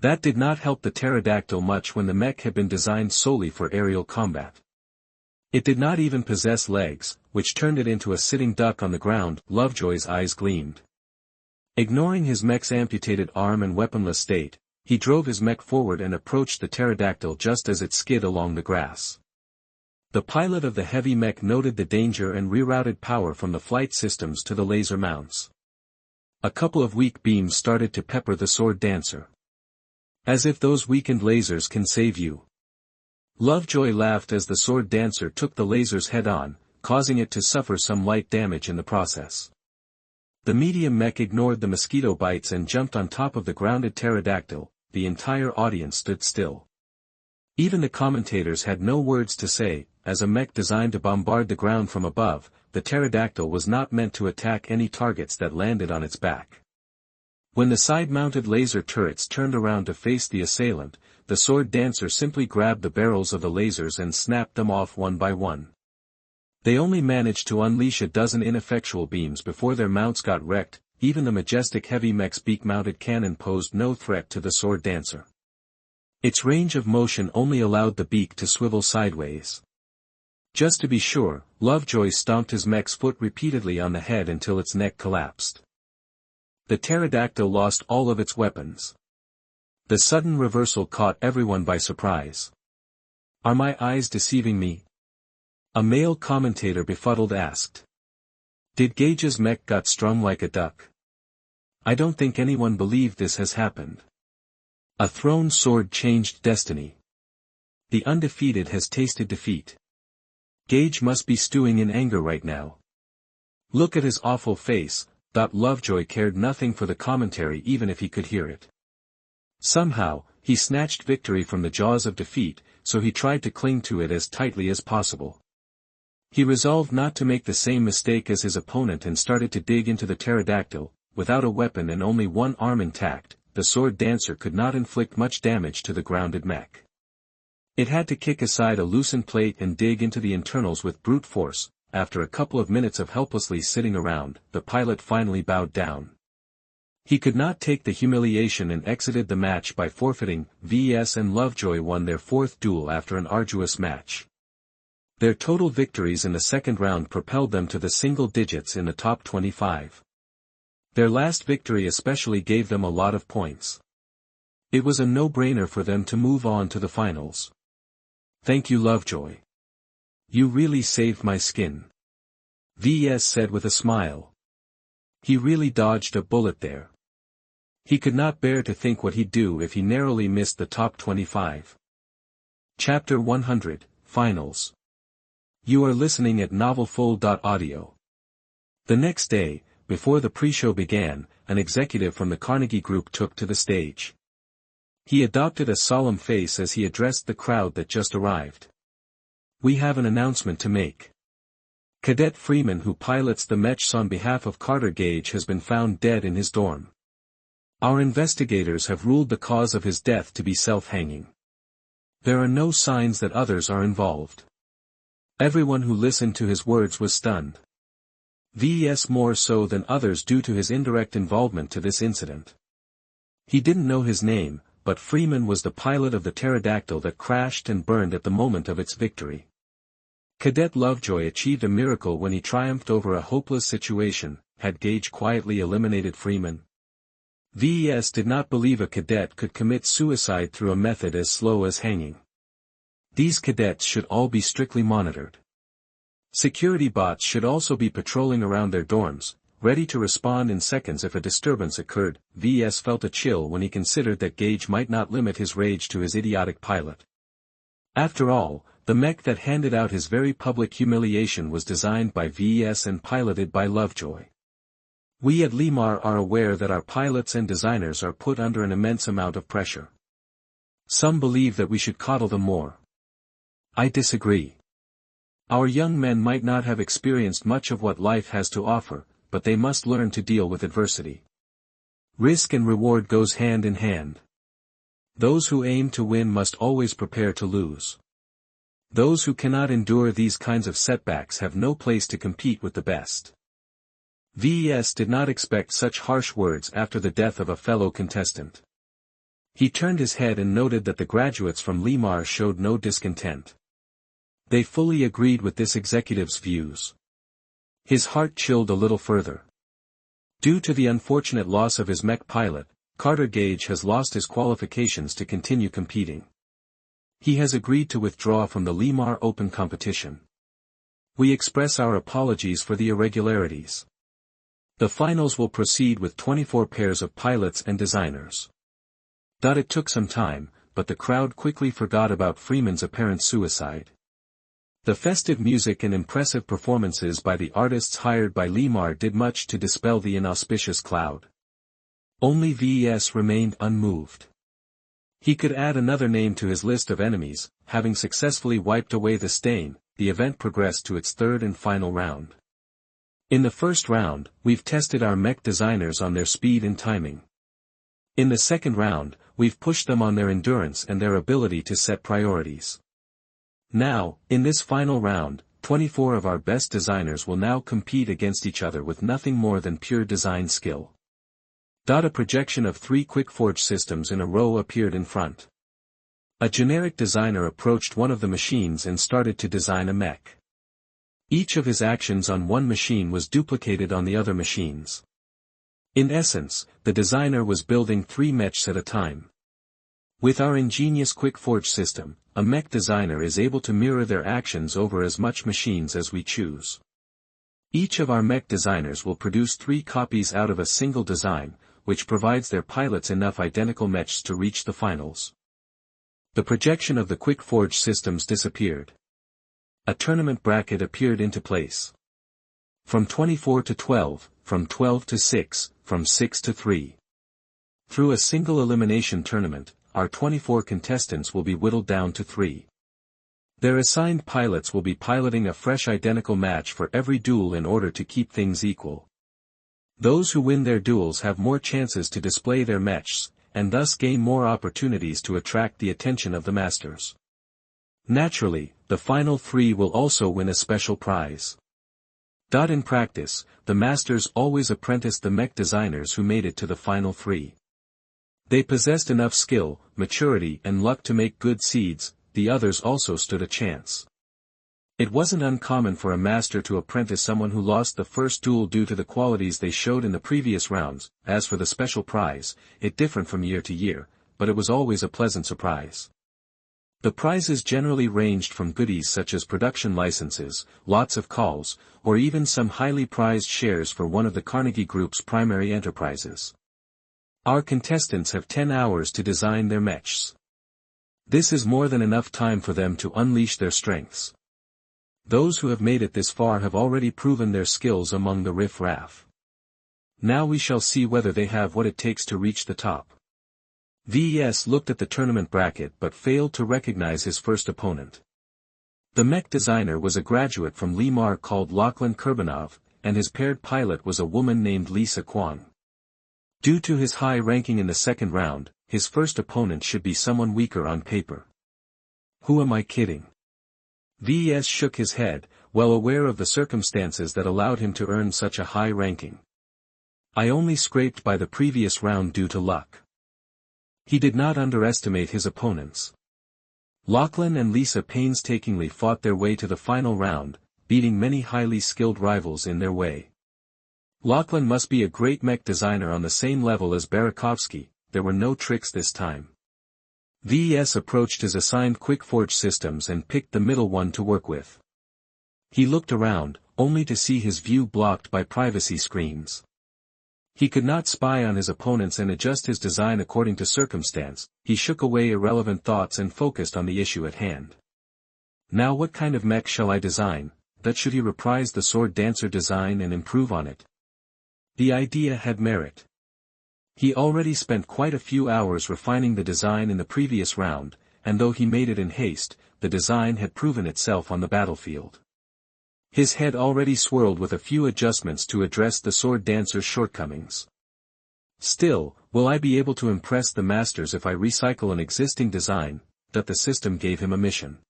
[SPEAKER 1] That did not help the pterodactyl much when the mech had been designed solely for aerial combat. It did not even possess legs, which turned it into a sitting duck on the ground. Lovejoy's eyes gleamed. Ignoring his mech's amputated arm and weaponless state, he drove his mech forward and approached the pterodactyl just as it skid along the grass. The pilot of the heavy mech noted the danger and rerouted power from the flight systems to the laser mounts. A couple of weak beams started to pepper the sword dancer. As if those weakened lasers can save you. Lovejoy laughed as the sword dancer took the lasers head-on, causing it to suffer some light damage in the process. The medium mech ignored the mosquito bites and jumped on top of the grounded pterodactyl. The entire audience stood still. Even the commentators had no words to say. As a mech designed to bombard the ground from above, the pterodactyl was not meant to attack any targets that landed on its back. When the side-mounted laser turrets turned around to face the assailant, the sword dancer simply grabbed the barrels of the lasers and snapped them off one by one. They only managed to unleash a dozen ineffectual beams before their mounts got wrecked. Even the majestic heavy mech's beak-mounted cannon posed no threat to the sword dancer. Its range of motion only allowed the beak to swivel sideways. Just to be sure, Lovejoy stomped his mech's foot repeatedly on the head until its neck collapsed. The pterodactyl lost all of its weapons. The sudden reversal caught everyone by surprise. "Are my eyes deceiving me?" a male commentator befuddled asked. "Did Gage's mech got strung like a duck? I don't think anyone believed this has happened. A thrown sword changed destiny. The undefeated has tasted defeat. Gage must be stewing in anger right now. Look at his awful face." Lovejoy cared nothing for the commentary even if he could hear it. Somehow, he snatched victory from the jaws of defeat, so he tried to cling to it as tightly as possible. He resolved not to make the same mistake as his opponent and started to dig into the pterodactyl. Without a weapon and only one arm intact, the sword dancer could not inflict much damage to the grounded mech. It had to kick aside a loosened plate and dig into the internals with brute force. After a couple of minutes of helplessly sitting around, the pilot finally bowed down. He could not take the humiliation and exited the match by forfeiting. Ves and Lovejoy won their fourth duel after an arduous match. Their total victories in the second round propelled them to the single digits in the top 25. Their last victory especially gave them a lot of points. It was a no-brainer for them to move on to the finals. "Thank you, Lovejoy. You really saved my skin," Ves said with a smile. He really dodged a bullet there. He could not bear to think what he'd do if he narrowly missed the top 25. Chapter 100, Finals. You are listening at novelfull.audio. The next day, before the pre-show began, an executive from the Carnegie Group took to the stage. He adopted a solemn face as he addressed the crowd that just arrived. "We have an announcement to make. Cadet Freeman, who pilots the Mechs on behalf of Carter Gage, has been found dead in his dorm. Our investigators have ruled the cause of his death to be self-hanging. There are no signs that others are involved." Everyone who listened to his words was stunned. Ves more so than others due to his indirect involvement to this incident. He didn't know his name, but Freeman was the pilot of the pterodactyl that crashed and burned at the moment of its victory. Cadet Lovejoy achieved a miracle when he triumphed over a hopeless situation. Had Gage quietly eliminated Freeman? Ves did not believe a cadet could commit suicide through a method as slow as hanging. These cadets should all be strictly monitored. Security bots should also be patrolling around their dorms, ready to respond in seconds if a disturbance occurred. Ves felt a chill when he considered that Gage might not limit his rage to his idiotic pilot. After all, the mech that handed out his very public humiliation was designed by Ves and piloted by Lovejoy. We at Limar are aware that our pilots and designers are put under an immense amount of pressure. Some believe that we should coddle them more. I disagree. Our young men might not have experienced much of what life has to offer, but they must learn to deal with adversity. Risk and reward goes hand in hand. Those who aim to win must always prepare to lose. Those who cannot endure these kinds of setbacks have no place to compete with the best. Ves did not expect such harsh words after the death of a fellow contestant. He turned his head and noted that the graduates from Limar showed no discontent. They fully agreed with this executive's views. His heart chilled a little further. Due to the unfortunate loss of his mech pilot, Carter Gage has lost his qualifications to continue competing. He has agreed to withdraw from the Limar Open competition. We express our apologies for the irregularities. The finals will proceed with 24 pairs of pilots and designers. It took some time, but the crowd quickly forgot about Freeman's apparent suicide. The festive music and impressive performances by the artists hired by Limar did much to dispel the inauspicious cloud. Only Ves remained unmoved. He could add another name to his list of enemies. Having successfully wiped away the stain, the event progressed to its third and final round. In the first round, we've tested our mech designers on their speed and timing. In the second round, we've pushed them on their endurance and their ability to set priorities. Now, in this final round, 24 of our best designers will now compete against each other with nothing more than pure design skill. A projection of 3 quick-forge systems in a row appeared in front. A generic designer approached one of the machines and started to design a mech. Each of his actions on one machine was duplicated on the other machines. In essence, the designer was building 3 mechs at a time. With our ingenious quick-forge system, a mech designer is able to mirror their actions over as much machines as we choose. Each of our mech designers will produce 3 copies out of a single design, which provides their pilots enough identical mechs to reach the finals. The projection of the quick-forge systems disappeared. A tournament bracket appeared into place. From 24 to 12, from 12 to 6, from 6 to 3. Through a single elimination tournament, our 24 contestants will be whittled down to 3. Their assigned pilots will be piloting a fresh identical match for every duel in order to keep things equal. Those who win their duels have more chances to display their mechs, and thus gain more opportunities to attract the attention of the masters. Naturally, the final 3 will also win a special prize. In practice, the masters always apprenticed the mech designers who made it to the final 3. They possessed enough skill, maturity and luck to make good seeds. The others also stood a chance. It wasn't uncommon for a master to apprentice someone who lost the first duel due to the qualities they showed in the previous rounds. As for the special prize, it differed from year to year, but it was always a pleasant surprise. The prizes generally ranged from goodies such as production licenses, lots of calls, or even some highly prized shares for one of the Carnegie Group's primary enterprises. Our contestants have 10 hours to design their mechs. This is more than enough time for them to unleash their strengths. Those who have made it this far have already proven their skills among the riff-raff. Now we shall see whether they have what it takes to reach the top. Ves looked at the tournament bracket but failed to recognize his first opponent. The mech designer was a graduate from Limar called Lachlan Kurbanov, and his paired pilot was a woman named Lisa Kwong. Due to his high ranking in the second round, his first opponent should be someone weaker on paper. Who am I kidding? Ves shook his head, well aware of the circumstances that allowed him to earn such a high ranking. I only scraped by the previous round due to luck. He did not underestimate his opponents. Lachlan and Lisa painstakingly fought their way to the final round, beating many highly skilled rivals in their way. Lachlan must be a great mech designer on the same level as Barakovsky. There were no tricks this time. Ves approached his assigned quick-forge systems and picked the middle one to work with. He looked around, only to see his view blocked by privacy screens. He could not spy on his opponents and adjust his design according to circumstance. He shook away irrelevant thoughts and focused on the issue at hand. Now what kind of mech shall I design? That should he reprise the sword dancer design and improve on it? The idea had merit. He already spent quite a few hours refining the design in the previous round, and though he made it in haste, the design had proven itself on the battlefield. His head already swirled with a few adjustments to address the sword dancer's shortcomings. Still, will I be able to impress the masters if I recycle an existing design? That the system gave him a mission.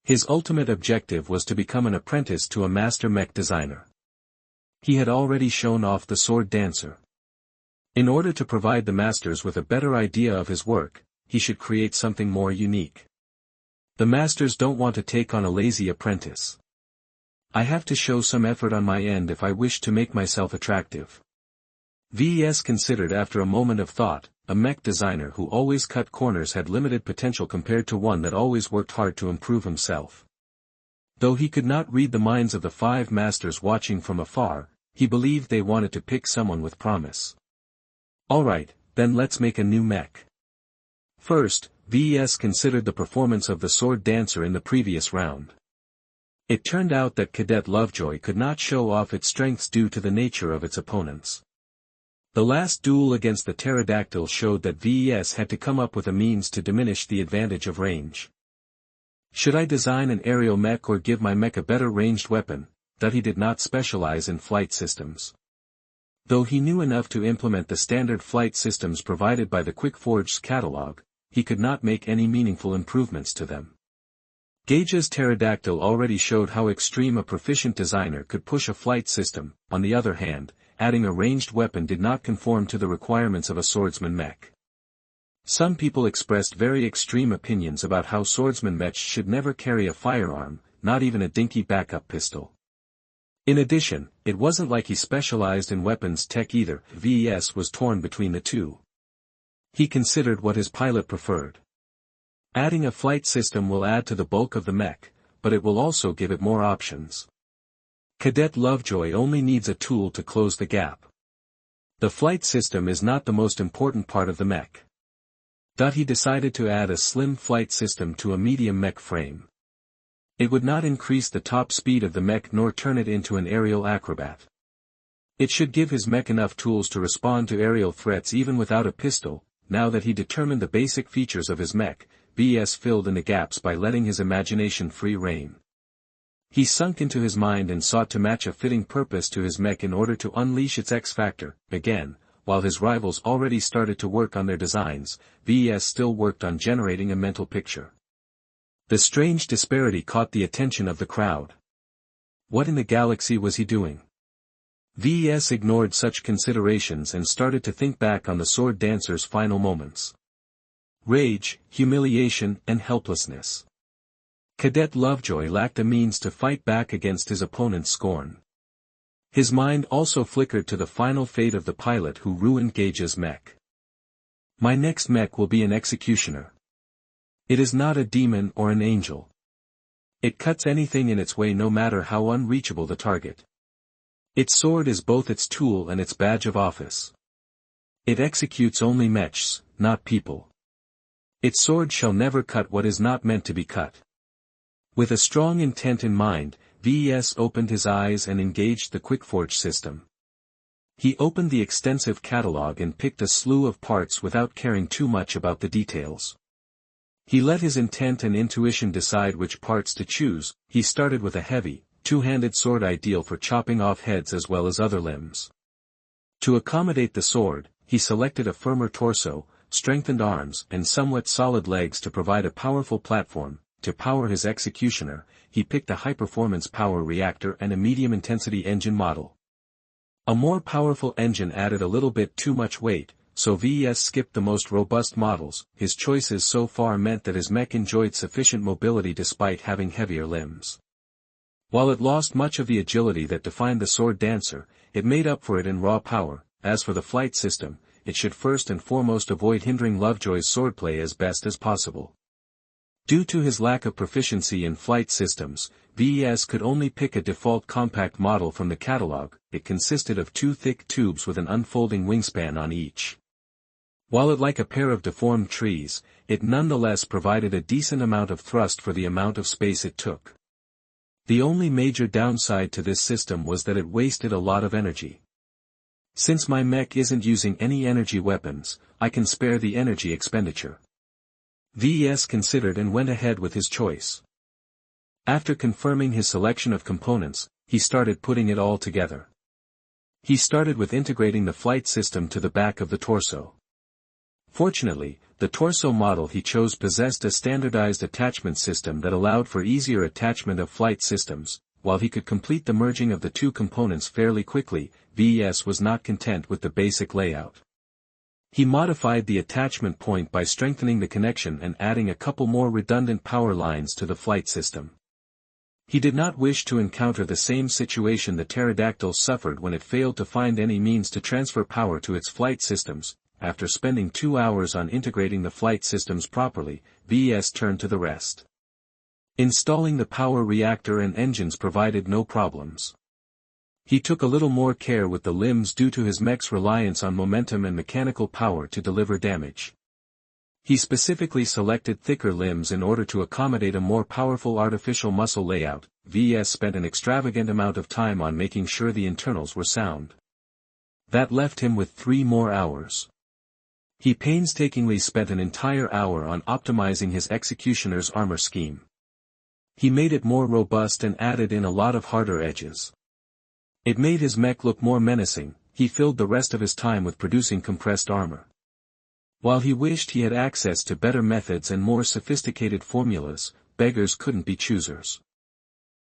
[SPEAKER 1] His ultimate objective was to become an apprentice to a master mech designer. He had already shown off the sword dancer. In order to provide the masters with a better idea of his work, he should create something more unique. The masters don't want to take on a lazy apprentice. I have to show some effort on my end if I wish to make myself attractive. Ves considered after a moment of thought, a mech designer who always cut corners had limited potential compared to one that always worked hard to improve himself. Though he could not read the minds of the 5 masters watching from afar, he believed they wanted to pick someone with promise. Alright, then let's make a new mech. First, Ves considered the performance of the sword dancer in the previous round. It turned out that Cadet Lovejoy could not show off its strengths due to the nature of its opponents. The last duel against the pterodactyl showed that Ves had to come up with a means to diminish the advantage of range. Should I design an aerial mech or give my mech a better ranged weapon? That he did not specialize in flight systems. Though he knew enough to implement the standard flight systems provided by the Quickforge's catalog, he could not make any meaningful improvements to them. Gage's pterodactyl already showed how extreme a proficient designer could push a flight system. On the other hand, adding a ranged weapon did not conform to the requirements of a swordsman mech. Some people expressed very extreme opinions about how swordsman mechs should never carry a firearm, not even a dinky backup pistol. In addition, it wasn't like he specialized in weapons tech either. Ves was torn between the two. He considered what his pilot preferred. Adding a flight system will add to the bulk of the mech, but it will also give it more options. Cadet Lovejoy only needs a tool to close the gap. The flight system is not the most important part of the mech. He decided to add a slim flight system to a medium mech frame. It would not increase the top speed of the mech nor turn it into an aerial acrobat. It should give his mech enough tools to respond to aerial threats even without a pistol. Now that he determined the basic features of his mech, Ves filled in the gaps by letting his imagination free rein. He sunk into his mind and sought to match a fitting purpose to his mech in order to unleash its X-factor. Again, while his rivals already started to work on their designs, Ves still worked on generating a mental picture. The strange disparity caught the attention of the crowd. What in the galaxy was he doing? Ves ignored such considerations and started to think back on the sword dancer's final moments. Rage, humiliation, and helplessness. Cadet Lovejoy lacked a means to fight back against his opponent's scorn. His mind also flickered to the final fate of the pilot who ruined Gage's mech. My next mech will be an executioner. It is not a demon or an angel. It cuts anything in its way no matter how unreachable the target. Its sword is both its tool and its badge of office. It executes only mechs, not people. Its sword shall never cut what is not meant to be cut. With a strong intent in mind, Ves opened his eyes and engaged the Quickforge system. He opened the extensive catalog and picked a slew of parts without caring too much about the details. He let his intent and intuition decide which parts to choose. He started with a heavy, two-handed sword ideal for chopping off heads as well as other limbs. To accommodate the sword, he selected a firmer torso, strengthened arms and somewhat solid legs to provide a powerful platform. To power his executioner, he picked a high-performance power reactor and a medium-intensity engine model. A more powerful engine added a little bit too much weight, so Ves skipped the most robust models. His choices so far meant that his mech enjoyed sufficient mobility despite having heavier limbs. While it lost much of the agility that defined the sword dancer, it made up for it in raw power. As for the flight system, it should first and foremost avoid hindering Lovejoy's swordplay as best as possible. Due to his lack of proficiency in flight systems, Ves could only pick a default compact model from the catalog. It consisted of 2 thick tubes with an unfolding wingspan on each. While it like a pair of deformed trees, it nonetheless provided a decent amount of thrust for the amount of space it took. The only major downside to this system was that it wasted a lot of energy. Since my mech isn't using any energy weapons, I can spare the energy expenditure. Ves considered and went ahead with his choice. After confirming his selection of components, he started putting it all together. He started with integrating the flight system to the back of the torso. Fortunately, the torso model he chose possessed a standardized attachment system that allowed for easier attachment of flight systems. While he could complete the merging of the two components fairly quickly, Ves was not content with the basic layout. He modified the attachment point by strengthening the connection and adding a couple more redundant power lines to the flight system. He did not wish to encounter the same situation the pterodactyl suffered when it failed to find any means to transfer power to its flight systems. After spending 2 hours on integrating the flight systems properly, Ves turned to the rest. Installing the power reactor and engines provided no problems. He took a little more care with the limbs due to his mech's reliance on momentum and mechanical power to deliver damage. He specifically selected thicker limbs in order to accommodate a more powerful artificial muscle layout. Ves spent an extravagant amount of time on making sure the internals were sound. That left him with 3 more hours. He painstakingly spent an entire hour on optimizing his executioner's armor scheme. He made it more robust and added in a lot of harder edges. It made his mech look more menacing. He filled the rest of his time with producing compressed armor. While he wished he had access to better methods and more sophisticated formulas, beggars couldn't be choosers.